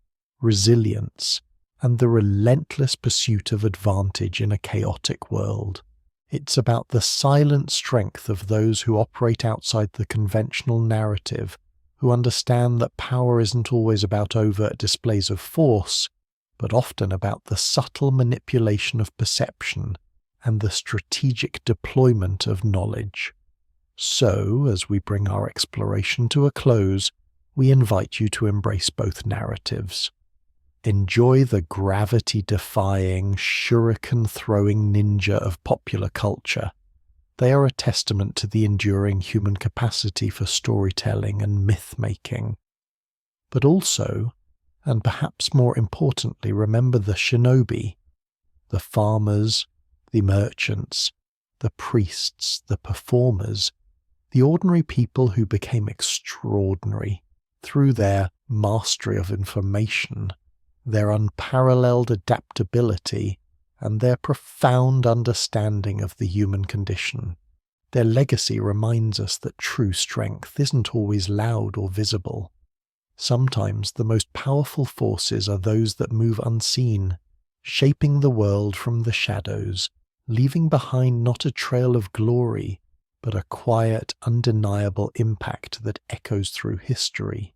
resilience, and the relentless pursuit of advantage in a chaotic world. It's about the silent strength of those who operate outside the conventional narrative, who understand that power isn't always about overt displays of force, but often about the subtle manipulation of perception and the strategic deployment of knowledge. So, as we bring our exploration to a close, we invite you to embrace both narratives. Enjoy the gravity-defying, shuriken-throwing ninja of popular culture. They are a testament to the enduring human capacity for storytelling and myth-making. But also, and perhaps more importantly, remember the shinobi, the farmers, the merchants, the priests, the performers, the ordinary people who became extraordinary through their mastery of information, their unparalleled adaptability, and their profound understanding of the human condition. Their legacy reminds us that true strength isn't always loud or visible. Sometimes the most powerful forces are those that move unseen, shaping the world from the shadows, leaving behind not a trail of glory, but a quiet, undeniable impact that echoes through history.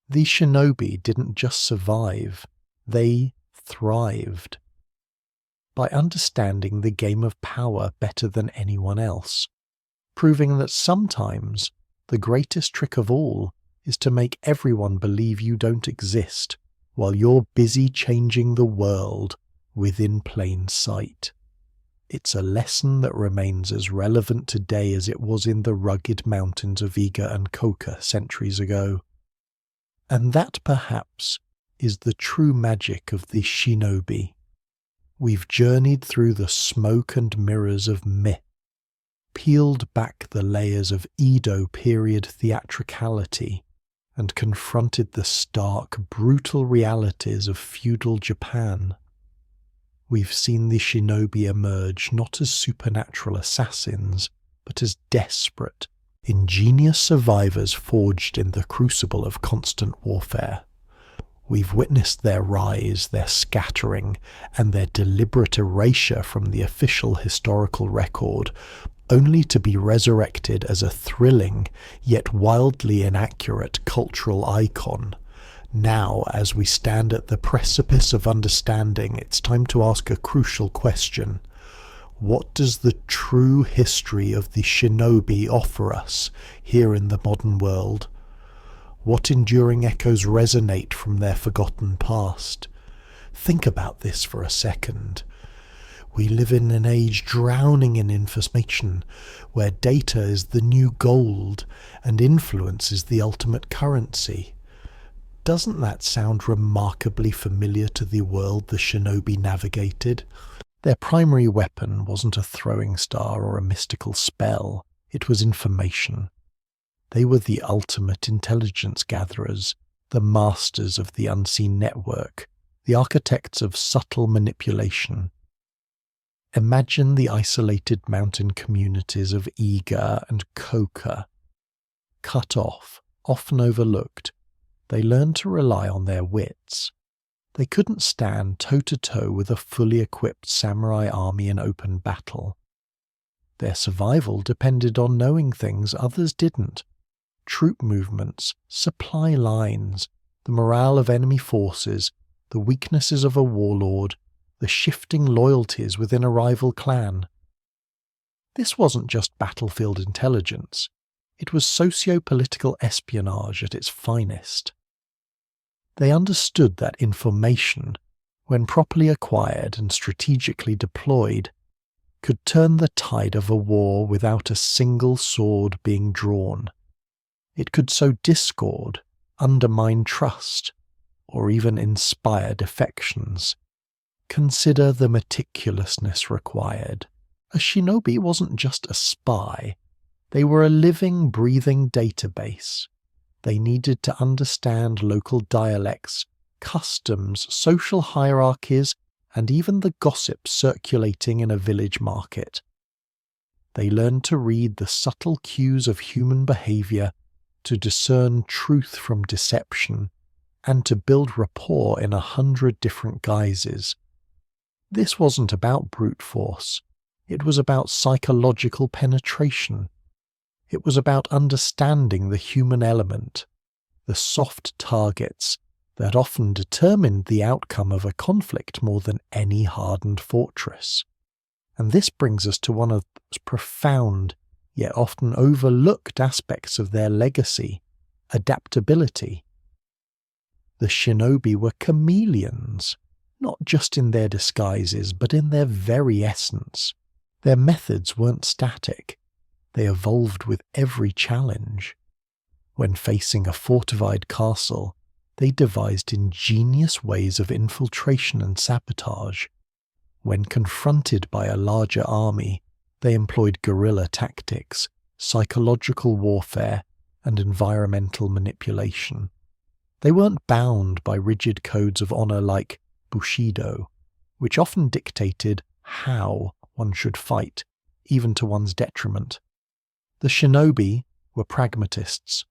The shinobi didn't just survive, they thrived. By understanding the game of power better than anyone else, proving that sometimes the greatest trick of all is to make everyone believe you don't exist while you're busy changing the world within plain sight. It's a lesson that remains as relevant today as it was in the rugged mountains of Iga and Koka centuries ago. And that, perhaps, is the true magic of the shinobi. We've journeyed through the smoke and mirrors of myth, peeled back the layers of Edo period theatricality, and confronted the stark, brutal realities of feudal Japan. We've seen the shinobi emerge not as supernatural assassins, but as desperate, ingenious survivors forged in the crucible of constant warfare. We've witnessed their rise, their scattering, and their deliberate erasure from the official historical record, only to be resurrected as a thrilling yet wildly inaccurate cultural icon. Now, as we stand at the precipice of understanding, it's time to ask a crucial question. What does the true history of the shinobi offer us here in the modern world? What enduring echoes resonate from their forgotten past? Think about this for a second. We live in an age drowning in information, where data is the new gold and influence is the ultimate currency. Doesn't that sound remarkably familiar to the world the shinobi navigated? Their primary weapon wasn't a throwing star or a mystical spell, it was information. They were the ultimate intelligence gatherers, the masters of the unseen network, the architects of subtle manipulation. Imagine the isolated mountain communities of Iga and Koka. Cut off, often overlooked, they learned to rely on their wits. They couldn't stand toe-to-toe with a fully equipped samurai army in open battle. Their survival depended on knowing things others didn't. Troop movements, supply lines, the morale of enemy forces, the weaknesses of a warlord, the shifting loyalties within a rival clan. This wasn't just battlefield intelligence. It was socio-political espionage at its finest. They understood that information, when properly acquired and strategically deployed, could turn the tide of a war without a single sword being drawn. It could sow discord, undermine trust, or even inspire defections. Consider the meticulousness required. A shinobi wasn't just a spy. They were a living, breathing database. They needed to understand local dialects, customs, social hierarchies, and even the gossip circulating in a village market. They learned to read the subtle cues of human behavior, to discern truth from deception, and to build rapport in 100 different guises. This wasn't about brute force. It was about psychological penetration. It was about understanding the human element, the soft targets that often determined the outcome of a conflict more than any hardened fortress. And this brings us to one of the profound, yet often overlooked aspects of their legacy: adaptability. The shinobi were chameleons, not just in their disguises, but in their very essence. Their methods weren't static. They evolved with every challenge. When facing a fortified castle, they devised ingenious ways of infiltration and sabotage. When confronted by a larger army, they employed guerrilla tactics, psychological warfare, and environmental manipulation. They weren't bound by rigid codes of honor like Bushido, which often dictated how one should fight, even to one's detriment. The shinobi were pragmatists.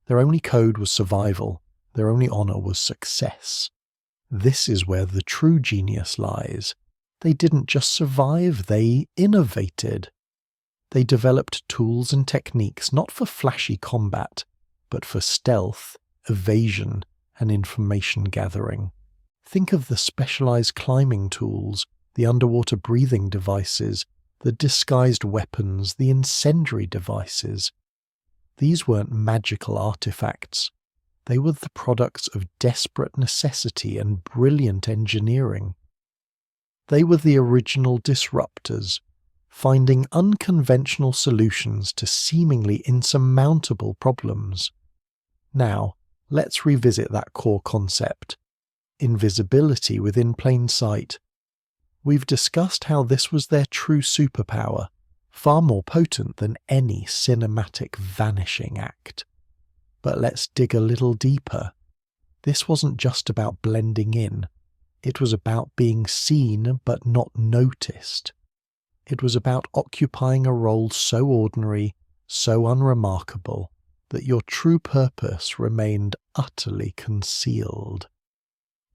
Their only code was survival. Their only honor was success. This is where the true genius lies. They didn't just survive, they innovated. They developed tools and techniques not for flashy combat, but for stealth, evasion, and information gathering. Think of the specialized climbing tools, the underwater breathing devices, the disguised weapons, the incendiary devices. These weren't magical artifacts. They were the products of desperate necessity and brilliant engineering. They were the original disruptors, finding unconventional solutions to seemingly insurmountable problems. Now, let's revisit that core concept: invisibility within plain sight. We've discussed how this was their true superpower, far more potent than any cinematic vanishing act. But let's dig a little deeper. This wasn't just about blending in. It was about being seen but not noticed. It was about occupying a role so ordinary, so unremarkable, that your true purpose remained utterly concealed.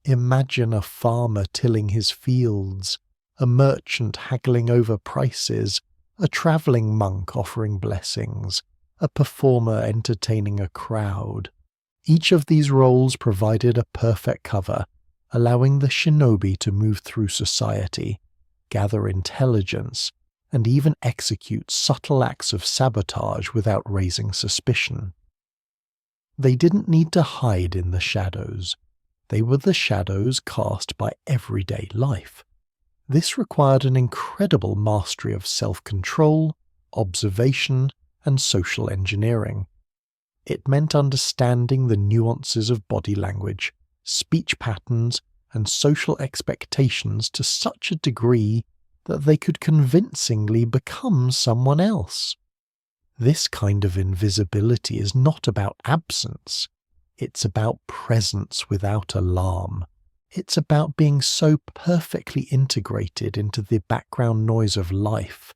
Imagine a farmer tilling his fields, a merchant haggling over prices, a travelling monk offering blessings, a performer entertaining a crowd. Each of these roles provided a perfect cover, allowing the shinobi to move through society, gather intelligence, and even execute subtle acts of sabotage without raising suspicion. They didn't need to hide in the shadows. They were the shadows cast by everyday life. This required an incredible mastery of self-control, observation, and social engineering. It meant understanding the nuances of body language, speech patterns, and social expectations to such a degree that they could convincingly become someone else. This kind of invisibility is not about absence. It's about presence without alarm. It's about being so perfectly integrated into the background noise of life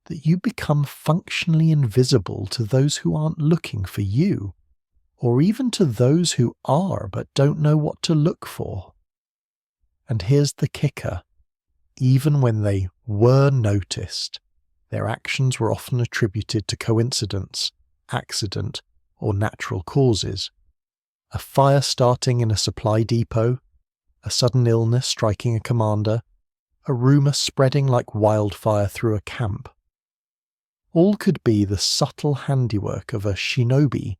that you become functionally invisible to those who aren't looking for you, or even to those who are but don't know what to look for. And here's the kicker. Even when they were noticed, their actions were often attributed to coincidence, accident, or natural causes. A fire starting in a supply depot, a sudden illness striking a commander, a rumour spreading like wildfire through a camp. All could be the subtle handiwork of a shinobi,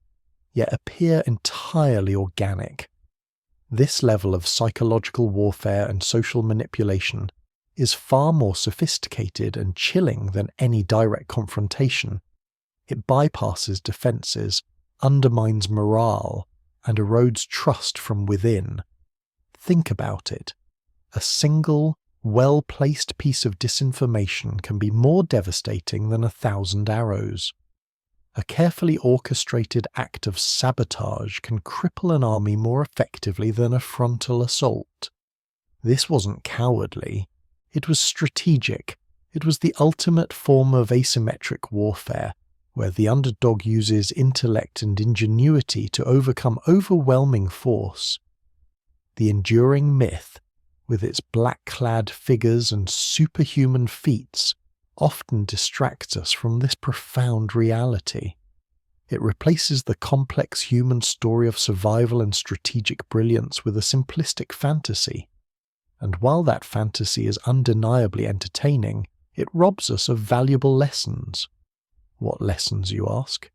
yet appear entirely organic. This level of psychological warfare and social manipulation is far more sophisticated and chilling than any direct confrontation. It bypasses defences, undermines morale, and erodes trust from within. Think about it. A single, well-placed piece of disinformation can be more devastating than 1,000 arrows. A carefully orchestrated act of sabotage can cripple an army more effectively than a frontal assault. This wasn't cowardly. It was strategic. It was the ultimate form of asymmetric warfare, where the underdog uses intellect and ingenuity to overcome overwhelming force. The enduring myth, with its black-clad figures and superhuman feats, often distracts us from this profound reality. It replaces the complex human story of survival and strategic brilliance with a simplistic fantasy. And while that fantasy is undeniably entertaining, it robs us of valuable lessons. What lessons, you ask?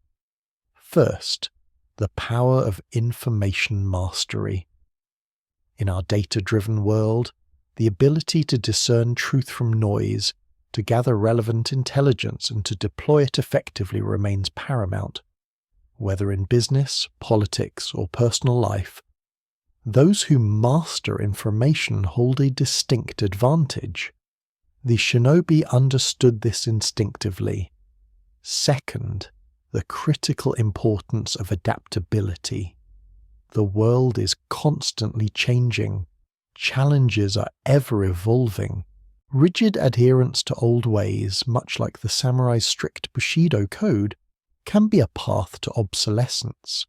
First, the power of information mastery. In our data-driven world, the ability to discern truth from noise, to gather relevant intelligence and to deploy it effectively remains paramount. Whether in business, politics, or personal life, those who master information hold a distinct advantage. The shinobi understood this instinctively. Second, the critical importance of adaptability. The world is constantly changing. Challenges are ever evolving. Rigid adherence to old ways, much like the samurai's strict Bushido code, can be a path to obsolescence.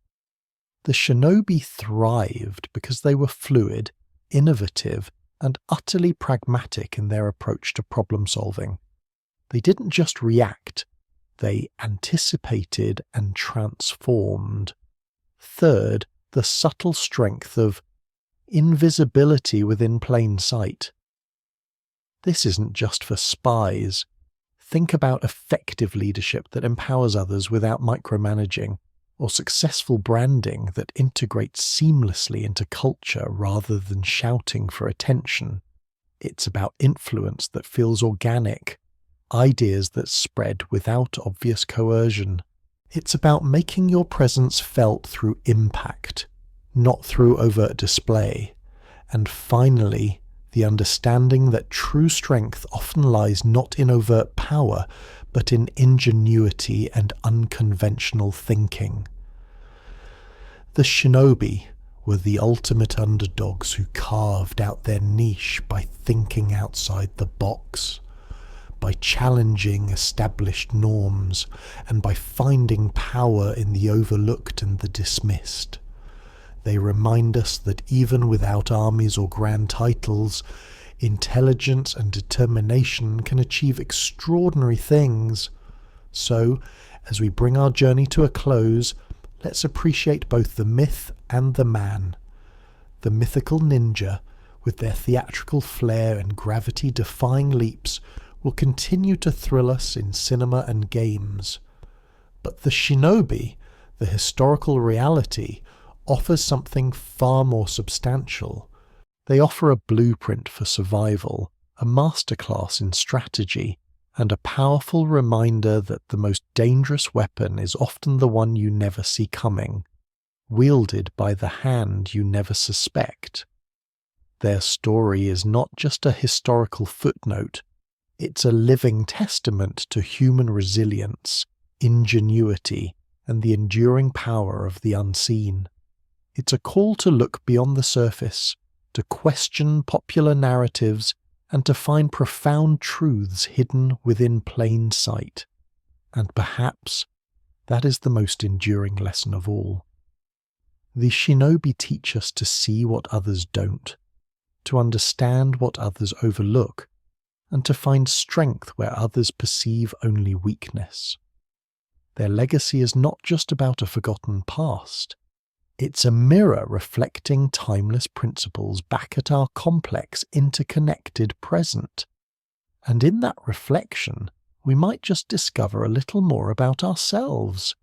The shinobi thrived because they were fluid, innovative, and utterly pragmatic in their approach to problem solving. They didn't just react, they anticipated and transformed. Third, the subtle strength of invisibility within plain sight. This isn't just for spies. Think about effective leadership that empowers others without micromanaging, or successful branding that integrates seamlessly into culture rather than shouting for attention. It's about influence that feels organic, ideas that spread without obvious coercion. It's about making your presence felt through impact, not through overt display. And finally, the understanding that true strength often lies not in overt power, but in ingenuity and unconventional thinking. The shinobi were the ultimate underdogs who carved out their niche by thinking outside the box, by challenging established norms, and by finding power in the overlooked and the dismissed. They remind us that even without armies or grand titles, intelligence and determination can achieve extraordinary things. So, as we bring our journey to a close, let's appreciate both the myth and the man. The mythical ninja, with their theatrical flair and gravity-defying leaps, will continue to thrill us in cinema and games. But the shinobi, the historical reality, offers something far more substantial. They offer a blueprint for survival, a masterclass in strategy, and a powerful reminder that the most dangerous weapon is often the one you never see coming, wielded by the hand you never suspect. Their story is not just a historical footnote, it's a living testament to human resilience, ingenuity, and the enduring power of the unseen. It's a call to look beyond the surface, to question popular narratives, and to find profound truths hidden within plain sight. And perhaps that is the most enduring lesson of all. The shinobi teach us to see what others don't, to understand what others overlook, and to find strength where others perceive only weakness. Their legacy is not just about a forgotten past. It's a mirror reflecting timeless principles back at our complex, interconnected present. And in that reflection, we might just discover a little more about ourselves.